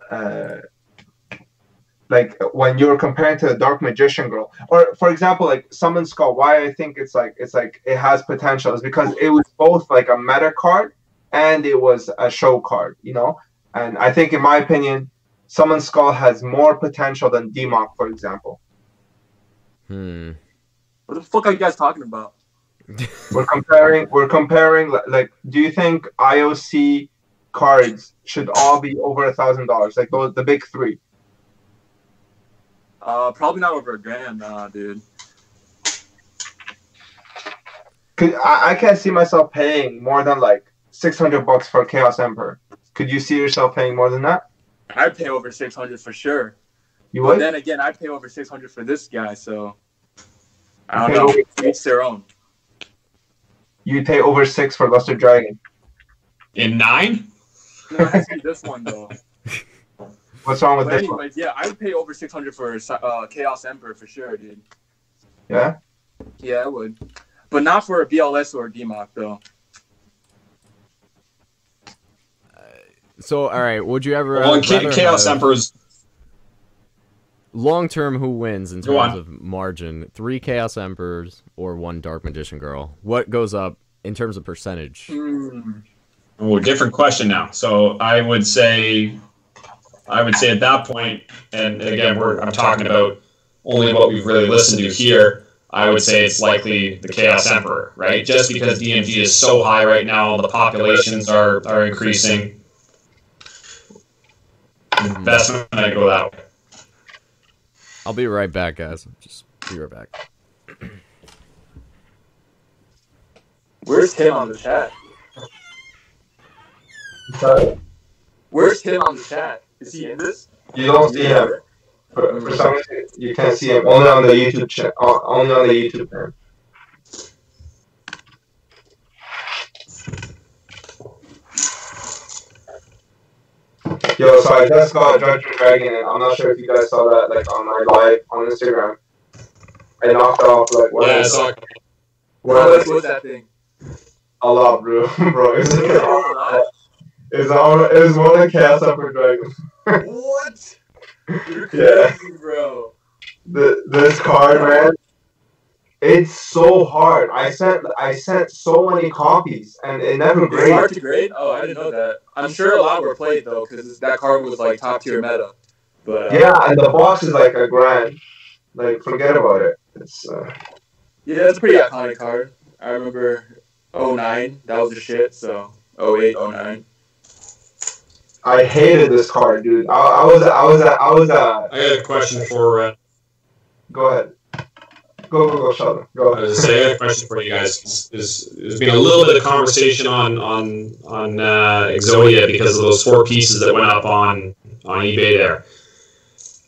Speaker 4: like when you're comparing to the Dark Magician Girl, or for example, like Summon Skull, why I think it's like it has potential is because it was both like a meta card and it was a show card, And I think, in my opinion, Summon Skull has more potential than DMOC, for example.
Speaker 2: What the fuck are you guys talking about?
Speaker 4: We're comparing. Like, do you think IOC cards should all be over $1,000? Like the big 3.
Speaker 2: Probably not over $1,000, dude.
Speaker 4: I can't see myself paying more than like $600 for Chaos Emperor. Could you see yourself paying more than that?
Speaker 2: I'd pay over $600 for sure.
Speaker 4: You would?
Speaker 2: But then again, I'd pay over $600 for this guy. So
Speaker 5: I don't know. Each their own.
Speaker 4: You pay over 6 for Luster Dragon.
Speaker 3: In 9?
Speaker 5: No, actually, this one though.
Speaker 4: What's wrong with
Speaker 5: But
Speaker 4: this one?
Speaker 5: anyways, yeah, I would pay over 600 for Chaos Emperor for sure, dude.
Speaker 4: Yeah?
Speaker 5: Yeah, I would. But not for a BLS or a DMOC, though.
Speaker 1: So, all right, would you ever...
Speaker 3: Well, Chaos Emperor's...
Speaker 1: Long-term, who wins in
Speaker 3: Go
Speaker 1: terms
Speaker 3: on.
Speaker 1: of margin? 3 Chaos Emperors or 1 Dark Magician Girl? What goes up in terms of percentage?
Speaker 3: Oh, different question now. So I would say at that point, and again, I'm talking about only what we've really listened to here. I would say it's likely the Chaos Emperor, right? Just because DMG is so high right now, the populations are increasing. That's when I go that way.
Speaker 1: I'll be right back, guys. Just be right back.
Speaker 5: Where's Tim on the chat?
Speaker 4: Sorry?
Speaker 5: Where's Tim on the chat? Is he in this?
Speaker 4: You don't see him. For some reason, you can't see him. Only on the YouTube channel. Only on the YouTube channel. Yo, so I just got Dungeon Dragon, and I'm not sure if you guys saw that, like, on my live on Instagram. I knocked off, like, what?
Speaker 3: Yeah, I saw it.
Speaker 5: How much was that thing?
Speaker 4: A lot, bro. Bro, it was more than Chaos Emperor Dragon.
Speaker 5: What? You're
Speaker 4: Yeah.
Speaker 5: crazy, bro.
Speaker 4: This card, man, it's so hard. I sent so many copies, and it never
Speaker 5: It's hard
Speaker 4: graded.
Speaker 5: to grade? Oh, I didn't know that. I'm sure a lot were played, though, because that card was, like, top-tier meta. But
Speaker 4: Yeah, and the box is like $1,000. Like, forget about it. It's
Speaker 5: yeah, it's a pretty iconic card. I remember 09, that was the shit, so 08, 09.
Speaker 4: I hated this card, dude. I was
Speaker 3: I got a question for.
Speaker 4: Go ahead. Go, Sheldon. Go
Speaker 3: I
Speaker 4: ahead.
Speaker 3: was gonna say, I got a question for you guys. There's been a little bit of conversation on Exodia because of those 4 pieces that went up on eBay there.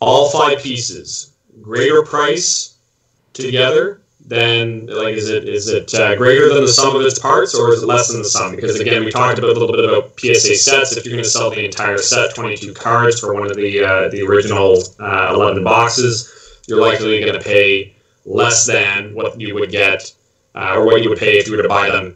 Speaker 3: All 5 pieces, greater price together than, like, is it greater than the sum of its parts, or is it less than the sum? Because again, we talked about a little bit about PSA sets. If you're going to sell the entire set, 22 cards for one of the original 11 boxes, you're likely going to pay less than what you would get, or what you would pay if you were to buy them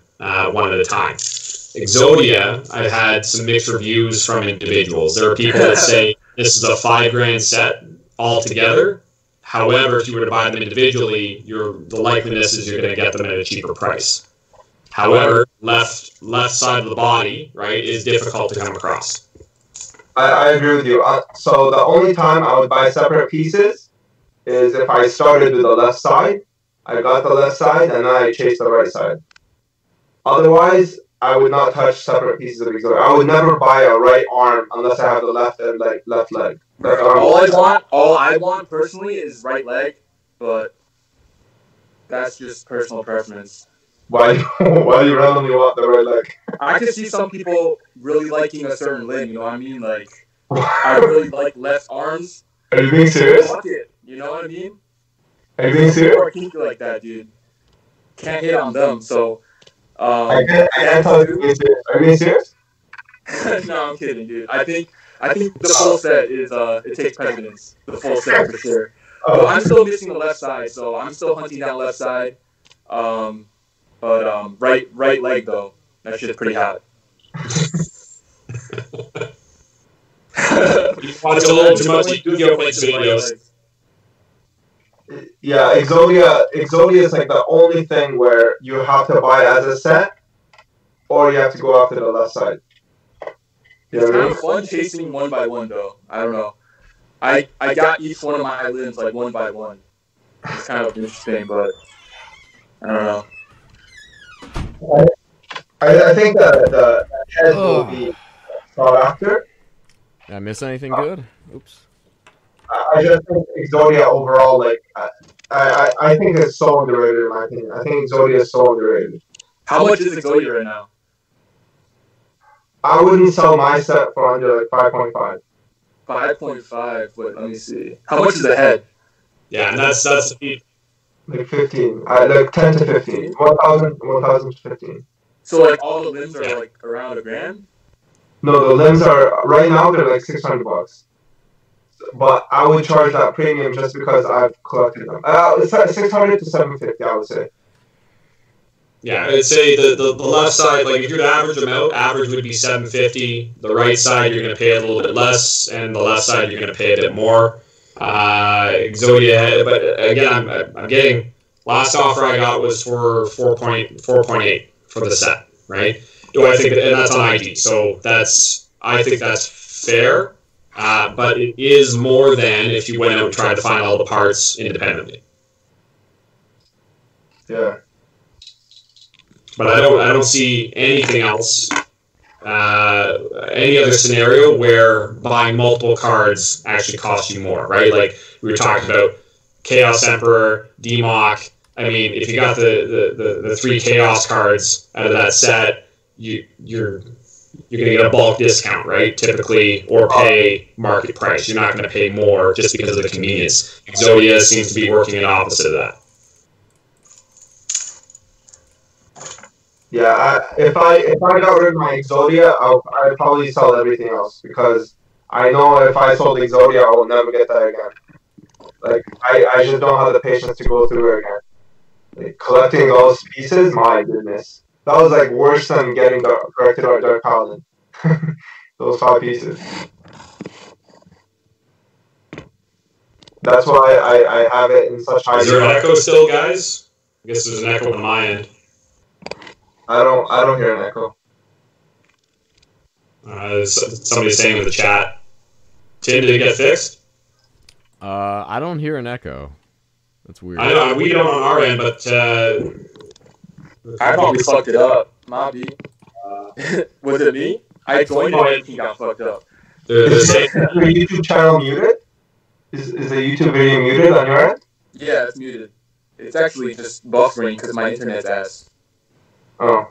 Speaker 3: one at a time. Exodia, I've had some mixed reviews from individuals. There are people that say this is a $5,000 set altogether. However, if you were to buy them individually, the likeliness is you're going to get them at a cheaper price. However, left side of the body, right, is difficult to come across.
Speaker 4: I agree with you. So the only time I would buy separate pieces is if I started with the left side, I got the left side, and then I chased the right side. Otherwise, I would not touch separate pieces of Exodia. I would never buy a right arm unless I have the left and left leg. Left arm.
Speaker 5: All I want personally is right leg, but that's just personal preference.
Speaker 4: Why do you randomly want the right leg?
Speaker 5: I can see some people really liking a certain limb, you know what I mean? Like, I really like left arms.
Speaker 4: Are you being serious?
Speaker 5: Fuck it, you know what I mean?
Speaker 4: Are you being serious?
Speaker 5: People are kinky like that, dude. Can't hit on them, so...
Speaker 4: I can't tell if you're being serious. Are you being serious?
Speaker 5: No, I'm kidding, dude. I think the full set is it takes precedence. The full set for sure. But I'm still missing the left side, so I'm still hunting down left side. But right leg though, that shit's pretty hot.
Speaker 3: You watch a little too much Yu-Gi-Oh! Plays videos.
Speaker 4: Yeah, Exodia is like the only thing where you have to buy as a set, or you have to go after the left side. You know
Speaker 5: It's
Speaker 4: what I
Speaker 5: kind
Speaker 4: mean?
Speaker 5: of fun chasing one by one though. I don't know. I got each one of my limbs like one by one. It's kind of interesting, but I don't know.
Speaker 4: I think the head will be sought after.
Speaker 1: Did I miss anything good? Oops.
Speaker 4: I just think Exodia overall, like, I think it's so underrated in my opinion. I think Exodia is so underrated.
Speaker 5: How much is Exodia right now?
Speaker 4: I wouldn't sell my set for under like 5.5.
Speaker 5: 5.5. Wait, let me see. How much is the head?
Speaker 3: Yeah, and that's
Speaker 4: Like 15. Like 10 to 15. 1,000 to 15.
Speaker 5: So like all the limbs are like around $1,000.
Speaker 4: No, the limbs are right now they're like $600. But I would charge that premium just because I've collected them. It's at 600 to 750, I would say.
Speaker 3: Yeah, I'd say the left side, like if you were to average them out, average would be 750. The right side you're going to pay a little bit less, and the left side you're going to pay a bit more. Exodia, but again, I'm getting last offer I got was for 4.8 for the set, right? Do I think, and that's on ID, so I think that's fair. But it is more than if you went out and tried to find all the parts independently.
Speaker 4: Yeah.
Speaker 3: But I don't see anything else, any other scenario where buying multiple cards actually costs you more, right? Like we were talking about Chaos Emperor, Demok. I mean, if you got the 3 Chaos cards out of that set, you're going to get a bulk discount, right? Typically, or pay market price. You're not going to pay more just because of the convenience. Exodia seems to be working the opposite of that.
Speaker 4: Yeah, if I got rid of my Exodia, I'd probably sell everything else because I know if I sold Exodia, I will never get that again. Like I just don't have the patience to go through it again. Like, collecting those pieces, my goodness, that was like worse than getting the corrected Art Paladin. Those 5 pieces. That's why I have it in such high.
Speaker 3: Is there an echo still, guys? I guess there's an echo on my end.
Speaker 4: I don't hear an echo.
Speaker 3: Somebody's saying in the chat. Tim, did it get fixed?
Speaker 1: I don't hear an echo. That's weird.
Speaker 3: I know we don't on our end, but
Speaker 5: I probably fucked it up. Maybe. Was it me? I joined it and everything got fucked up.
Speaker 4: Is your YouTube channel muted? Is the YouTube video muted on your end?
Speaker 5: Yeah, it's muted. It's actually just buffering because my internet's ass.
Speaker 4: Oh.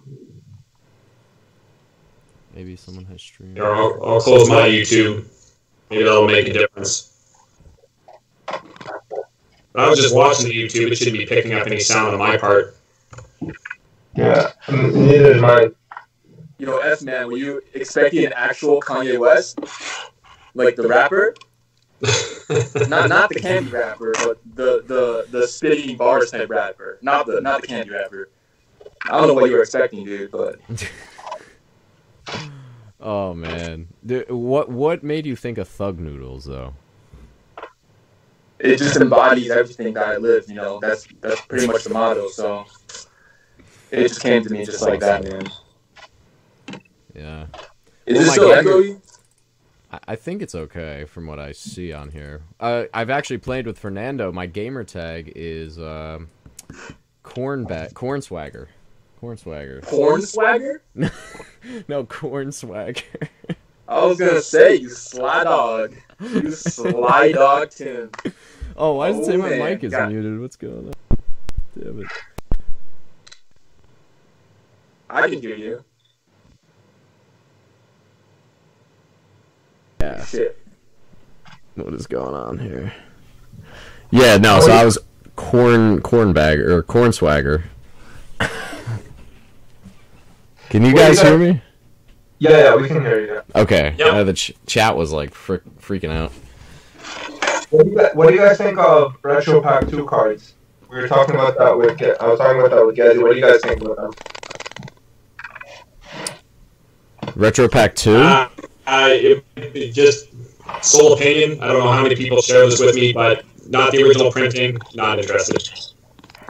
Speaker 1: Maybe someone has streamed.
Speaker 3: Here, I'll close my YouTube. Maybe that'll make a difference. I was just watching the YouTube. It shouldn't be picking up any sound on my part.
Speaker 4: Yeah, neither is mine.
Speaker 5: You know, S-Man, were you expecting an actual Kanye West? Like the rapper? not the candy rapper, but the spitting bars type rapper. Not the candy rapper. I don't know what you were expecting, dude, but...
Speaker 1: Oh, man. Dude, what made you think of Thug Noodles, though?
Speaker 5: It just embodies everything that I live, you know? That's pretty much the motto, so... It just came to me just like that, man.
Speaker 1: Yeah.
Speaker 5: Is it still echoey?
Speaker 1: I think it's okay from what I see on here. I've actually played with Fernando. My gamer tag is Cornswagger. Cornswagger.
Speaker 5: Cornswagger?
Speaker 1: No, Cornswagger.
Speaker 5: I was gonna say, you sly dog. You sly dog, Tim.
Speaker 1: Oh, why does it say my
Speaker 5: man.
Speaker 1: mic is muted? What's going on? Damn it.
Speaker 5: I can hear you.
Speaker 1: Yeah.
Speaker 5: Shit.
Speaker 1: What is going on here? Yeah, no, so I was Cornbagger, or Cornswagger. Can you guys hear me?
Speaker 4: Yeah, we can hear you.
Speaker 1: Okay.
Speaker 3: Yep.
Speaker 1: The chat was like freaking out.
Speaker 4: What do you guys think of Retro Pack 2 cards? We were talking about that with I was talking about that with Gezi. What do you guys think about them?
Speaker 1: Retro Pack 2?
Speaker 3: It just sole opinion. I don't know how many people share this with me, but not the original printing. Not interested.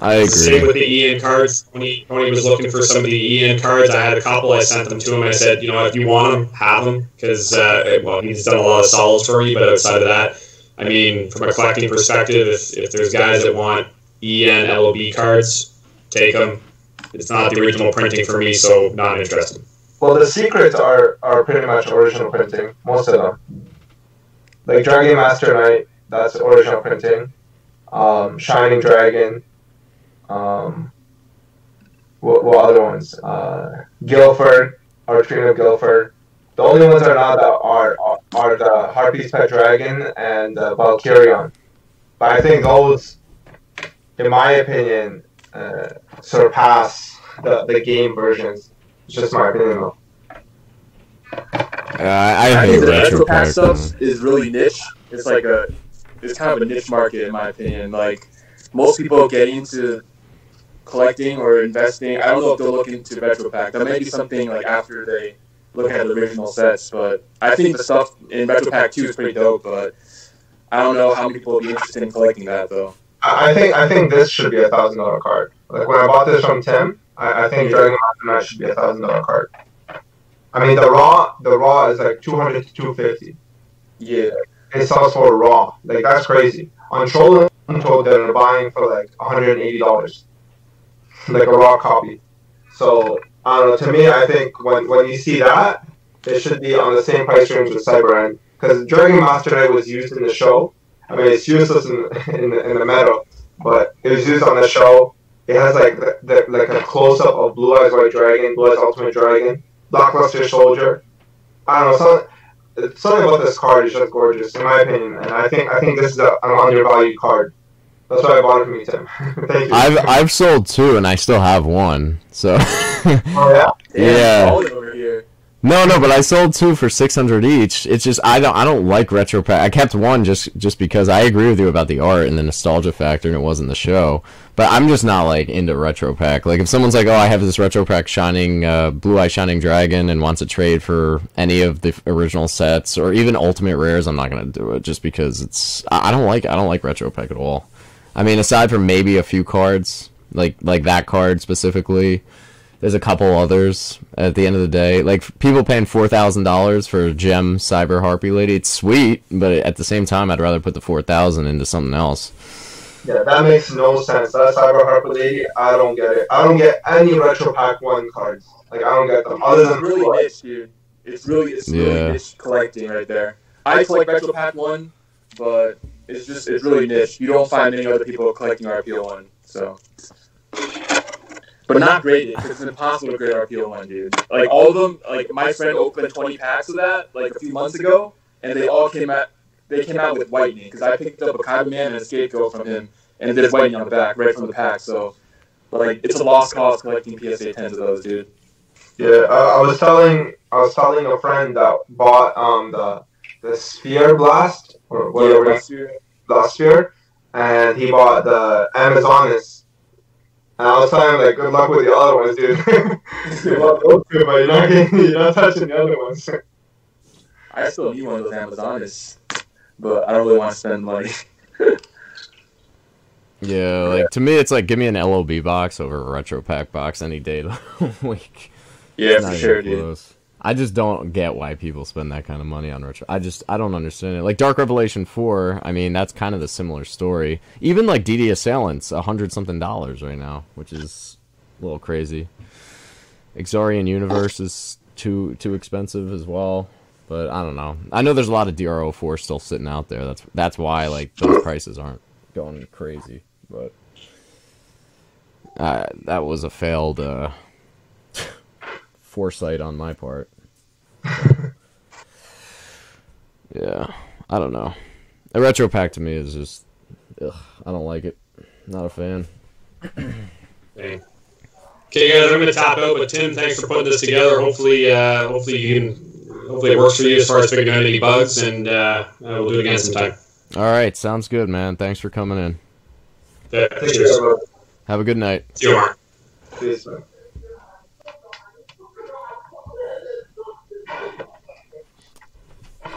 Speaker 1: I agree.
Speaker 3: Same with the EN cards. When Tony was looking for some of the EN cards, I had a couple. I sent them to him. I said, you know, if you want them, have them. Because, well, he's done a lot of solids for me, but outside of that, I mean, from a collecting perspective, if there's guys that want EN LOB cards, take them. It's not the original printing for me, so not interested.
Speaker 4: Well, the secrets are pretty much original printing, most of them. Like Dragon Master Knight, that's original printing. Shining Dragon. What other ones? Guilford, Artrino Guilford. The only ones that are not that are the Harpy's Pet Dragon and Valkyrion. But I think those in my opinion, surpass the game versions. It's just my opinion, though.
Speaker 1: I hate
Speaker 5: think the retro pack
Speaker 1: pack
Speaker 5: stuff is really niche. It's like it's kind of a niche market in my opinion. Like most people get into collecting or investing. I don't know if they'll look into retro pack. That may be something like after they look at the original sets. But I think the stuff in retro pack 2 is pretty dope. But I don't know how many people will be interested in collecting that though.
Speaker 4: I think this should be $1,000 card. Like when I bought this from Tim, I think Dragon Master Knight should be $1,000 card. I mean the raw is like 200 to 250.
Speaker 5: Yeah.
Speaker 4: It sells for raw. Like that's crazy. On Troll Untold they're buying for like $180. Like a raw copy. So I don't know, to me I think when you see that, it should be on the same price range with Cyber End. Because Dragon Master Knight was used in the show. I mean it's useless in the meta, but it was used on the show. It has like like a close up of Blue Eyes White Dragon, Blue Eyes Ultimate Dragon, Blockbuster Soldier. I don't know, something about this card is just gorgeous, in my opinion, and I think this is an undervalued card. That's why I bought it from you, Tim. Thank you.
Speaker 1: I've sold 2 and I still have 1. So.
Speaker 4: Oh yeah.
Speaker 1: Yeah.
Speaker 5: Over here.
Speaker 1: No, but I sold 2 for $600 each. It's just I don't like retro pack. I kept 1 just because I agree with you about the art and the nostalgia factor, and it wasn't the show. But I'm just not like into retro pack. Like if someone's like, oh, I have this retro pack shining Blue Eye Shining Dragon and wants to trade for any of the original sets or even Ultimate Rares, I'm not gonna do it just because it's I don't like retro pack at all. I mean, aside from maybe a few cards like that card specifically. There's a couple others at the end of the day. Like, people paying $4,000 for Gem Cyber Harpy Lady. It's sweet, but at the same time, I'd rather put the $4,000 into something else.
Speaker 4: Yeah, that makes no sense. That Cyber Harpy Lady, I don't get it. I don't get any Retro Pack 1 cards. Like, I don't get them. Other than
Speaker 5: really niche, dude. It's really niche collecting right there. I collect Retro Pack 1, but it's really niche. You don't find many other people collecting RPO 1, so... But not graded, because it's impossible to grade RPO 1, dude. Like, all of them, like, my friend opened 20 packs of that, like, a few months ago, and they all came out with whitening, because I picked up a Kaiba Man and a Scapegoat from him, and there's whitening on the back, right from the pack, so, like, it's a lost cause collecting PSA 10s of those, dude.
Speaker 4: Yeah, I was telling a friend that bought, the Sphere Blast, or whatever, the Sphere, and he bought the Amazonas. And I was telling him, like, good luck with the other ones, dude. You love those two, but you're not touching the other ones.
Speaker 5: I still need one of those Amazonas, but I don't really want to spend money.
Speaker 1: Yeah, like, to me, it's like, give me an LOB box over a Retro Pack box any day of the week.
Speaker 5: Yeah, for sure, dude.
Speaker 1: I just don't get why people spend that kind of money on retro. I don't understand it. Like Dark Revelation 4, I mean, that's kind of the similar story. Even like DD Assailants, $100-something right now, which is a little crazy. Exorian Universe is too expensive as well, but I don't know. I know there's a lot of DRO4 still sitting out there. That's why like those prices aren't going crazy. But that was a failed foresight on my part. Yeah, I don't know. A retro pack to me is just, ugh, I don't like it. Not a fan.
Speaker 3: Hey. Okay, guys, I'm going to top out. But Tim, thanks for putting this together. Hopefully it works for you as far as figuring out any bugs, and we'll do it again sometime.
Speaker 1: All right, sounds good, man. Thanks for coming in.
Speaker 3: Yeah, cheers.
Speaker 1: Have a good night.
Speaker 3: See you tomorrow.
Speaker 4: Peace, man.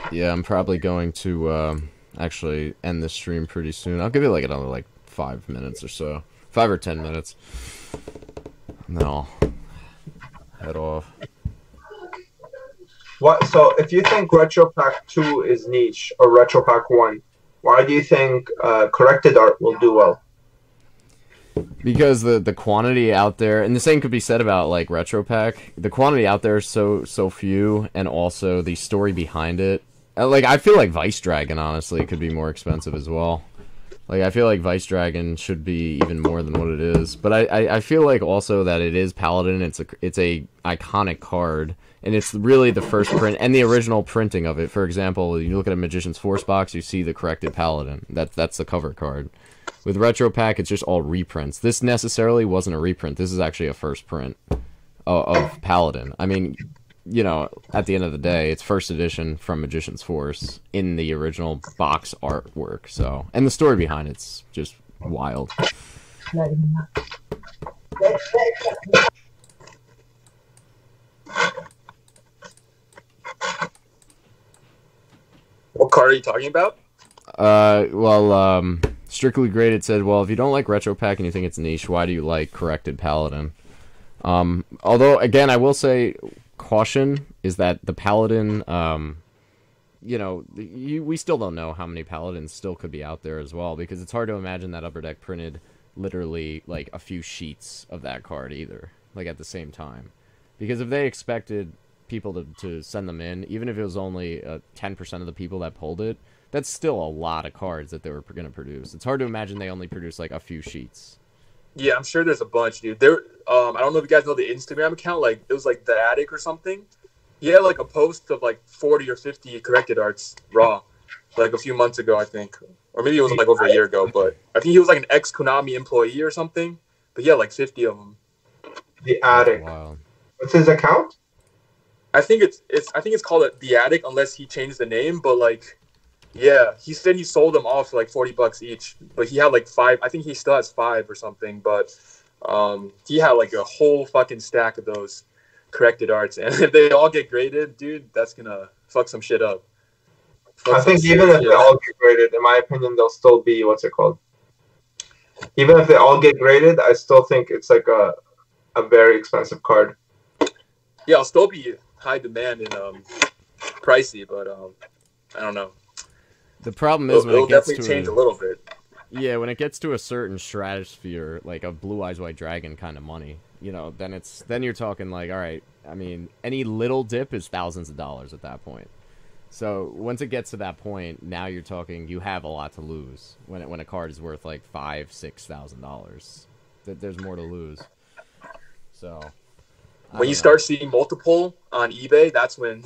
Speaker 1: Yeah, I'm probably going to actually end this stream pretty soon. I'll give it like another 5 minutes or so. 5 or 10 minutes. And then I'll head off.
Speaker 4: So if you think Retro Pack 2 is niche or Retro Pack 1, why do you think corrected art will do well?
Speaker 1: Because the quantity out there, and the same could be said about like Retro Pack, the quantity out there is so few, and also the story behind it. Like, I feel like Vice Dragon, honestly, could be more expensive as well. Like, I feel like Vice Dragon should be even more than what it is. But I feel like also that it is Paladin. It's a iconic card, and it's really the first print and the original printing of it. For example, you look at a Magician's Force box, you see the corrected Paladin. That's the cover card, With Retro Pack, it's just all reprints. This necessarily wasn't a reprint. This is actually a first print of Paladin. I mean, you know, at the end of the day, it's first edition from Magician's Force in the original box artwork. So, and the story behind it's just wild.
Speaker 5: What card are you talking about?
Speaker 1: Strictly Graded said, well, if you don't like Retro Pack and you think it's niche, why do you like Corrected Paladin? Although, again, I will say, caution is that the Paladin, you know, we still don't know how many Paladins still could be out there as well, because it's hard to imagine that Upper Deck printed literally, like, a few sheets of that card either, like, at the same time. Because if they expected people to send them in, even if it was only 10% of the people that pulled it, that's still a lot of cards that they were going to produce. It's hard to imagine they only produced, like, a few sheets.
Speaker 5: Yeah, I'm sure there's a bunch, dude. There, I don't know if you guys know the Instagram account. Like, it was like The Attic or something. He had like a post of like 40 or 50 corrected arts raw, like a few months ago, I think, or maybe it was like over a year ago. But I think he was like an ex-Konami employee or something. But yeah, like 50 of them.
Speaker 4: The Attic.
Speaker 1: Wow.
Speaker 4: What's his account?
Speaker 5: I think it's called The Attic, unless he changed the name. But like, yeah, he said he sold them all for like $40 each. But he had like 5. I think he still has 5 or something. But he had like a whole fucking stack of those corrected arts, and if they all get graded, dude, that's gonna fuck some shit up.
Speaker 4: I think even if they all get graded, in my opinion, they'll still be, what's it called? Even if they all get graded, I still think it's like a very expensive card.
Speaker 5: Yeah, it'll still be high demand and pricey, but I don't know.
Speaker 1: The problem is when
Speaker 5: it'll
Speaker 1: it gets
Speaker 5: definitely
Speaker 1: to
Speaker 5: change a little bit.
Speaker 1: Yeah, when it gets to a certain stratosphere, like a Blue Eyes White Dragon kind of money, you know, then you're talking like, all right, I mean, any little dip is thousands of dollars at that point. So once it gets to that point, now you're talking, you have a lot to lose when a card is worth like $5,000-$6,000. There's more to lose. So
Speaker 5: when you start seeing multiple on eBay, that's when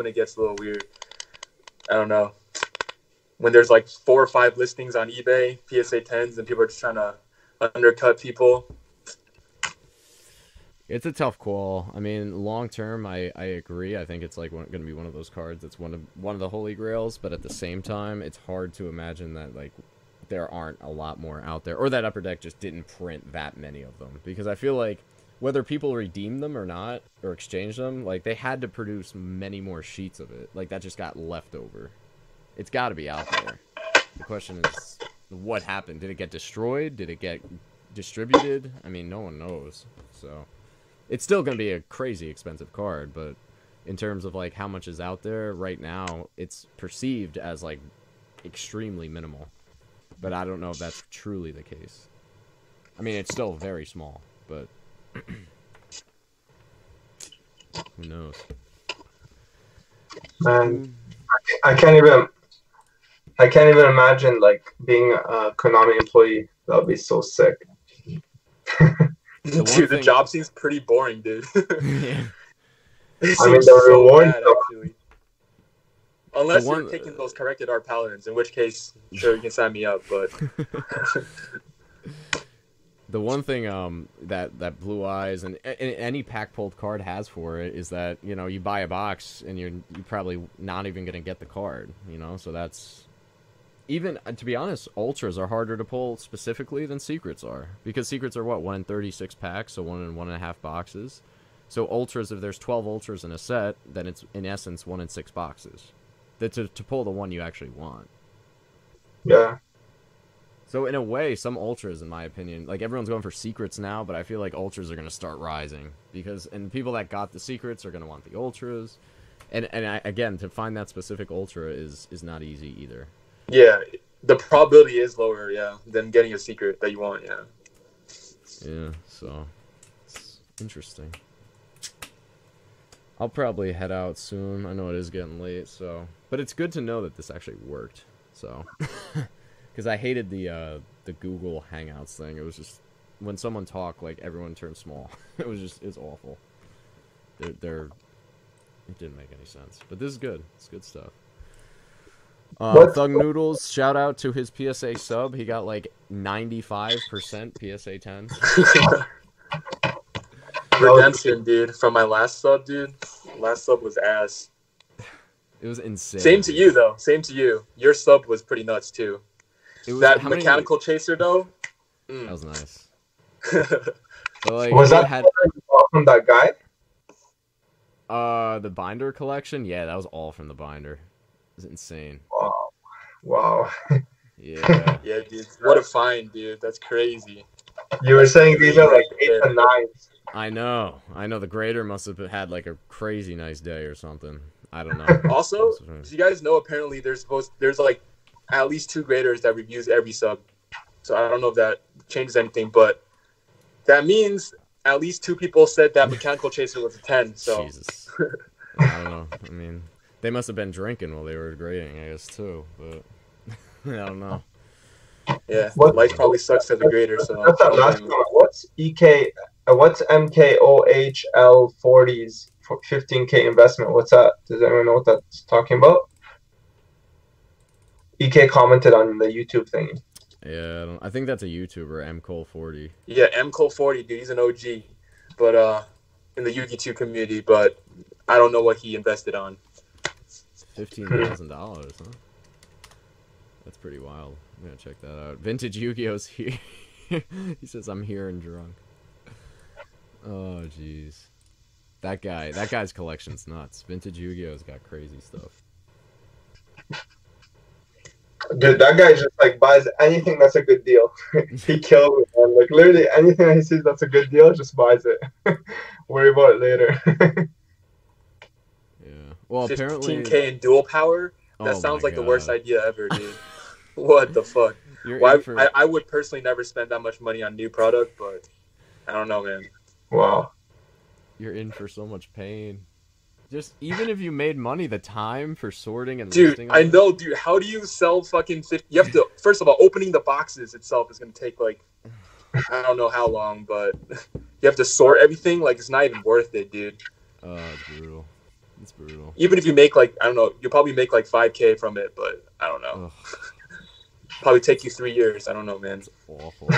Speaker 5: it gets a little weird. I don't know. When there's like 4 or 5 listings on eBay, PSA 10s, and people are just trying to undercut people.
Speaker 1: It's a tough call. I mean, long term, I agree. I think it's like going to be one of those cards that's one of the holy grails. But at the same time, it's hard to imagine that like there aren't a lot more out there, or that Upper Deck just didn't print that many of them. Because I feel like whether people redeem them or not, or exchange them, like they had to produce many more sheets of it. Like that just got left over. It's got to be out there. The question is, what happened? Did it get destroyed? Did it get distributed? I mean, no one knows. So it's still going to be a crazy expensive card, but in terms of like how much is out there right now, it's perceived as like extremely minimal. But I don't know if that's truly the case. I mean, it's still very small, but who knows?
Speaker 4: Man, I can't even imagine like being a Konami employee. That would be so sick.
Speaker 5: Dude, the job seems pretty boring, dude.
Speaker 1: Yeah.
Speaker 4: I mean, the reward,
Speaker 5: bad, actually. Unless you're taking those corrected Art Paladins, in which case, sure, you can sign me up. But
Speaker 1: the one thing that Blue Eyes and any pack pulled card has for it is that, you know, you buy a box and you're probably not even going to get the card, you know, so that's. Even, to be honest, Ultras are harder to pull specifically than Secrets are. Because Secrets are, what, 1 in 36 packs, so 1 in 1.5 boxes. So Ultras, if there's 12 Ultras in a set, then it's, in essence, 1 in 6 boxes. To pull the one you actually want.
Speaker 4: Yeah.
Speaker 1: So in a way, some Ultras, in my opinion, like everyone's going for Secrets now, but I feel like Ultras are going to start rising. And people that got the Secrets are going to want the Ultras. And again, to find that specific Ultra is not easy either.
Speaker 5: Yeah, the probability is lower, yeah, than getting a secret that you want, yeah.
Speaker 1: Yeah, so it's interesting. I'll probably head out soon. I know it is getting late, so, but it's good to know that this actually worked. So, because I hated the Google Hangouts thing. It was just when someone talked, like everyone turned small. It was awful. It didn't make any sense. But this is good. It's good stuff.
Speaker 4: What?
Speaker 1: Thug Noodles, shout out to his PSA sub. He got like 95% PSA 10s.
Speaker 5: Redemption, dude, from my last sub, dude. Last sub was ass.
Speaker 1: It was insane.
Speaker 5: Same to you, though. Same to you. Your sub was pretty nuts, too.
Speaker 1: It was,
Speaker 5: that mechanical chaser, though?
Speaker 1: That was nice. But, like,
Speaker 4: Was that from that guy?
Speaker 1: The binder collection? Yeah, that was all from the binder. It was insane.
Speaker 4: Wow.
Speaker 1: Yeah.
Speaker 5: Yeah, dude. What a find, dude. That's crazy.
Speaker 4: You were saying these are like 8s and 9s.
Speaker 1: I know. The grader must have had like a crazy nice day or something. I don't know.
Speaker 5: Also, do you guys know apparently there's like at least 2 graders that reviews every sub. So I don't know if that changes anything, but that means at least 2 people said that mechanical chaser was a 10. So
Speaker 1: Jesus. I don't know. I mean, they must have been drinking while they were grading, I guess, too. But I don't know.
Speaker 5: Yeah, life probably sucks as a grader. So
Speaker 4: that's that last one. What's EK? What's MKOHL 40s for 15K investment? What's that? Does anyone know what that's talking about? EK commented on the YouTube thingy.
Speaker 1: Yeah, I think that's a YouTuber, MCole40.
Speaker 5: Yeah, MCole40, dude. He's an OG, but in the YugiohTube community. But I don't know what he invested on.
Speaker 1: $15,000, huh? That's pretty wild. I'm gonna check that out. Vintage Yu-Gi-Oh's here. He says I'm here and drunk. Oh jeez. That guy's collection's nuts. Vintage Yu-Gi-Oh's got crazy stuff.
Speaker 4: Dude, that guy just like buys anything that's a good deal. He kills it, man. Like literally anything that he sees that's a good deal, just buys it. Worry about it later.
Speaker 1: Yeah. Well, apparently
Speaker 5: 15K in dual power. That sounds like the worst idea ever, dude. What the fuck? I would personally never spend that much money on new product, but I don't know, man.
Speaker 4: Wow.
Speaker 1: You're in for so much pain. Just even if you made money, the time for sorting and
Speaker 5: dude,
Speaker 1: listing.
Speaker 5: I know, dude. How do you sell fucking 50? You have to first of all, opening the boxes itself is gonna take like I don't know how long, but you have to sort everything. Like it's not even worth it, dude.
Speaker 1: Oh, it's brutal. It's brutal.
Speaker 5: Even if you make like I don't know, you'll probably make like 5K from it, but I don't know. Probably take you 3 years. I don't know, man.
Speaker 1: It's awful.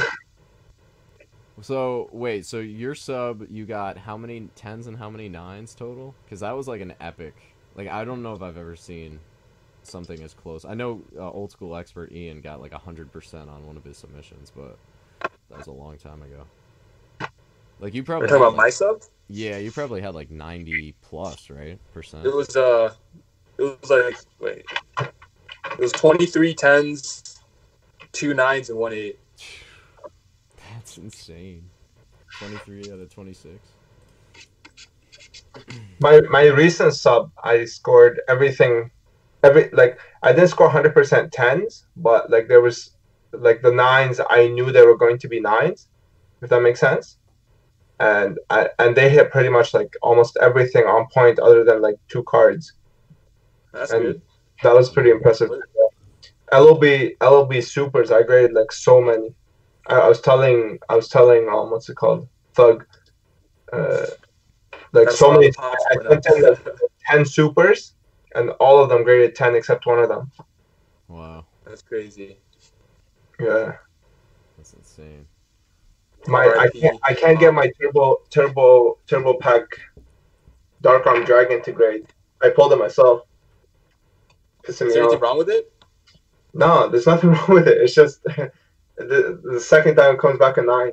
Speaker 1: So wait, so your sub, you got how many 10s and how many 9s total? Because that was like an epic. Like I don't know if I've ever seen something as close. I know old school expert Ian got like 100% on one of his submissions, but that was a long time ago. Like you probably.
Speaker 5: You're talking about my sub?
Speaker 1: Yeah, you probably had like 90 plus, right? %.
Speaker 5: It was like wait, it was 23 10s, 2 9s, and 1 8.
Speaker 1: That's insane. 23 out of 26.
Speaker 4: My recent sub, I scored everything. Like I didn't score 100% 10s, but like there was like the 9s. I knew they were going to be 9s, if that makes sense. And they hit pretty much like almost everything on point, other than like 2 cards.
Speaker 5: That's good.
Speaker 4: That was pretty impressive. LOB supers, I graded like so many. I was telling what's it called, Thug, like that's so many. I sent in like 10 supers, and all of them graded 10 except one of them.
Speaker 1: Wow,
Speaker 5: that's crazy.
Speaker 4: Yeah,
Speaker 1: that's insane.
Speaker 4: I can't get my turbo pack Dark Arm Dragon to grade. I pulled it myself.
Speaker 5: Is there anything wrong with it?
Speaker 4: No, there's nothing wrong with it. It's just the second time it comes back a 9.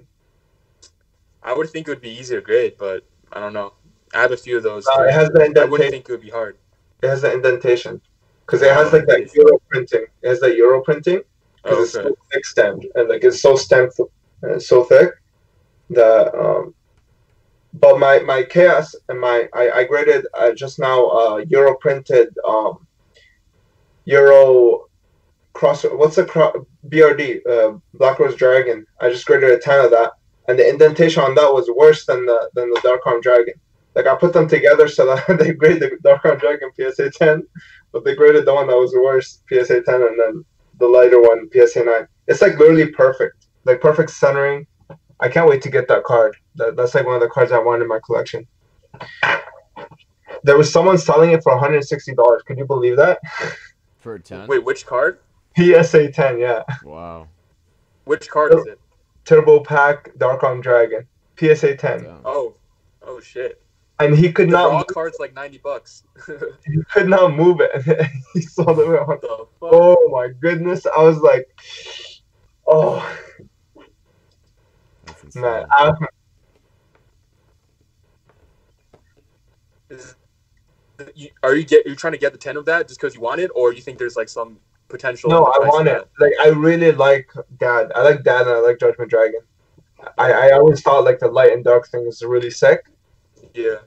Speaker 5: I would think it would be easier to grade, but I don't know. I have a few of those.
Speaker 4: It has the indentation.
Speaker 5: I wouldn't think it would be hard.
Speaker 4: It has the indentation because it has like that Euro printing. It has that Euro printing because it's so thick stemmed and like it's so stemmed and it's so thick that. But my chaos and I graded just now Euro printed Euro cross. What's a BRD Black Rose Dragon? I just graded a 10 of that, and the indentation on that was worse than the Dark Arm Dragon. Like I put them together so that they grade the Dark Arm Dragon PSA 10, but they graded the one that was worse PSA 10, and then the lighter one PSA 9. It's like literally perfect, like perfect centering. I can't wait to get that card. That's like one of the cards I want in my collection. There was someone selling it for $160. Could you believe that?
Speaker 1: For a 10?
Speaker 5: Wait, which card?
Speaker 4: PSA 10, yeah.
Speaker 1: Wow.
Speaker 5: Which card is it?
Speaker 4: Turbo Pack Dark Arm Dragon. PSA 10.
Speaker 1: Damn.
Speaker 5: Oh shit.
Speaker 4: And he could
Speaker 5: The
Speaker 4: not.
Speaker 5: raw card's like $90.
Speaker 4: He could not move it. He saw the
Speaker 5: What the fuck?
Speaker 4: Oh my goodness! I was like, oh
Speaker 1: That's insane.
Speaker 4: man.
Speaker 5: You're trying to get the 10 of that just because you want it, or you think there's like some potential?
Speaker 4: No,
Speaker 5: in the
Speaker 4: I
Speaker 5: price
Speaker 4: want
Speaker 5: of
Speaker 4: it. Like I really like Dad. I like Dad and I like Judgment Dragon. I always thought like the light and dark thing is really sick,
Speaker 5: that? Yeah.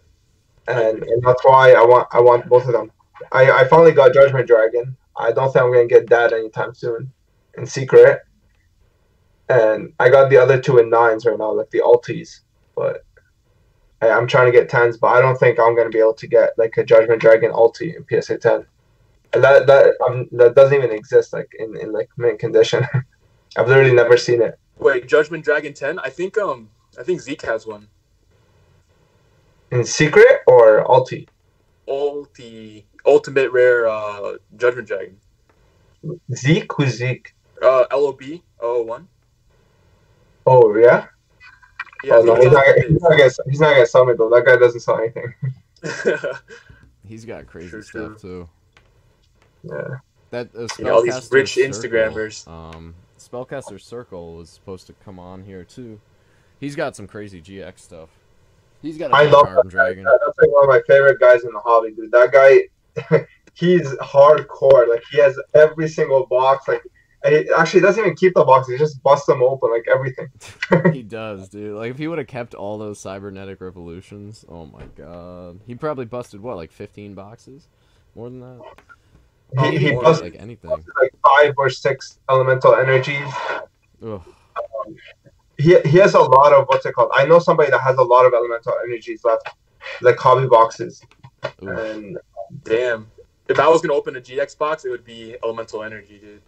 Speaker 4: and that's why I want both of them. I finally got Judgment Dragon. I don't think I'm gonna get Dad anytime soon, in secret. And I got the other two in 9s right now, like the Altis. But I'm trying to get 10s, but I don't think I'm gonna be able to get like a Judgment Dragon Alti in PSA 10. And that doesn't even exist like in like mint condition. I've literally never seen it.
Speaker 5: Wait, Judgment Dragon 10? I think Zeke has one.
Speaker 4: In secret or Alti?
Speaker 5: Ultimate rare Judgment Dragon.
Speaker 4: Zeke? Who's Zeke?
Speaker 5: LOB 001.
Speaker 4: Oh yeah?
Speaker 5: Yeah,
Speaker 4: Oh, no, he's not gonna sell me though. That guy doesn't sell anything.
Speaker 1: He's got crazy
Speaker 5: True.
Speaker 1: stuff too.
Speaker 4: Yeah.
Speaker 1: That
Speaker 5: all these rich
Speaker 1: Circle,
Speaker 5: Instagrammers.
Speaker 1: Spellcaster Circle was supposed to come on here too. He's got some crazy GX stuff. He's got a
Speaker 4: I love
Speaker 1: Dark Arm Dragon.
Speaker 4: That's like one of my favorite guys in the hobby, dude. That guy, he's hardcore. Like he has every single box. Like he actually doesn't even keep the boxes. He just busts them open, like everything.
Speaker 1: He does, dude. Like if he would have kept all those cybernetic revolutions, oh my god, he probably busted what, like 15 boxes, more than that.
Speaker 4: He
Speaker 1: More,
Speaker 4: busted
Speaker 1: like anything.
Speaker 4: like 5 or 6 elemental energies.
Speaker 1: Ugh.
Speaker 4: He has a lot of what's it called? I know somebody that has a lot of elemental energies left, like hobby boxes.
Speaker 1: Ooh.
Speaker 4: And
Speaker 5: Damn. If I was gonna open a GX box, it would be Elemental Energy, dude.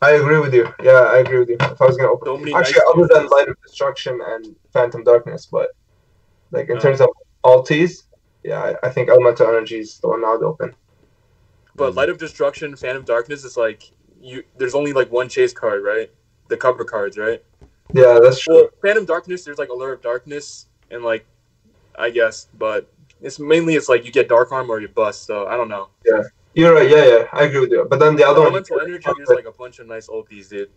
Speaker 4: I agree with you. Yeah, I agree with you. If I was gonna open,
Speaker 5: So many
Speaker 4: actually,
Speaker 5: nice
Speaker 4: other than
Speaker 5: pieces.
Speaker 4: Light of Destruction and Phantom Darkness, but like in terms of alties, yeah, I think Elemental Energy is the one I would open.
Speaker 5: But Light of Destruction, Phantom Darkness is like there's only like one chase card, right? The cover cards, right?
Speaker 4: Yeah, that's true.
Speaker 5: Well, Phantom Darkness, there's like Allure of Darkness and like I guess, but it's like you get Dark Arm or you bust, so I don't know.
Speaker 4: Yeah. You're right, yeah, I agree with you. But then the other
Speaker 5: Elemental
Speaker 4: one,
Speaker 5: Energy, there's like a bunch of nice OPs, dude.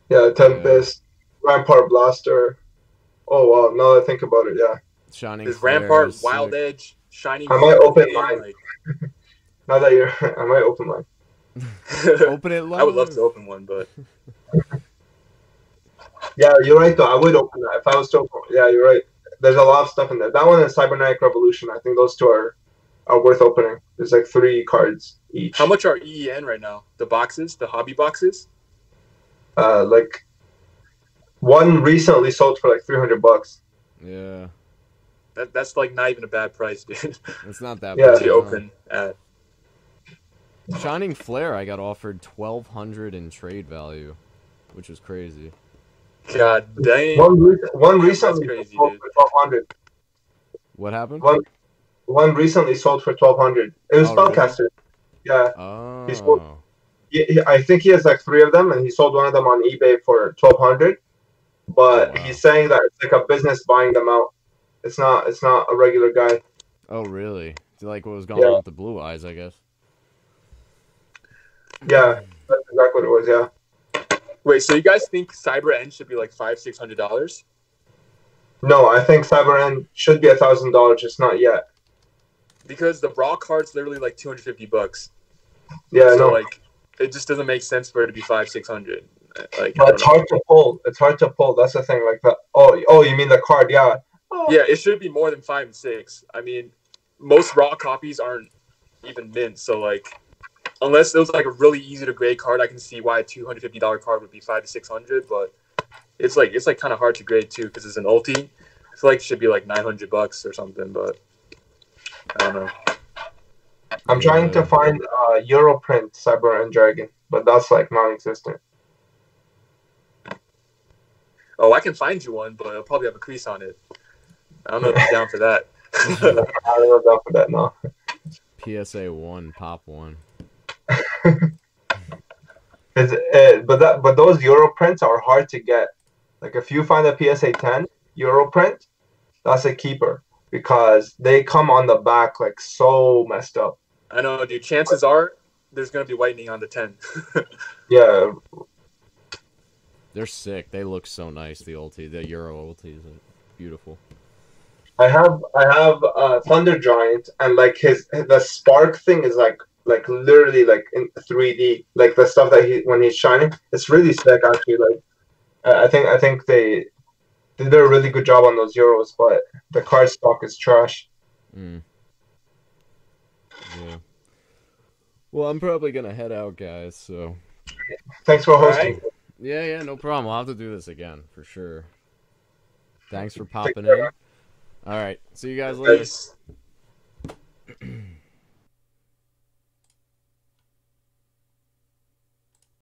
Speaker 4: yeah, Tempest, Rampart Blaster. Oh wow, now that I think about it, yeah.
Speaker 1: Shining
Speaker 5: There's
Speaker 1: Flare
Speaker 5: Rampart,
Speaker 1: is
Speaker 5: Wild
Speaker 1: sick.
Speaker 5: Edge, Shining.
Speaker 4: I might
Speaker 5: Flare,
Speaker 4: open
Speaker 5: dude,
Speaker 4: mine.
Speaker 5: like-
Speaker 4: Now that you're, I might open mine.
Speaker 1: Open it live.
Speaker 5: I would love to open one, but
Speaker 4: Yeah, you're right though. I would open that if I was to open. Yeah, you're right. There's a lot of stuff in there. That one and Cybernetic Revolution. I think those two are worth opening. There's like 3 cards each.
Speaker 5: how much are EEN right now? The boxes, the hobby boxes?
Speaker 4: Like one recently sold for like $300.
Speaker 1: Yeah,
Speaker 5: That's like not even a bad price, dude.
Speaker 1: it's not that
Speaker 4: Yeah.
Speaker 1: bad.
Speaker 5: to
Speaker 1: no.
Speaker 5: open at.
Speaker 1: Shining Flare, I got offered 1,200 in trade value, which was crazy.
Speaker 5: God dang.
Speaker 4: One recently
Speaker 5: crazy,
Speaker 4: sold
Speaker 5: dude.
Speaker 4: for 1,200.
Speaker 1: What happened?
Speaker 4: One recently sold for 1,200. It was
Speaker 1: Oh, really?
Speaker 4: Spellcaster. Yeah,
Speaker 1: Oh,
Speaker 4: I think he has like 3 of them, and he sold one of them on eBay for 1,200. But
Speaker 1: Oh, wow.
Speaker 4: he's saying that it's like a business buying them out. It's not a regular guy.
Speaker 1: oh, really? Like what was going
Speaker 4: Yeah.
Speaker 1: on with the Blue Eyes, I guess.
Speaker 4: Yeah, that's exactly what it was. Yeah.
Speaker 5: Wait, so you guys think Cyber End should be like $500-$600?
Speaker 4: No, I think Cyber End should be $1,000, just not yet.
Speaker 5: Because the raw card's literally like $250.
Speaker 4: Yeah,
Speaker 5: so
Speaker 4: no.
Speaker 5: like it just doesn't make sense for it to be $500-$600. Like
Speaker 4: But it's hard to pull. It's hard to pull. That's the thing. Like the you mean the card? Yeah.
Speaker 5: Yeah, it should be more than 5 and 6. I mean, most raw copies aren't even mint, so like unless it was like a really easy to grade card, I can see why a $250 card would be $500-$600. But it's like kind of hard to grade too because it's an ulti. I feel like it should be like $900 or something, but I don't know.
Speaker 4: I'm trying to find Europrint Cyber End Dragon, but that's like non-existent.
Speaker 5: Oh, I can find you one, but it'll probably have a crease on it. I don't know if you're down for that.
Speaker 4: I don't know about that now.
Speaker 1: PSA 1, pop 1.
Speaker 4: but those Euro prints are hard to get. Like if you find a PSA 10 Euro print, that's a keeper because they come on the back like so messed up.
Speaker 5: I know, dude. Chances are there's gonna be whitening on the 10.
Speaker 4: Yeah,
Speaker 1: They're sick. They look so nice. The Euro ultis are beautiful.
Speaker 4: I have Thunder Giant, and like the spark thing is like literally like in 3D, like the stuff that when he's shining, it's really sick actually. Like I think they did a really good job on those Euros, but the card stock is trash.
Speaker 1: Mm. Yeah. Well, I'm probably gonna head out, guys. So
Speaker 4: Thanks for hosting.
Speaker 5: Right.
Speaker 1: yeah, no problem. We'll have to do this again for sure. Thanks for popping
Speaker 4: care.
Speaker 1: in. All right, see you guys later.
Speaker 5: Peace.